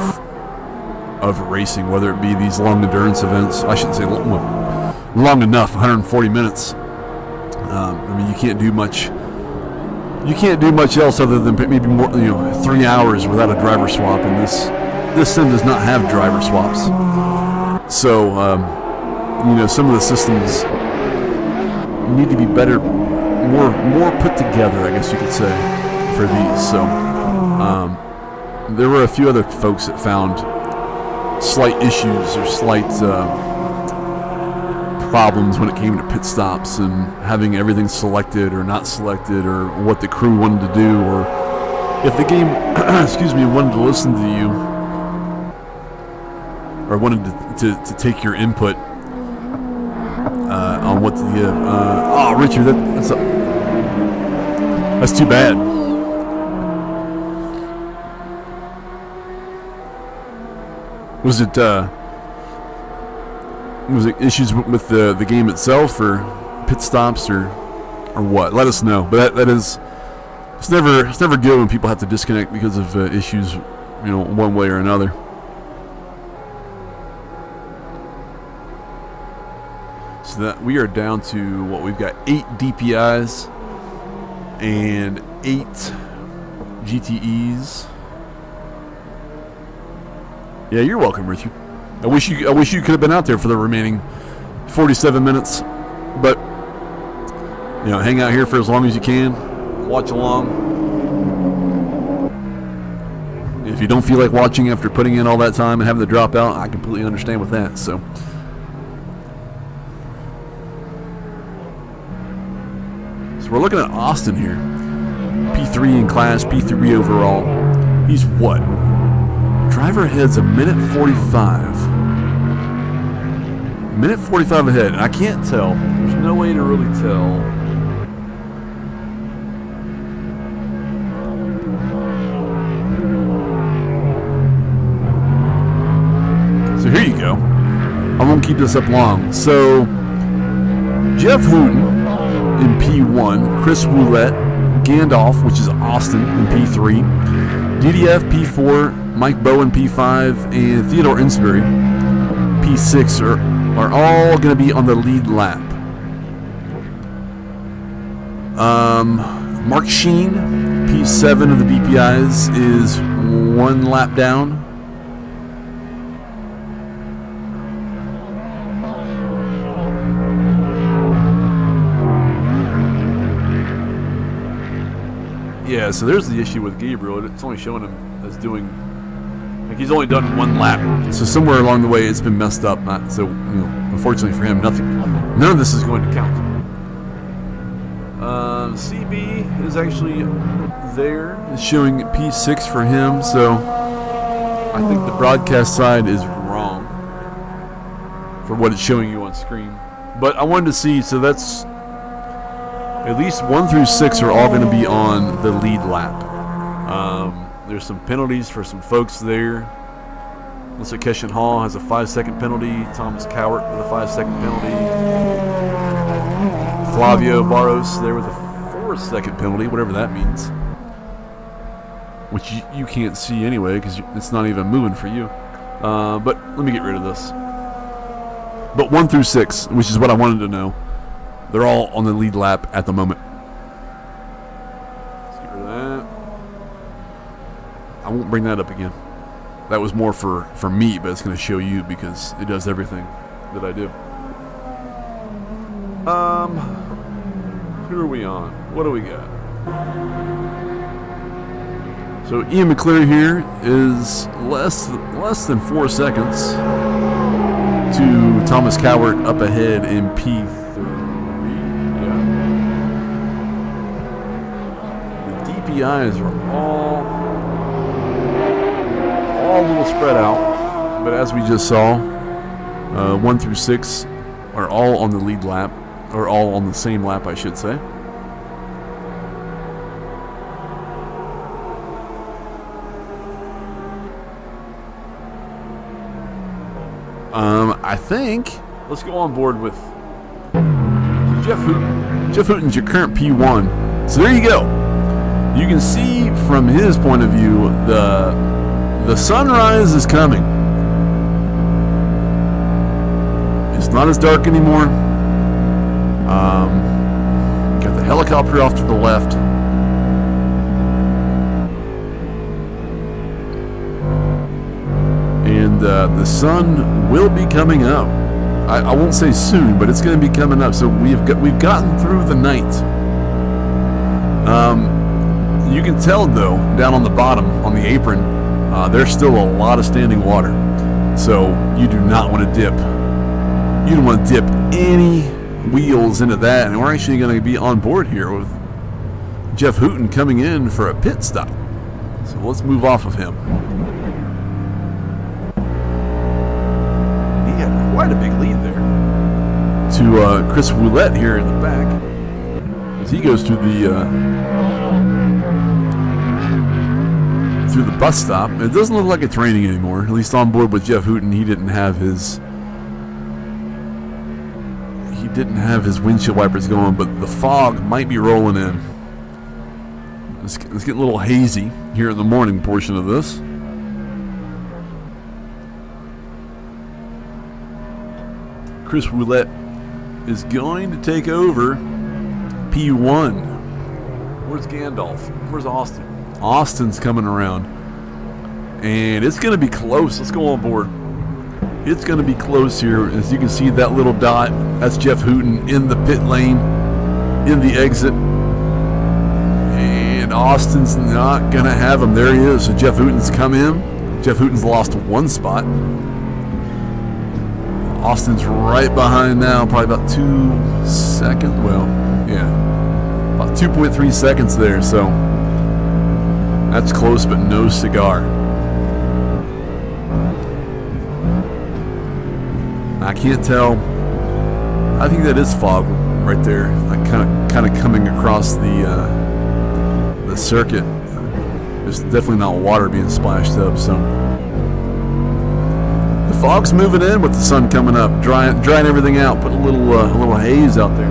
of racing, whether it be these long endurance events. I shouldn't say long enough, 140 minutes. You can't do much. You can't do much else other than maybe more, 3 hours without a driver swap, and this sim does not have driver swaps. So, some of the systems need to be better, more put together, I guess you could say, for these. So, there were a few other folks that found slight issues or slight problems when it came to pit stops and having everything selected or not selected, or what the crew wanted to do, or if the game wanted to listen to you or wanted to take your input on what the Richard, that's too bad. Was it issues with the game itself, or pit stops, or what? Let us know. But it's never good when people have to disconnect because of issues, one way or another. So that we are down to what we've got: 8 DPIs and 8 GTEs. Yeah, you're welcome, Richard. I wish you could have been out there for the remaining 47 minutes, but hang out here for as long as you can, watch along. If you don't feel like watching after putting in all that time and having to drop out, I completely understand with that. So we're looking at Austin here, P3 in class, P3 overall. He's what? Driver ahead's a minute 45. Minute 45 ahead, and I can't tell. There's no way to really tell. keep this up long. So, Jeff Hooten in P1, Chris Roulette, Gandalf, which is Austin, in P3, DDF P4, Mike Bowen P5, and Theodore Insbury P6 are all going to be on the lead lap. Mark Sheen, P7 of the DPIs, is 1 lap down. Yeah, so there's the issue with Gabriel. It's only showing him as doing, like, he's only done 1 lap. So somewhere along the way, it's been messed up. So, unfortunately for him, none of this is going to count. CB is actually there. It's showing P6 for him. So I think the broadcast side is wrong for what it's showing you on screen. But I wanted to see. So that's at least 1 through 6 are all going to be on the lead lap. There's some penalties for some folks there. Looks like Keshan Hall has a 5-second penalty. Thomas Cowart with a 5-second penalty. Flavio Barros there with a 4-second penalty, whatever that means. Which you can't see anyway because it's not even moving for you. But let me get rid of this. But 1 through 6, which is what I wanted to know. They're all on the lead lap at the moment. Let's get rid of that. I won't bring that up again. That was more for me, but it's going to show you because it does everything that I do. Who are we on? What do we got? So Ian McClure here is less than 4 seconds to Thomas Cowart up ahead in P3. DPIs are all a little spread out, but as we just saw, 1 through 6 are all on the lead lap, or all on the same lap, I should say. I think let's go on board with Jeff Hooten. Jeff Hooten's your current P1, so there you go. You can see from his point of view the sunrise is coming. It's not as dark anymore. Got the helicopter off to the left. And the sun will be coming up. I won't say soon, but it's going to be coming up. So we've gotten through the night. You can tell though, down on the bottom, on the apron, there's still a lot of standing water. So you do not want to dip. You don't want to dip any wheels into that. And we're actually going to be on board here with Jeff Hooten coming in for a pit stop. So let's move off of him. He had quite a big lead there to Chris Roulette here in the back as he goes through the bus stop. It doesn't look like it's raining anymore. At least on board with Jeff Hooten, he didn't have his windshield wipers going, but the fog might be rolling in. It's getting a little hazy here in the morning portion of this. Chris Roulette is going to take over P1. Where's Gandalf? Where's Austin? Austin's coming around. And it's going to be close. Let's go on board. It's going to be close here. As you can see, that little dot, that's Jeff Hooten in the pit lane, in the exit. And Austin's not going to have him. There he is. So Jeff Hooten's come in. Jeff Hooten's lost 1 spot. Austin's right behind now, probably about 2 seconds. Well, yeah, about 2.3 seconds there. So that's close, but no cigar. I can't tell. I think that is fog right there, like kind of coming across the circuit. There's definitely not water being splashed up. So the fog's moving in with the sun coming up, drying everything out, putting a little haze out there.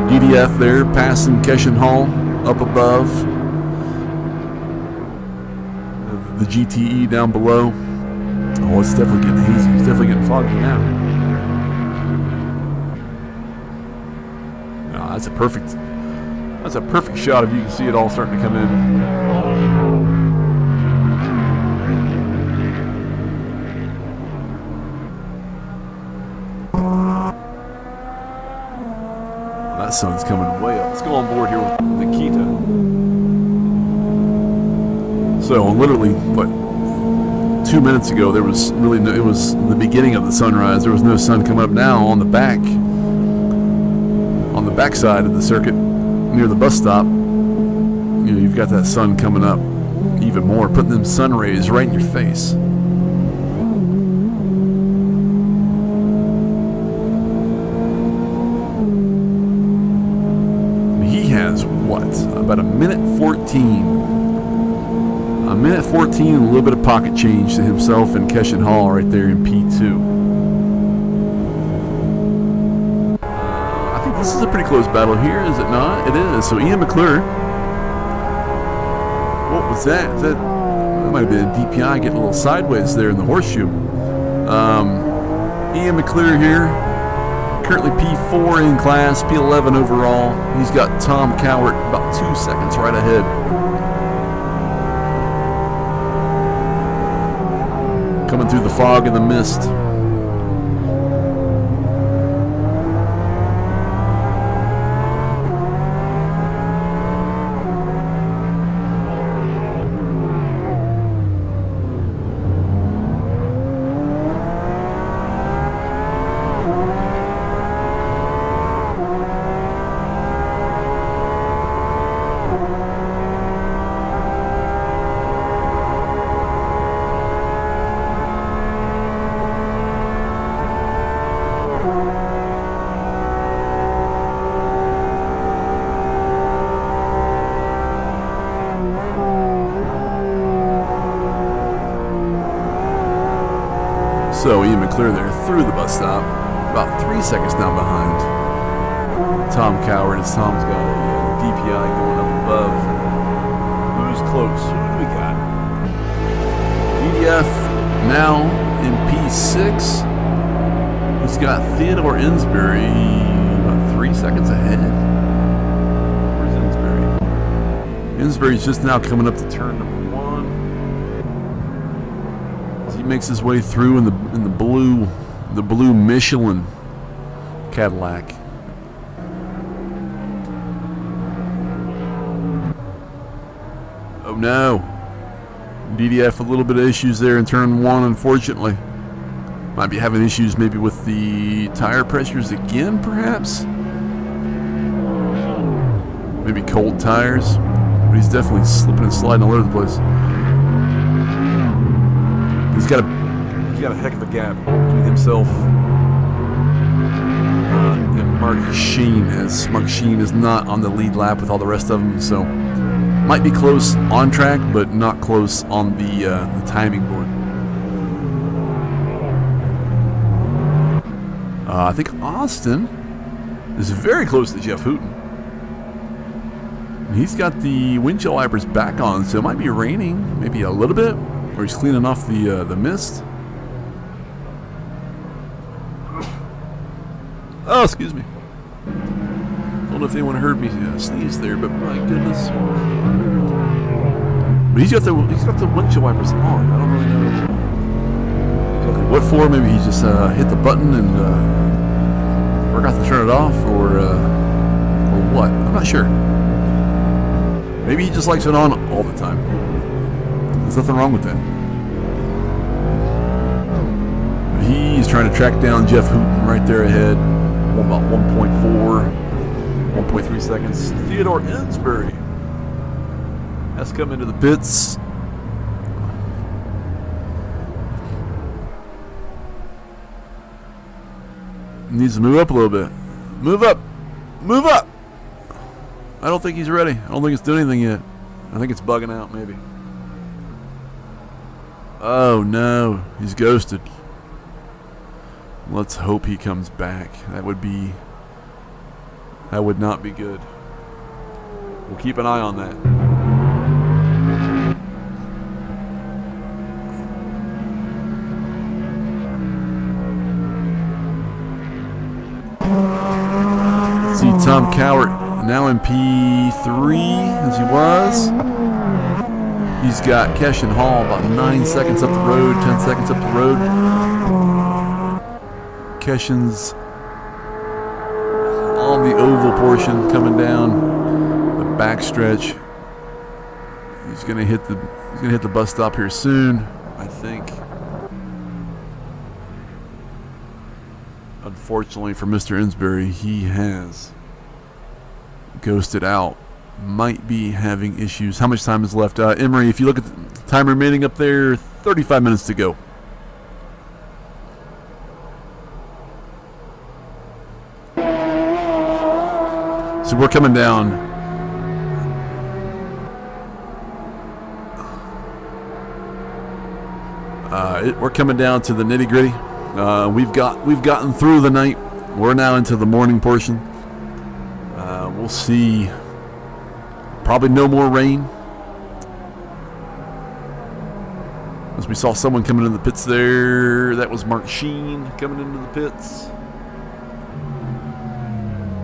DDF there, passing Keshin Hall up above. The GTE down below. Oh, it's definitely getting hazy. It's definitely getting foggy now. Oh, that's a perfect shot if you can see it all starting to come in. That sun's coming way up. Let's go on board here with Nikita. So literally, what, 2 minutes ago there was really no, it was the beginning of the sunrise. There was no sun coming up. Now on the back side of the circuit near the bus stop, you know, you've got that sun coming up even more, putting them sun rays right in your face. He has what, about a minute 14. A minute 14, a little bit of pocket change to himself and Keshin Hall right there in P2. I think this is a pretty close battle here, is it not? It is. So Ian McClure. What was that? That might have been a DPi getting a little sideways there in the horseshoe. Ian McClure here, currently P4 in class, P11 overall. He's got Tom Cowart about 2 seconds right ahead. Coming through the fog and the mist. So Ian McClure there through the bus stop, about 3 seconds down behind Tom Cowart, as Tom's got a DPi going up above. Who's close? Who do we got? EDF now in P6. He's got Theodore Insbury about 3 seconds ahead. Where's Insbury? Insbury's just now coming up to turn number 1. He makes his way through in the blue Michelin Cadillac. Oh no, DDF a little bit of issues there in turn 1, unfortunately. Might be having issues maybe with the tire pressures again, perhaps. Maybe cold tires, but he's definitely slipping and sliding all over the place. He's got a heck of a gap between himself and Mark Sheen, as Mark Sheen is not on the lead lap with all the rest of them, so might be close on track, but not close on the timing board. I think Austin is very close to Jeff Hooten. He's got the windshield wipers back on, so it might be raining, maybe a little bit. Or he's cleaning off the mist. Oh, excuse me. Don't know if anyone heard me sneeze there, but my goodness. But he's got the windshield wipers on. I don't really know exactly what for. Maybe he just hit the button and forgot to turn it off, or what? I'm not sure. Maybe he just likes it on all the time. There's nothing wrong with that. But he's trying to track down Jeff Hooten right there ahead. About 1.3 seconds. Theodore Insbury has come into the pits. Needs to move up a little bit. Move up! Move up! I don't think he's ready. I don't think it's doing anything yet. I think it's bugging out, maybe. Oh no, he's ghosted. Let's hope he comes back. That would not be good. We'll keep an eye on that. Let's see, Tom Cowart now in P3 as he was. He's got Keshin Hall about 9 seconds up the road, 10 seconds up the road. Keshin's on the oval portion coming down the backstretch. He's gonna hit the bus stop here soon, I think. Unfortunately for Mr. Insbury, he has ghosted out. Might be having issues. How much time is left? Emery, if you look at the time remaining up there, 35 minutes to go. So we're coming down. We're coming down to the nitty gritty. We've gotten through the night. We're now into the morning portion. We'll see. Probably no more rain. As we saw someone coming into the pits there. That was Mark Sheen coming into the pits.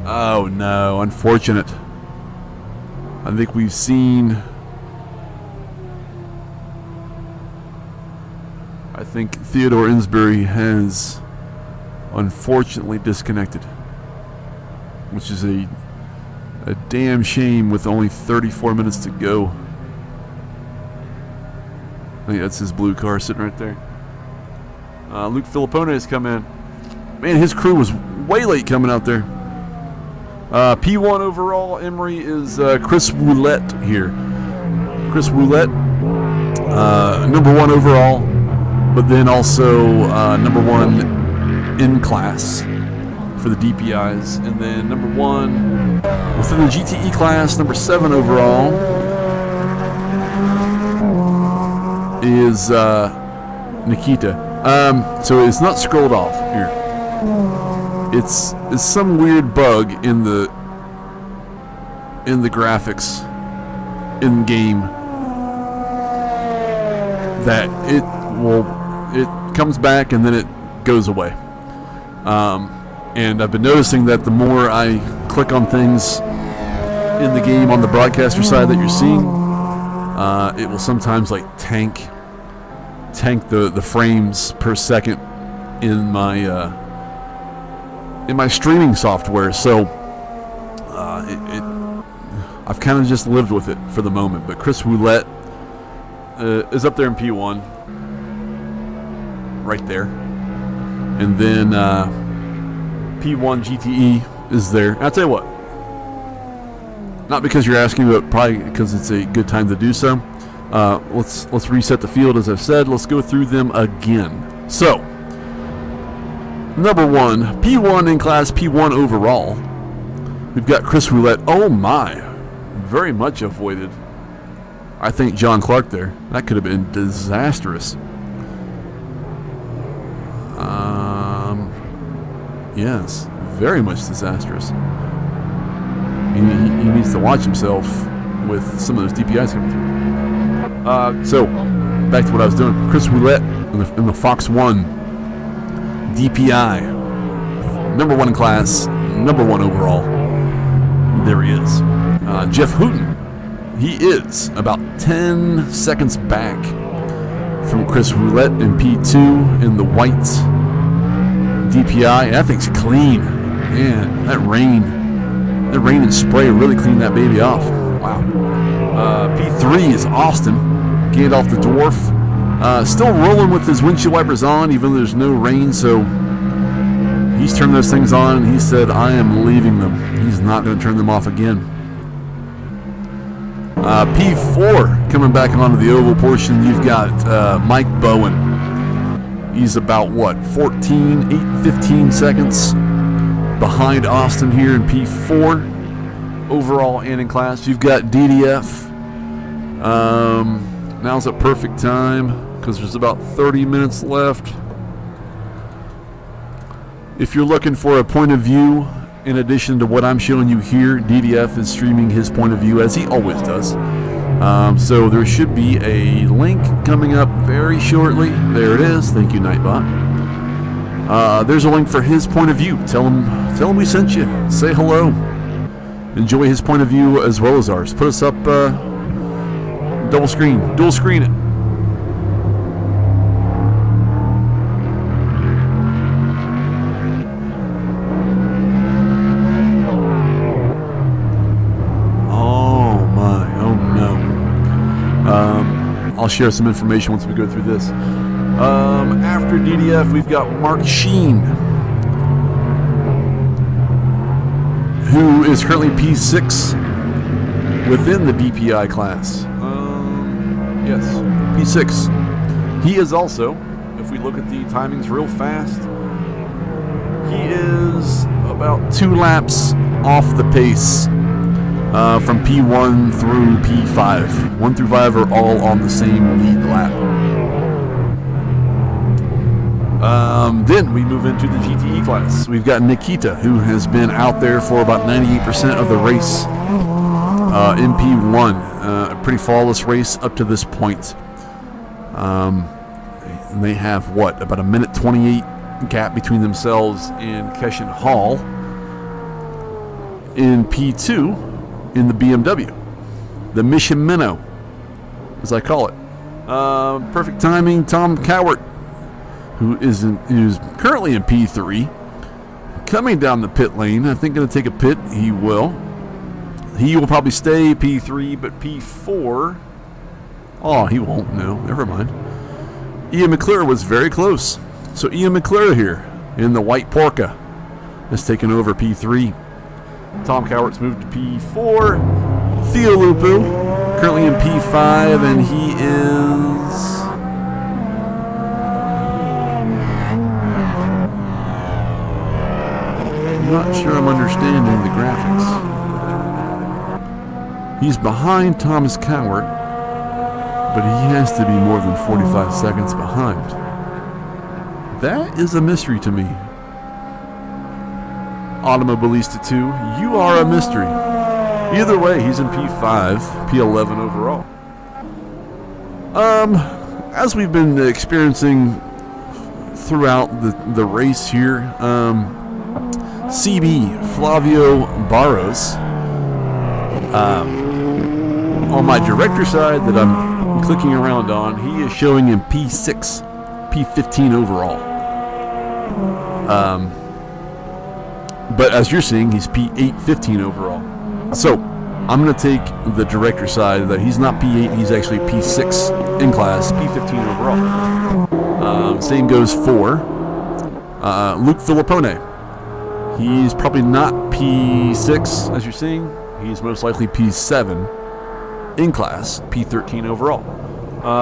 Oh no, unfortunate. I think we've seen... I think Theodore Insbury has unfortunately disconnected. Which is a damn shame with only 34 minutes to go. I think that's his blue car sitting right there. Luke Filippone has come in. Man, his crew was way late coming out there. P1 overall, Emery, is Chris Woolette here. Chris Woolette, number 1 overall, but then also number 1 in class for the DPIs, and then number 1 within the GTE class, number 7 overall, is Nikita. So it's not scrolled off here. It's some weird bug in the graphics in game that it comes back and then it goes away. And I've been noticing that the more I click on things in the game on the broadcaster side that you're seeing, it will sometimes like tank the frames per second in my streaming software. So I've kind of just lived with it for the moment. But Chris Woolette is up there in P1, right there, and then P1 GTE is there. I'll tell you what, not because you're asking, but probably because it's a good time to do so. Let's reset the field, as I've said. Let's go through them again. So, number 1, P1 in class, P1 overall. We've got Chris Woolette. Oh my, very much avoided. I think John Clark there. That could have been disastrous. Yes, very much disastrous. He needs to watch himself with some of those DPIs coming through. So, back to what I was doing. Chris Woolette in the Fox 1 DPI. Number 1 in class, number 1 overall. There he is. Jeff Hooten. He is about 10 seconds back from Chris Woolette in P2 in the white DPI. That thing's clean. Man, that rain and spray really cleaned that baby off. Wow. P3 is Austin. Gandalf the Dwarf. Still rolling with his windshield wipers on, even though there's no rain, so he's turned those things on, and he said, I am leaving them. He's not going to turn them off again. P4 coming back onto the oval portion. You've got Mike Bowen. He's about 15 seconds behind Austin here in P4 overall and in class. You've got DDF Now's a perfect time because there's about 30 minutes left. If you're looking for a point of view, in addition to what I'm showing you here, DDF is streaming his point of view as he always does. So there should be a link coming up very shortly. There it is. Thank you, Nightbot. There's a link for his point of view. Tell him we sent you. Say hello. Enjoy his point of view as well as ours. Put us up dual screen it. I'll share some information once we go through this. After DDF, we've got Mark Sheen, who is currently P6 within the DPi class. Yes, P6. He is also, if we look at the timings real fast, he is about 2 laps off the pace from P1 through P5. 1 through 5 are all on the same lead lap. Then we move into the GTE class. We've got Nikita, who has been out there for about 98% of the race in P1. A pretty flawless race up to this point. They have, about a minute 28 gap between themselves and Keshan Hall in P2 in the BMW. The Mission Minnow, as I call it. Perfect timing, Tom Cowart, who's currently in P3, coming down the pit lane. I think going to take a pit. He will probably stay P3, but P4, he won't. No, never mind. Ian McClure was very close. So Ian McClure here in the white Porca has taken over P3. Tom Cowart's moved to P4. Theo Lupu, currently in P5, and he is... I'm not sure I'm understanding the graphics. He's behind Thomas Cowart, but he has to be more than 45 seconds behind. That is a mystery to me. Automobilista 2, you are a mystery. Either way, he's in P5, P11 overall. As we've been experiencing throughout the race here, CB, Flavio Barros, on my director side that I'm clicking around on, he is showing in P6, P15 overall. But as you're seeing, he's P8, 15 overall. So I'm going to take the director side that he's not P8, he's actually P6 in class, P15 overall. Same goes for Luke Filippone. He's probably not P6, as you're seeing. He's most likely P7 in class, P13 overall.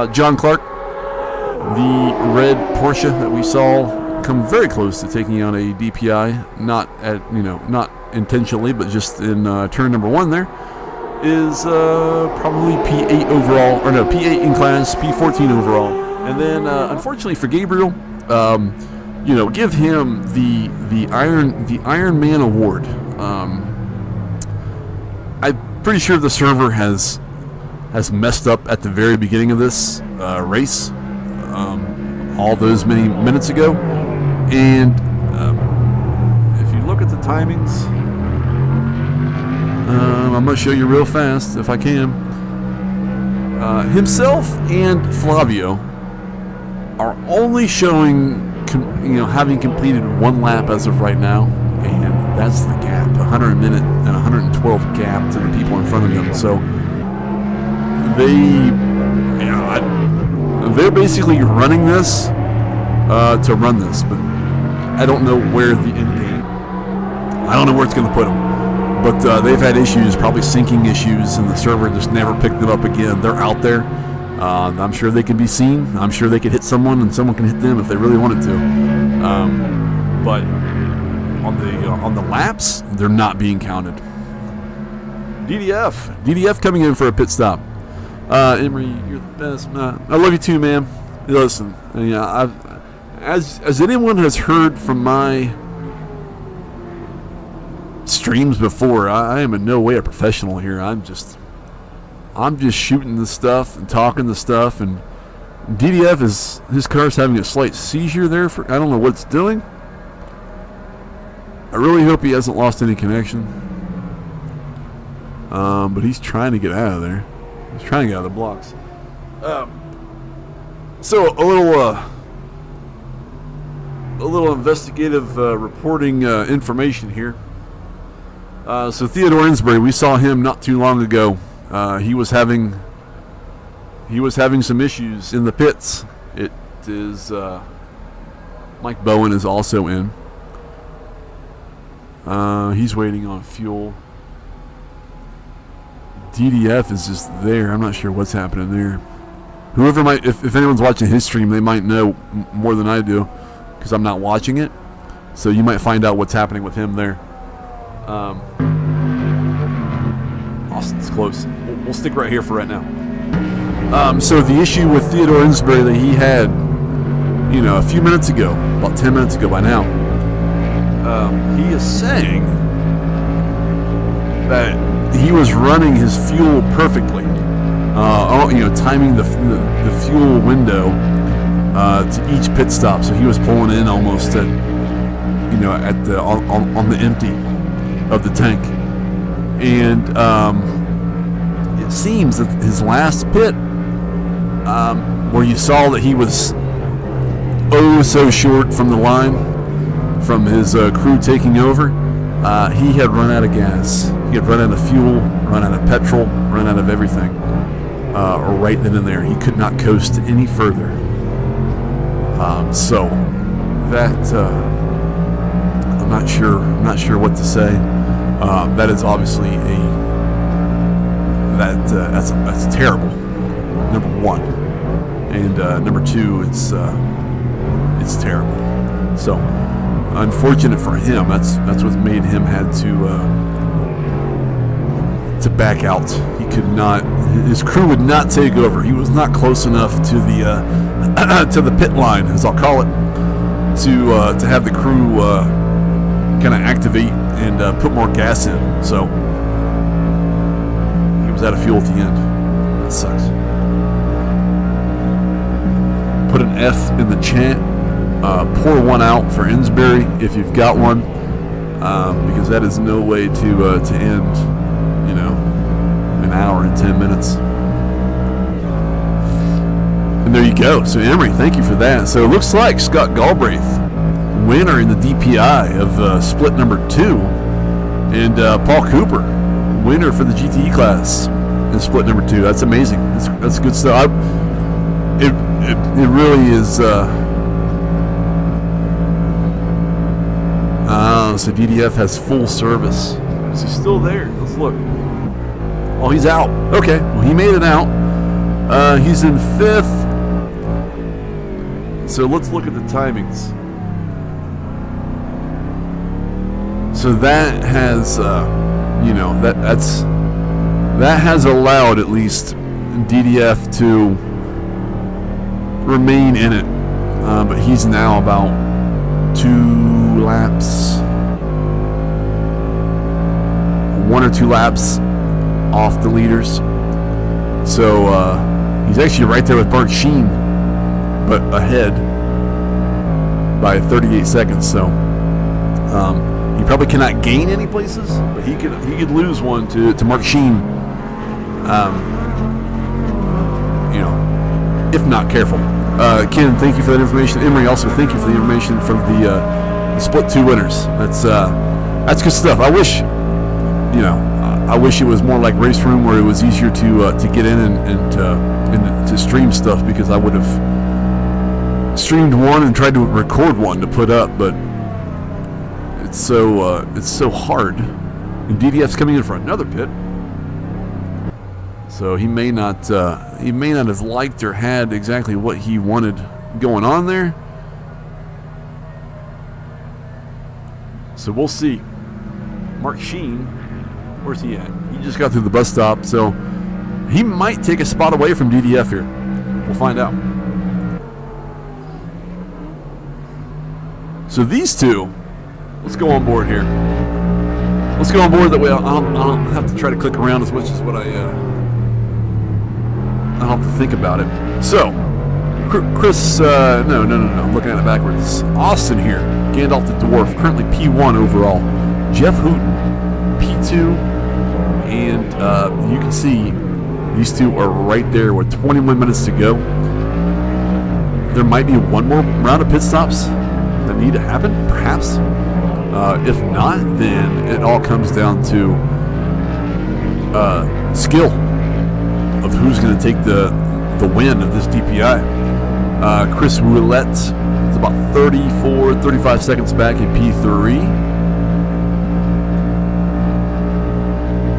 John Clark, the red Porsche that we saw come very close to taking on a DPi, not intentionally, but just in turn number 1 there, is probably P8 overall, or no, P8 in class, P14 overall. And then, unfortunately for Gabriel, give him the Iron Man award. I'm pretty sure the server has messed up at the very beginning of this race, all those many minutes ago. And if you look at the timings, I'm going to show you real fast if I can. Himself and Flavio are only showing, having completed 1 lap as of right now, and that's the gap, 100 minute and 112 gap to the people in front of them. So they're basically running this to run this, but I don't know where the end game. I don't know where it's going to put them. But they've had issues, probably syncing issues, and the server just never picked them up again. They're out there. I'm sure they can be seen. I'm sure they could hit someone, and someone can hit them if they really wanted to. But on the laps, they're not being counted. DDF coming in for a pit stop. Emery, you're the best. I love you too, man. Listen, as anyone has heard from my streams before, I am in no way a professional here. I'm just shooting the stuff and talking the stuff, and DDF his car's having a slight seizure there. I don't know what it's doing. I really hope he hasn't lost any connection. But he's trying to get out of there. He's trying to get out of the blocks. So a little investigative reporting information here. So Theodore Insbury, we saw him not too long ago. He was having some issues in the pits. It is Mike Bowen is also in. He's waiting on fuel. DDF is just there. I'm not sure what's happening there. Whoever might, if anyone's watching his stream, they might know more than I do, because I'm not watching it. So you might find out what's happening with him there. Austin's close. We'll stick right here for right now. So the issue with Theodore Insbury that he had, a few minutes ago, about 10 minutes ago by now, he is saying that he was running his fuel perfectly, timing the fuel window to each pit stop. So he was pulling in almost at on the empty of the tank, and it seems that his last pit, where you saw that he was so short from the line from his crew taking over, he had run out of gas. He had run out of fuel, run out of petrol, run out of everything. Right then and there, he could not coast any further. So that I'm not sure what to say. That is obviously that's terrible. Number one, and number two, it's terrible. So unfortunate for him. That's what made him had to back out. He could not. His crew would not take over. He was not close enough to the to the pit line, as I'll call it, to have the crew kind of activate and put more gas in. So he was out of fuel at the end. That sucks. Put an F in the chat. Pour one out for Insbury if you've got one, because that is no way to end, an hour and 10 minutes. And there you go. So Emery, thank you for that. So it looks like Scott Galbraith, winner in the DPI of split number 2, and Paul Cooper, winner for the GTE class in split number 2. That's amazing. That's good stuff. It really is. So DDF has full service. Is he still there? Let's look. Oh, he's out. Okay, well, he made it out. He's in 5th. So let's look at the timings. So that has, that has allowed at least DDF to remain in it. But he's now about 2 laps. 1 or 2 laps off the leaders. So he's actually right there with Bart Sheen, but ahead by 38 seconds. So he probably cannot gain any places, but he could lose one to Mark Sheen, if not careful. Ken, thank you for that information. Emery, also thank you for the information from the split 2 winners. That's good stuff. I wish it was more like Race Room, where it was easier to get in and to stream stuff, because I would have streamed one and tried to record one to put up, but it's so hard. And DDF's coming in for another pit, so he may not have liked or had exactly what he wanted going on there. So we'll see. Mark Sheen, where's he at? He just got through the bus stop, so He might take a spot away from DDF here. We'll find out. So these two, let's go on board here. Let's go on board, that way I don't have to try to click around as much as what I don't have to think about it. So, Chris, no, I'm looking at it backwards. Austin here, Gandalf the Dwarf, currently P1 overall. Jeff Hooten, P2, and you can see these two are right there with 21 minutes to go. There might be one more round of pit stops that need to happen, perhaps. If not, then it all comes down to skill of who's going to take the win of this DPI. Chris Roulette is about 35 seconds back in P3.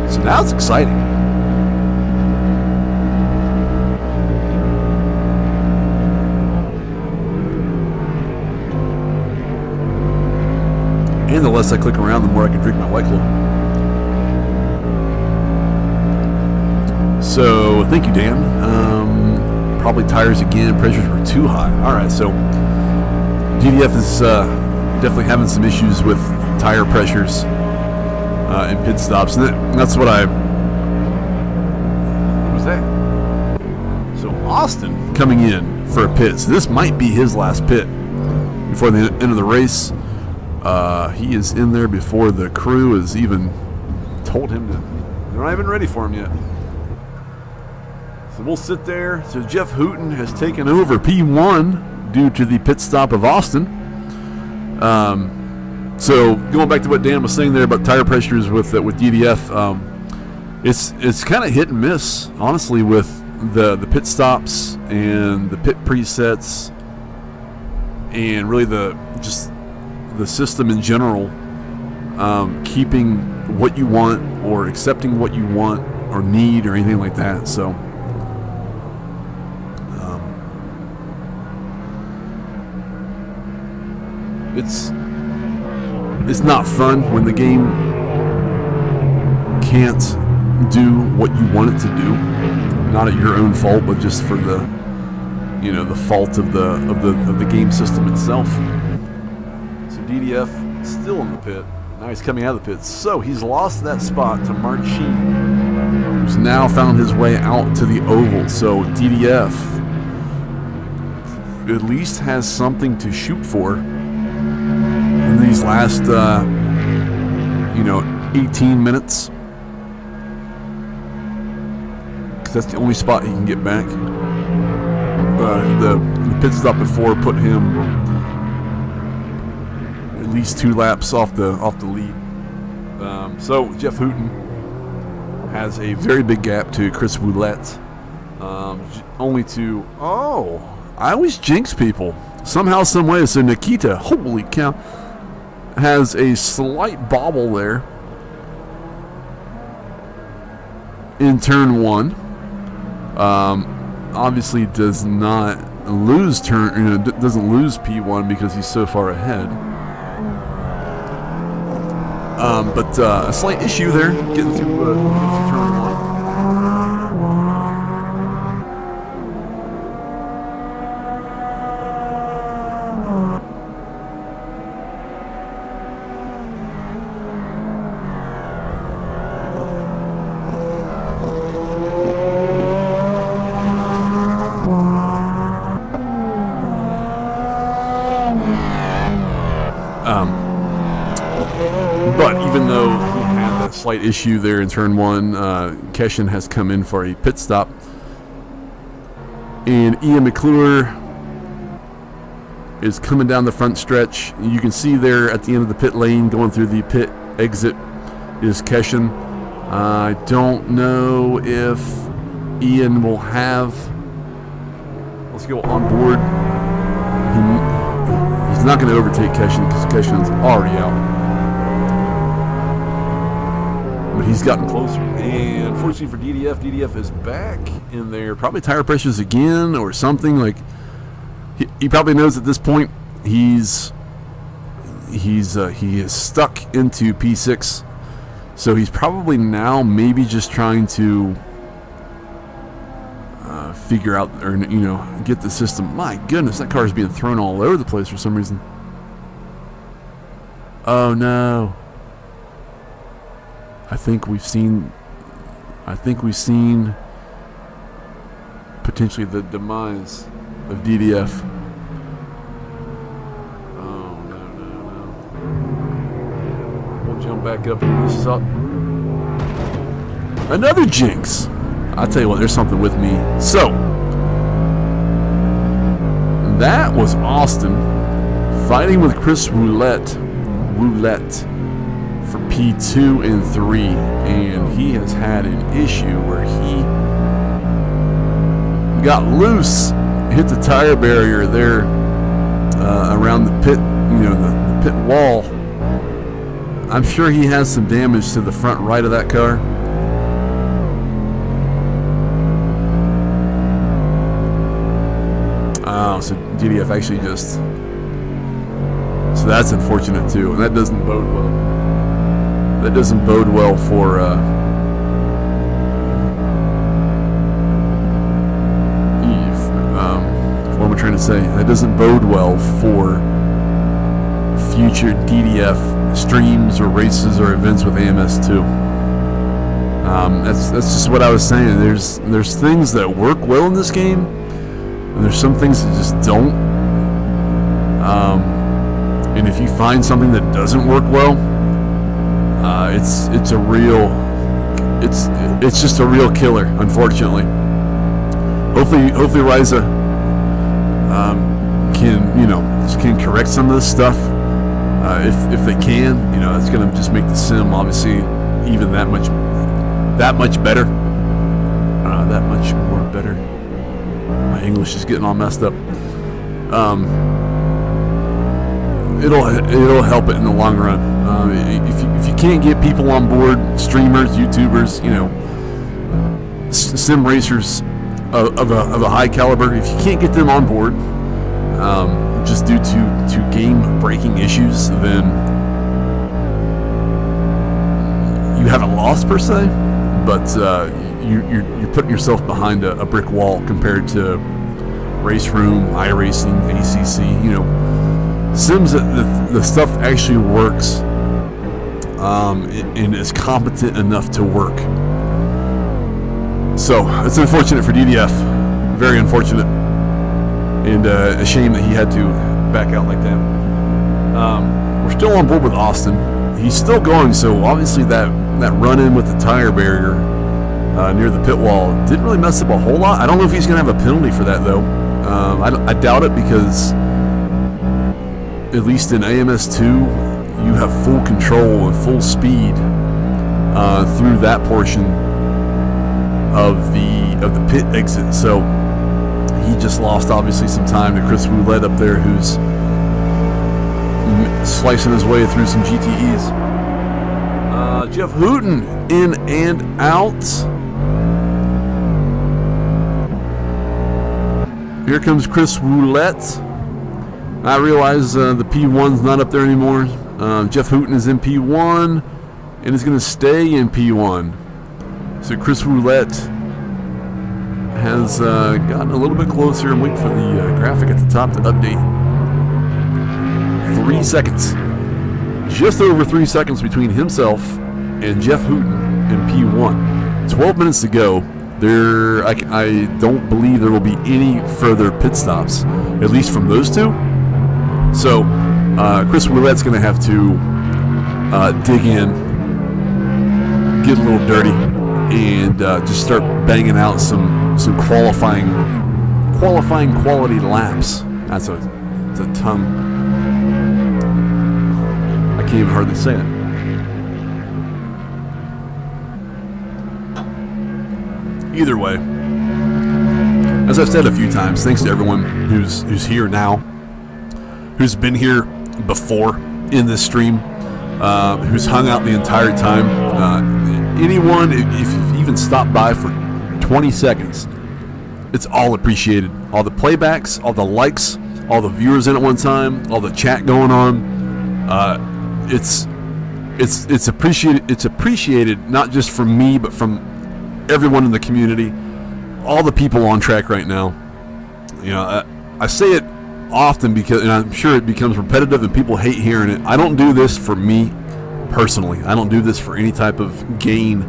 So now it's exciting. And the less I click around, the more I can drink my White Claw. So, thank you, Dan. Probably tires again. Pressures were too high. All right, so GDF is definitely having some issues with tire pressures and pit stops. And that's what What was that? So, Austin coming in for a pit. So, this might be his last pit before the end of the race. He is in there before the crew has even told him to. They're not even ready for him yet. So we'll sit there. So Jeff Hooten has taken over P1 due to the pit stop of Austin. So going back to what Dan was saying there about tire pressures with DDF, it's kind of hit and miss, honestly, with the pit stops and the pit presets, and really the system in general, keeping what you want or accepting what you want or need or anything like that. So it's not fun when the game can't do what you want it to do, not at your own fault, but just for the fault of the game system itself. DDF still in the pit. Now he's coming out of the pit. So he's lost that spot to Mark Sheen, who's now found his way out to the oval. So DDF at least has something to shoot for in these last 18 minutes. Because that's the only spot he can get back. The pit stop before put him at least 2 laps off the lead. So Jeff Hooten has a very big gap to Chris Roulette. Only to I always jinx people somehow, some way. So Nikita, holy cow, has a slight bobble there in turn 1. Obviously does not lose doesn't lose P1 because he's so far ahead. But a slight issue there, getting through turn 1. But even though he had that slight issue there in turn 1, Keshin has come in for a pit stop. And Ian McClure is coming down the front stretch. You can see there at the end of the pit lane, going through the pit exit, is Keshin. I don't know if Ian will have... Let's go on board. He's not going to overtake Keshin because Keshin's already out. But he's gotten closer. And unfortunately for DDF is back in there. Probably tire pressures again or something. Like he probably knows at this point he is stuck into P6. So he's probably now maybe just trying to figure out, or get the system. My goodness, that car is being thrown all over the place for some reason. Oh no! I think we've seen potentially the demise of DDF. Oh no! We'll jump back up here. This is up. Another jinx. I'll tell you what, there's something with me. So, that was Austin fighting with Chris Roulette for P2 and 3, and he has had an issue where he got loose, hit the tire barrier there around the pit, the pit wall. I'm sure he has some damage to the front right of that car. So DDF actually so that's unfortunate too, and that doesn't bode well. That doesn't bode well for what am I trying to say? That doesn't bode well for future DDF streams or races or events with AMS2. That's just what I was saying. There's things that work well in this game, and there's some things that just don't. And if you find something that doesn't work well, it's just a real killer, unfortunately. Hopefully Ryza can correct some of this stuff. If they can, that's going to just make the sim obviously even that much better. That much more better. My English is getting all messed up. It'll help it in the long run. If you can't get people on board, streamers, YouTubers, sim racers of a high caliber, if you can't get them on board, just due to game breaking issues, then you haven't lost per se, but you're putting yourself behind a brick wall compared to Race Room, iRacing, ACC. Sims, the stuff actually works and is competent enough to work. So it's unfortunate for DDF, very unfortunate, and a shame that he had to back out like that. We're still on board with Austin. He's still going, so obviously that run-in with the tire barrier near the pit wall didn't really mess up a whole lot. I don't know if he's going to have a penalty for that, though. I doubt it, because at least in AMS2, you have full control and full speed through that portion of the pit exit. So he just lost obviously some time to Chris Roulette up there, who's slicing his way through some GTEs. Jeff Hooten in and out. Here comes Chris Roulette. I realize the P1's not up there anymore. Jeff Hooten is in P1 and is going to stay in P1. So Chris Roulette has gotten a little bit closer. I'm waiting for the graphic at the top to update. 3 seconds. Just over 3 seconds between himself and Jeff Hooten in P1. 12 minutes to go. I don't believe there will be any further pit stops, at least from those two. So Chris Roulette's going to have to dig in, get a little dirty, and just start banging out some qualifying quality laps. That's a tongue. I can't even hardly say it. Either way, as I've said a few times, thanks to everyone who's here now, who's been here before in this stream, who's hung out the entire time. Anyone, if you've even stopped by for 20 seconds, it's all appreciated. All the playbacks, all the likes, all the viewers in at one time, all the chat going on. It's appreciated. It's appreciated not just from me, but from everyone in the community. all the people on track right now. You know, I say it often because, and I'm sure it becomes repetitive and people hate hearing it. I don't do this for me personally. I don't do this for any type of gain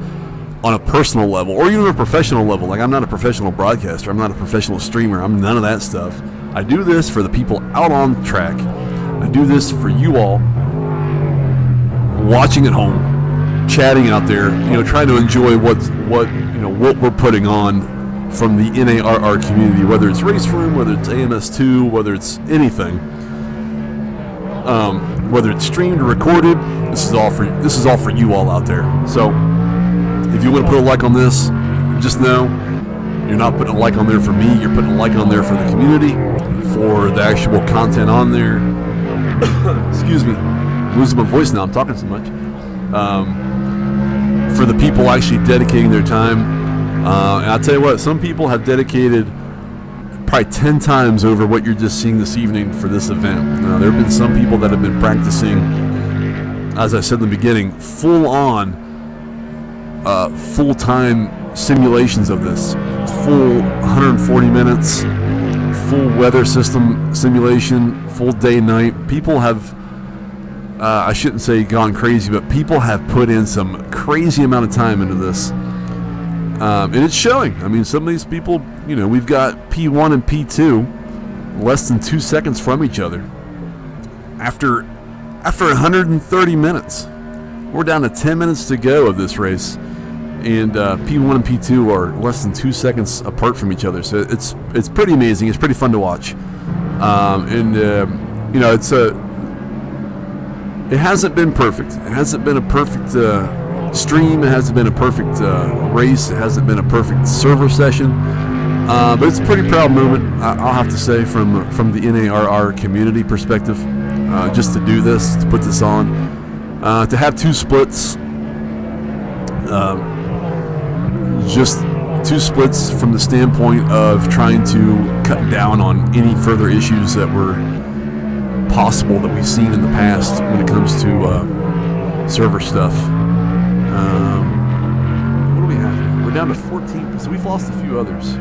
on a personal level or even a professional level. Like, I'm not a professional broadcaster. I'm not a professional streamer. I'm none of that stuff. I do this for the people out on track. I do this for you all watching at home, chatting out there, you know, trying to enjoy what we're putting on from the NARR community, whether it's Race Room, whether it's AMS2, whether it's anything, whether it's streamed or recorded. This is all for you all out there. So if you want to put a like on this, just know you're not putting a like on there for me. You're putting a like on there for the community, for the actual content on there. Excuse me, I'm losing my voice now. I'm talking so much. For the people actually dedicating their time. And I'll tell you what, some people have dedicated probably 10 times over what you're just seeing this evening for this event. There have been some people that have been practicing, as I said in the beginning, full-on, full-time simulations of this. Full 140 minutes, full weather system simulation, full day-night. People have, I shouldn't say gone crazy, but people have put in some crazy amount of time into this. And it's showing. I mean, some of these people, you know, we've got P1 and P2 less than 2 seconds from each other. After 130 minutes, we're down to 10 minutes to go of this race, and P1 and P2 are less than 2 seconds apart from each other. So it's pretty amazing. It's pretty fun to watch. You know, it hasn't been perfect. It hasn't been a perfect stream. It hasn't been a perfect race. It hasn't been a perfect server session, but it's a pretty proud moment, I'll have to say, from the NARR community perspective, just to do this, to put this on, to have two splits, just two splits from the standpoint of trying to cut down on any further issues that were possible that we've seen in the past when it comes to server stuff. What do we have here? We're down to 14, so we've lost a few others.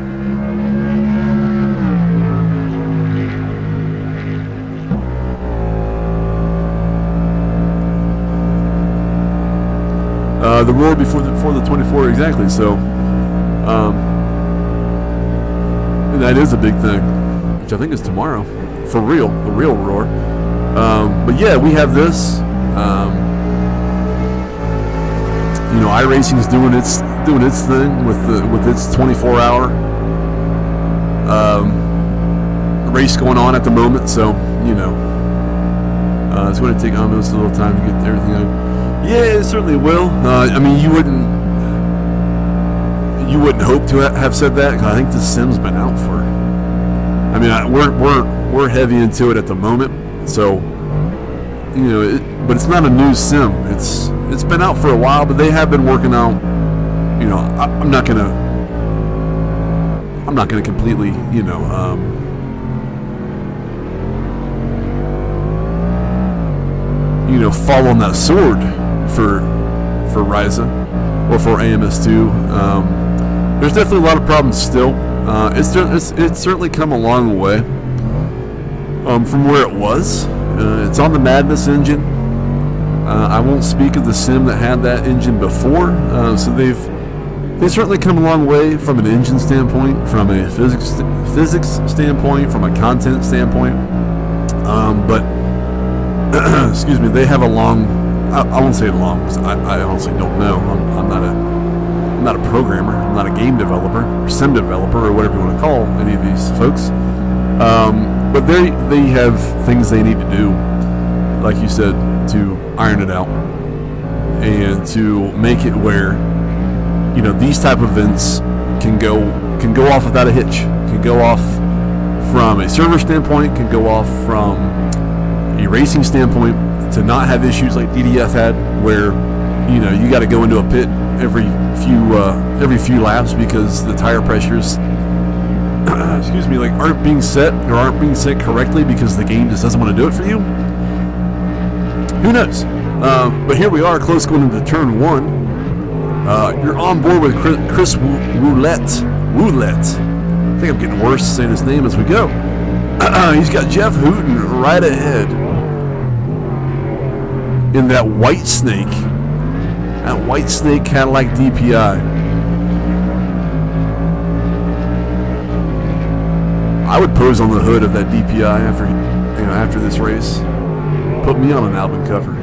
The roar before the 24, exactly. So, and that is a big thing, which I think is tomorrow, for real, the real roar. But yeah, we have this. You know, iRacing's doing its thing with its 24-hour race going on at the moment. So, you know, it's going to take almost a little time to get everything out. Yeah, it certainly will. I mean, you wouldn't hope to have said that, because I think this sim's been out for. I mean, we're heavy into it at the moment, so you know. But it's not a new sim. It's been out for a while, but they have been working out. You know, I'm not gonna completely, you know, fall on that sword for Ryza or for AMS2. There's definitely a lot of problems still. It's certainly come a long way from where it was. It's on the Madness engine. I won't speak of the sim that had that engine before. So they've certainly come a long way from an engine standpoint, from a physics standpoint, from a content standpoint. But excuse me, they have a long. I won't say long, because I honestly don't know. I'm not a programmer. I'm not a game developer or sim developer or whatever you want to call any of these folks. But they have things they need to do, like you said, to iron it out and to make it where, you know, these type of events can go off without a hitch. Can go off from a server standpoint. Can go off from a racing standpoint. To not have issues like DDF had, where you know you got to go into a pit every few laps because the tire pressures, excuse me, like aren't being set correctly because the game just doesn't want to do it for you. Who knows? But here we are, close going into turn one. You're on board with Chris Roulette Roulette. I think I'm getting worse saying his name as we go. He's got Jeff Hooten right ahead in that White Snake. That White Snake Cadillac DPI. I would pose on the hood of that DPI after this race. Put me on an album cover.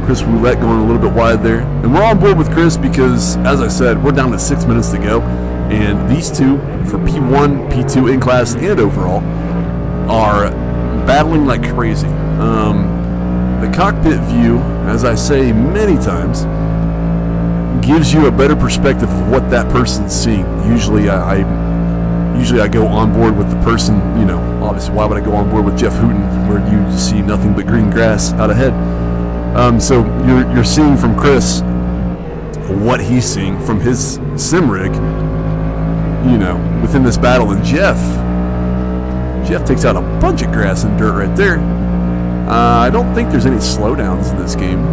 Chris Roulette going a little bit wide there. And we're on board with Chris because, as I said, we're down to 6 minutes to go. And these two, for P1, P2 in class and overall, are battling like crazy. The cockpit view, as I say many times, gives you a better perspective of what that person's seeing. Usually I go on board with the person, obviously why would I go on board with Jeff Hooten where you see nothing but green grass out ahead. So you're seeing from Chris what he's seeing from his sim rig, within this battle. And Jeff takes out a bunch of grass and dirt right there. I don't think there's any slowdowns in this game.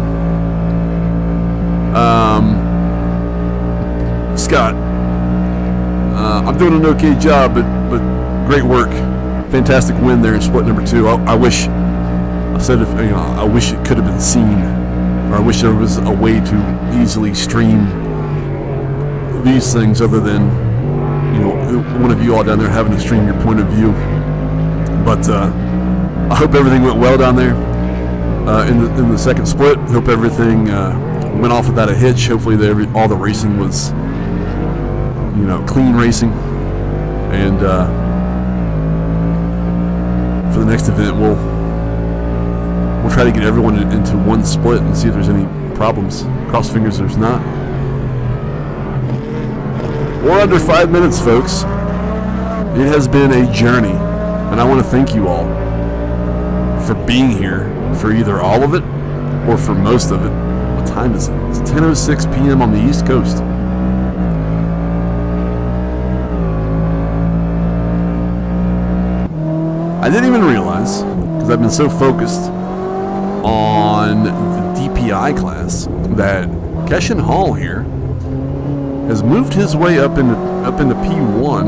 Scott, I'm doing an okay job, but great work. Fantastic win there in split number 2. I wish I wish it could have been seen, or I wish there was a way to easily stream these things other than, one of you all down there having to stream your point of view. But I hope everything went well down there in the second split. Hope everything went off without a hitch. Hopefully all the racing was, clean racing. And for the next event, we'll try to get everyone into one split and see if there's any problems. Cross fingers there's not. We're under 5 minutes, folks. It has been a journey, and I want to thank you all for being here for either all of it or for most of it. What time is it? It's 10:06 p.m. on the East Coast. I didn't even realize, because I've been so focused on the DPi class, that Keshan Hall here has moved his way up into P1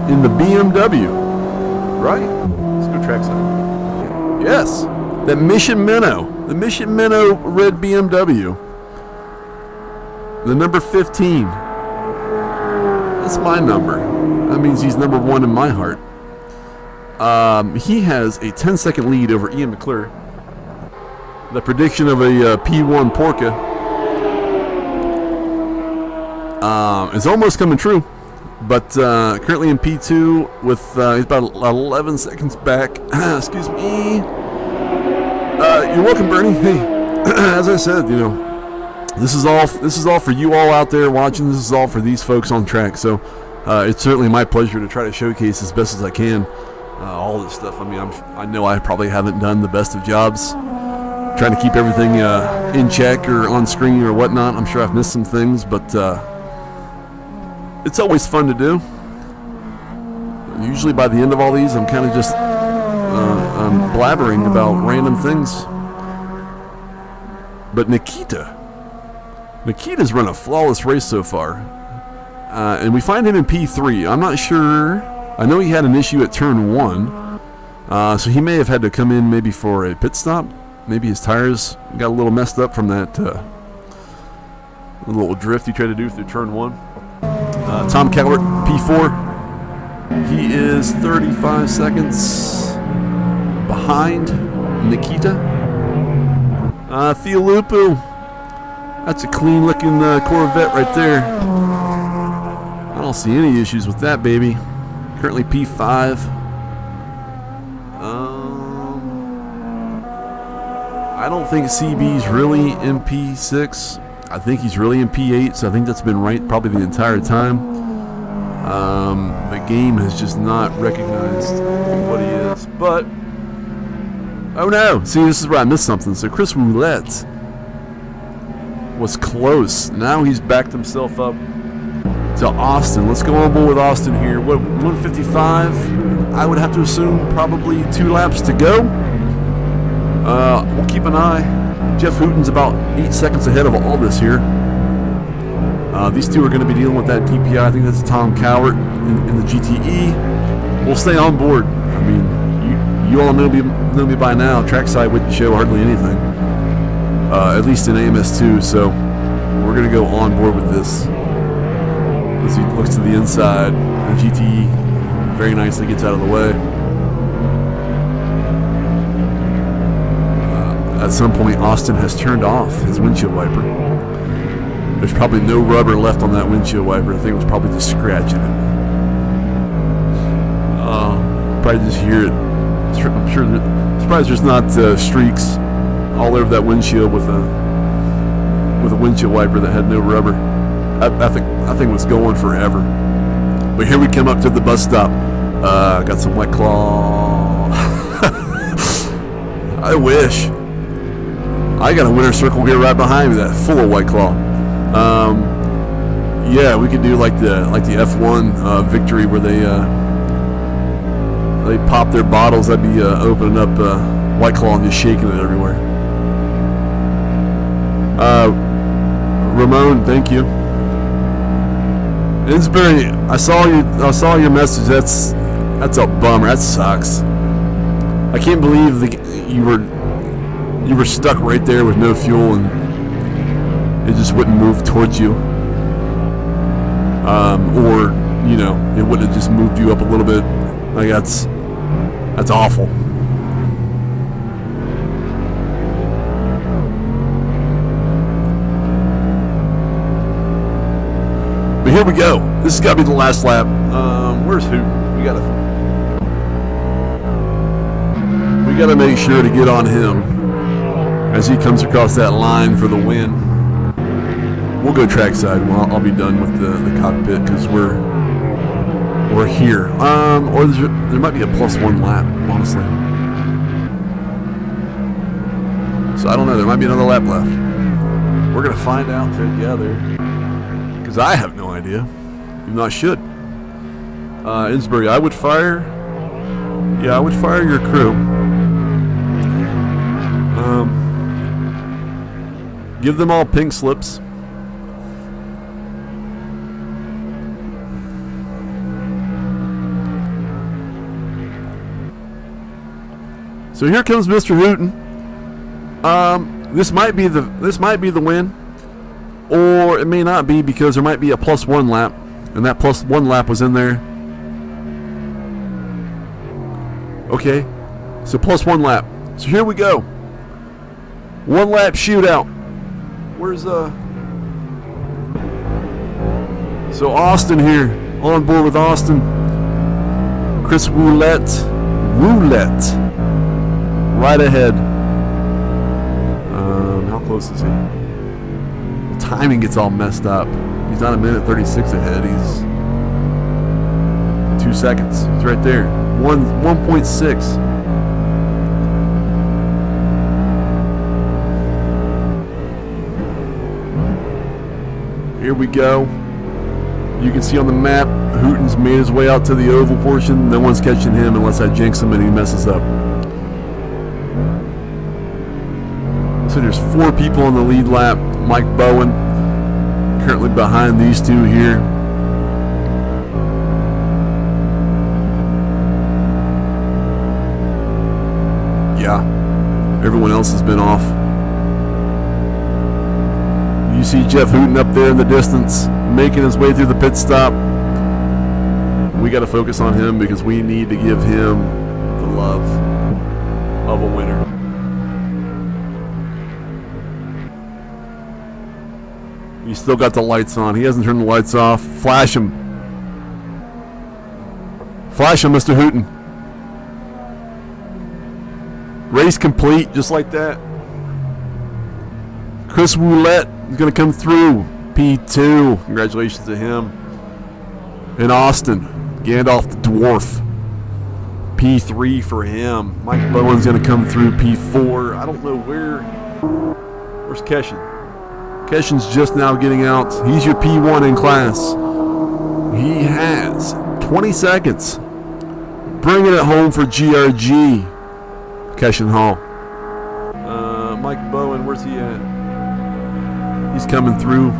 in the BMW. Right? Let's go trackside. Yes, that Mission Minnow, the Mission Minnow red BMW, the number 15. That's my number. That means he's number 1 in my heart. He has a 10-second lead over Ian McClure. The prediction of a P1 Porca is almost coming true. But currently in P2 with he's about 11 seconds back. Excuse me. You're welcome, Bernie. Hey, as I said, this is all for you all out there watching. This is all for these folks on track. So it's certainly my pleasure to try to showcase as best as I can all this stuff. I mean, I know I probably haven't done the best of jobs trying to keep everything in check or on screen or whatnot. I'm sure I've missed some things, but it's always fun to do. Usually by the end of all these, I'm kind of just blabbering about random things. But Nikita's run a flawless race so far. And we find him in P3. I'm not sure. I know he had an issue at turn 1. So he may have had to come in maybe for a pit stop. Maybe his tires got a little messed up from that little drift he tried to do through turn 1. Tom Cowart, P4. He is 35 seconds behind Nikita. Theolupu. That's a clean-looking Corvette right there. I don't see any issues with that, baby. Currently P5. I don't think CB's really in P6. I think he's really in P8, so I think that's been right probably the entire time. The game has just not recognized what he is. But, oh no! See, this is where I missed something. So Chris Roulette was close. Now he's backed himself up to Austin. Let's go on board with Austin here. What, 155? I would have to assume probably 2 laps to go. We'll keep an eye Jeff Hooten's about 8 seconds ahead of all this here. These two are going to be dealing with that DPI. I think that's Tom Cowart in the GTE. We'll stay on board. I mean, you all know me by now. Trackside wouldn't show hardly anything, at least in AMS2. So we're going to go on board with this. As he looks to the inside, the GTE very nicely gets out of the way. At some point, Austin has turned off his windshield wiper. There's probably no rubber left on that windshield wiper. I think it was probably just scratching it. Probably just hear it. I'm sure. Surprised there's not streaks all over that windshield with a windshield wiper that had no rubber. I think it was going forever. But here we come up to the bus stop. Got some White Claw. I wish. I got a winner circle here right behind me, that full of White Claw. Yeah, we could do like the F1 victory where they pop their bottles. That'd be opening up White Claw and just shaking it everywhere. Ramon, thank you. Insbury, I saw your message. That's a bummer. That sucks. I can't believe you were stuck right there with no fuel and it just wouldn't move towards you. Or, you know, it would have just moved you up a little bit. Like, that's awful. But here we go. This has got to be the last lap. Where's Hooten? We gotta make sure to get on him as he comes across that line for the win. We'll go trackside. Well, I'll be done with the cockpit because we're here. Or there might be a +1 lap, honestly. So I don't know. There might be another lap left. We're gonna find out together because I have no idea. Even though I should. Insbury, I would fire your crew. Give them all pink slips. So here comes Mr. Hooten. This might be the win, or it may not be because there might be a +1 lap, and that +1 lap was in there. Okay, so +1 lap. So here we go. 1 lap shootout. Where's So Austin here, on board with Austin. Chris Roulette, right ahead. How close is he? The timing gets all messed up. He's not 1:36 ahead. He's 2 seconds. He's right there. 1.6. Here we go. You can see on the map, Hooten's made his way out to the oval portion. No one's catching him unless I jinx him and he messes up. So there's 4 people on the lead lap. Mike Bowen, currently behind these two here. Yeah, everyone else has been off. You see Jeff Hooten up there in the distance, making his way through the pit stop. We got to focus on him because we need to give him the love of a winner. He's still got the lights on. He hasn't turned the lights off. Flash him. Flash him, Mr. Hooten. Race complete, just like that. Chris Roulette is going to come through. P2. Congratulations to him. And Austin. Gandalf the Dwarf. P3 for him. Mike Bowen's going to come through. P4. I don't know where's Keshin? Keshin's just now getting out. He's your P1 in class. He has 20 seconds. Bringing it home for GRG. Keshin Hall. Mike Bowen. Where's he at? He's coming through.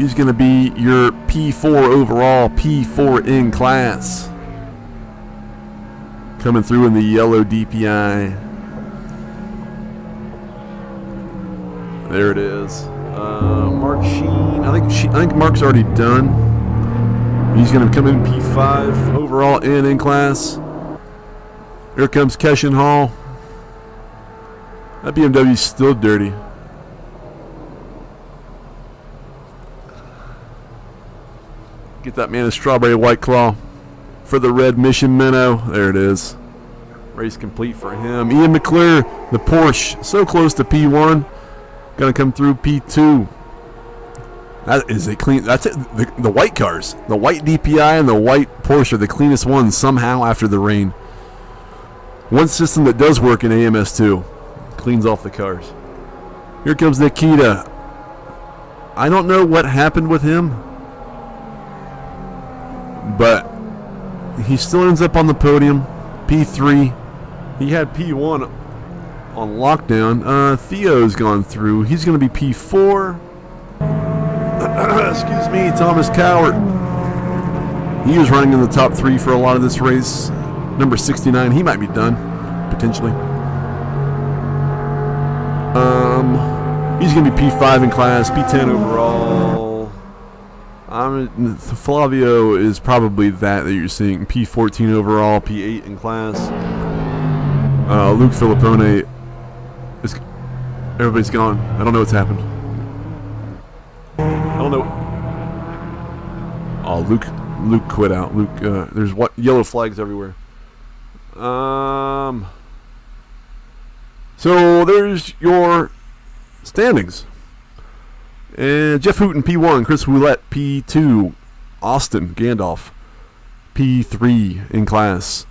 He's going to be your P4 overall, P4 in class. Coming through in the yellow DPI. There it is. Mark Sheen. I think Mark's already done. He's going to come in P5 overall and in class. Here comes Keshen Hall. That BMW's still dirty. Get that man a strawberry White Claw for the red Mission Minnow. There it is. Race complete for him. Ian McClure, the Porsche, so close to P1. Gonna come through P2. That is a clean. That's it. The white cars, the white DPI and the white Porsche are the cleanest ones somehow after the rain. One system that does work in AMS2 cleans off the cars. Here comes Nikita. I don't know what happened with him, but he still ends up on the podium. P3. He had P1 on lockdown. Theo's gone through. He's going to be P4. Excuse me, Thomas Cowart. He was running in the top 3 for a lot of this race. Number 69. He might be done, potentially. He's going to be P5 in class, P10 overall. Flavio is probably that you're seeing. P14 overall, P8 in class. Luke Filippone is. Everybody's gone. I don't know what's happened. I don't know. Oh, Luke quit out. Luke, there's what yellow flags everywhere. So there's your standings. And Jeff Hooten P1, Chris Roulette P2, Austin Gandalf P3 in class.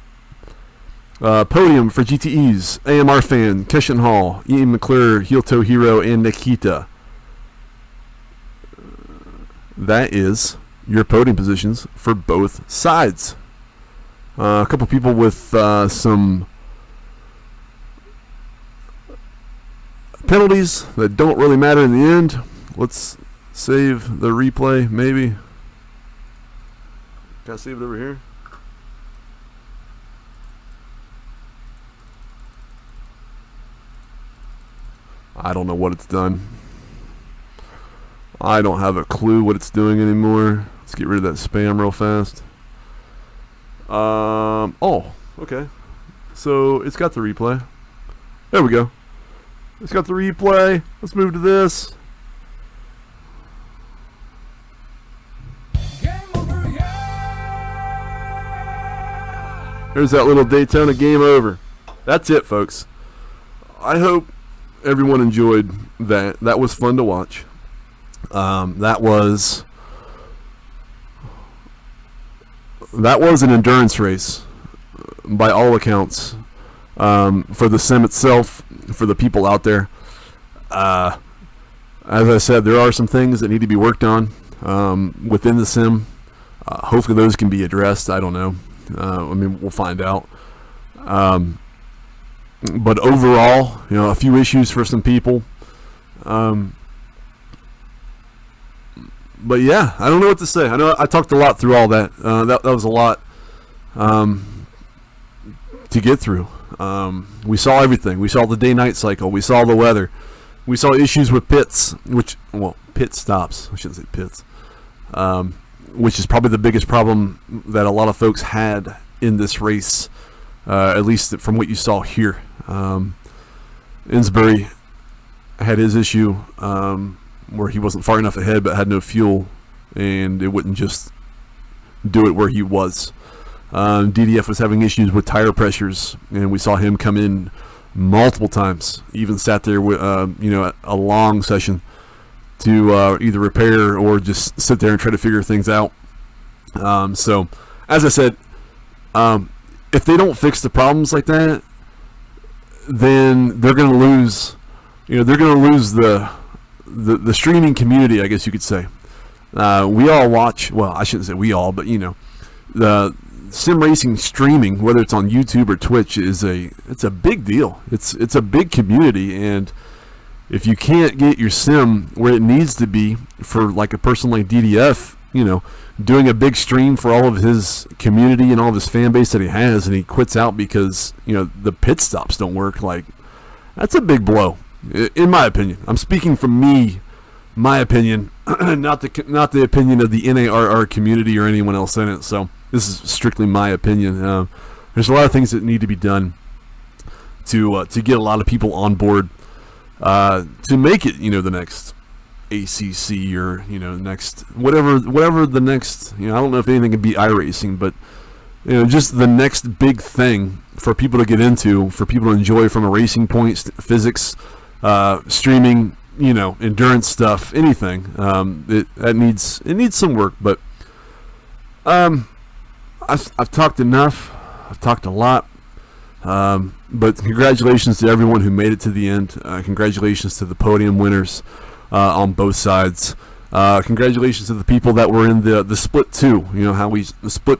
Podium for GTEs, AMR Fan, Keshen Hall, Ian McClure, Heel Toe Hero, and Nikita. That is your podium positions for both sides. A couple people with some penalties that don't really matter in the end. Let's save the replay, maybe. Can I save it over here? I don't know what it's done. I don't have a clue what it's doing anymore. Let's get rid of that spam real fast. Oh, okay. So it's got the replay. There we go. It's got the replay. Let's move to this. There's that little Daytona game over. That's it, folks. I hope everyone enjoyed that. That was fun to watch. That was an endurance race by all accounts, for the sim itself, for the people out there. As I said, there are some things that need to be worked on within the sim. Hopefully those can be addressed. I don't know. I mean, we'll find out. But overall, a few issues for some people. But yeah, I don't know what to say. I know I talked a lot through all that. That was a lot to get through. We saw everything. We saw the day-night cycle. We saw the weather. We saw issues with pits, pit stops. I shouldn't say pits. Which is probably the biggest problem that a lot of folks had in this race, at least from what you saw here. Insbury had his issue where he wasn't far enough ahead but had no fuel, and it wouldn't just do it where he was. DDF was having issues with tire pressures, and we saw him come in multiple times, even sat there with a long session to either repair or just sit there and try to figure things out. So as I said, if they don't fix the problems like that, then they're going to lose. They're going to lose the streaming community, I guess you could say. We all watch. Well, I shouldn't say we all, but the sim racing streaming, whether it's on YouTube or Twitch, it's a big deal. It's a big community, and if you can't get your sim where it needs to be for like a person like DDF, doing a big stream for all of his community and all of his fan base that he has, and he quits out because the pit stops don't work, like that's a big blow, in my opinion. I'm speaking from my opinion, not the opinion of the NARR community or anyone else in it. So this is strictly my opinion. There's a lot of things that need to be done to get a lot of people on board to make it, the next ACC or next whatever the next. I don't know if anything can beat iRacing, but just the next big thing for people to get into, for people to enjoy from a racing point, physics, streaming, endurance stuff, anything. It needs some work, but I've talked enough. I've talked a lot. But congratulations to everyone who made it to the end. Congratulations to the podium winners on both sides. Congratulations to the people that were in the split too. How we split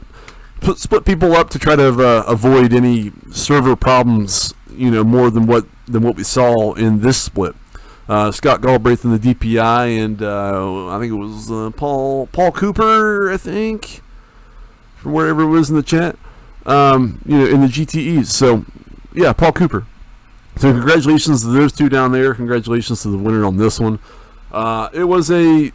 people up to try to avoid any server problems. More than what we saw in this split. Scott Galbraith in the DPI, and I think it was Paul Cooper, I think, from wherever it was in the chat. In the GTEs. So, yeah, Paul Cooper. So congratulations to those two down there. Congratulations to the winner on this one. It was a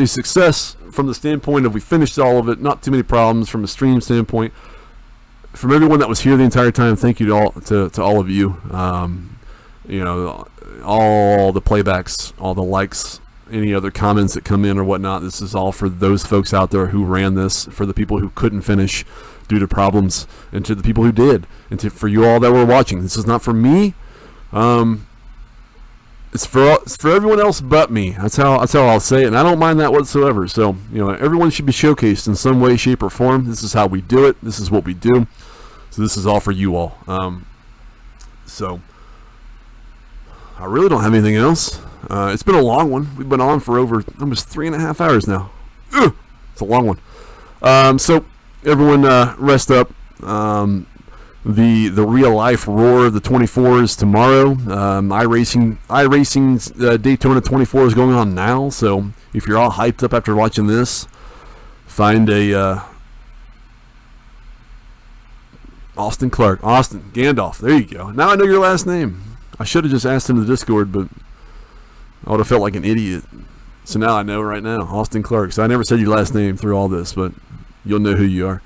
success from the standpoint of we finished all of it. Not too many problems from a stream standpoint. From everyone that was here the entire time, thank you to all of you. All the playbacks, all the likes, any other comments that come in or whatnot. This is all for those folks out there who ran this, for the people who couldn't finish due to problems, and to the people who did, and for you all that were watching. This is not for me. It's for everyone else but me. That's how I'll say it, and I don't mind that whatsoever. So everyone should be showcased in some way, shape, or form. This is how we do it. This is what we do. So this is all for you all. So I really don't have anything else. It's been a long one. We've been on for over almost 3.5 hours now. Ugh, it's a long one. So everyone rest up. The real life roar of the 24s tomorrow. iRacing's Daytona 24 is going on now. So if you're all hyped up after watching this, find a Austin Gandalf. There you go. Now I know your last name. I should have just asked him in the Discord, but I would have felt like an idiot. So now I know right now, Austin Clark. So I never said your last name through all this, but you'll know who you are.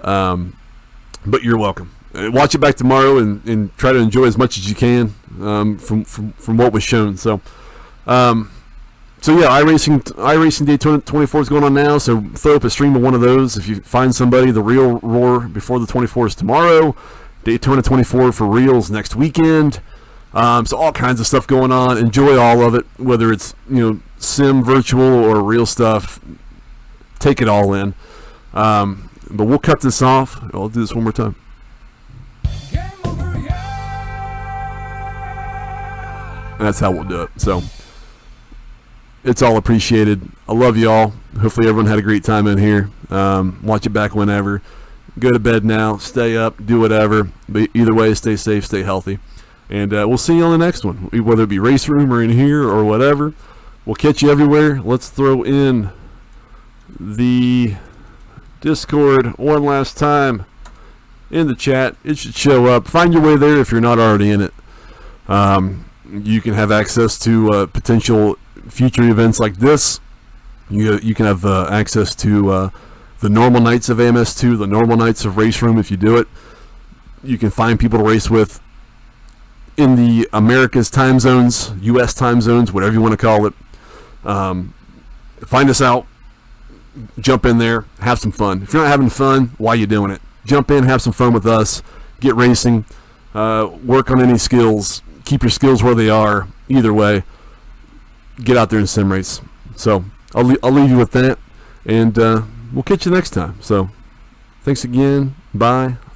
But you're welcome. Watch it back tomorrow and try to enjoy as much as you can from what was shown. So yeah, iRacing Daytona 24 is going on now. So throw up a stream of one of those if you find somebody. The real roar before the 24 is tomorrow. Daytona 24 for reals next weekend. So all kinds of stuff going on. Enjoy all of it, whether it's sim, virtual, or real stuff. Take it all in. But we'll cut this off. I'll do this one more time. And that's how we'll do it. So it's all appreciated. I love you all. Hopefully everyone had a great time in here. Watch it back whenever. Go to bed now. Stay up. Do whatever. But either way, stay safe. Stay healthy. And we'll see you on the next one, whether it be Race Room or in here or whatever. We'll catch you everywhere. Let's throw in the Discord one last time in the chat. It should show up. Find your way there if you're not already in it. You can have access to potential future events like this. You can have access to the normal nights of AMS2, the normal nights of Race Room if you do it. You can find people to race with in the America's time zones, U.S. time zones, whatever you want to call it. Find us out. Jump in there. Have some fun. If you're not having fun, why are you doing it? Jump in, have some fun with us. Get racing. Work on any skills. Keep your skills where they are. Either way, get out there and sim race. So I'll leave you with that, and we'll catch you next time. So thanks again. Bye.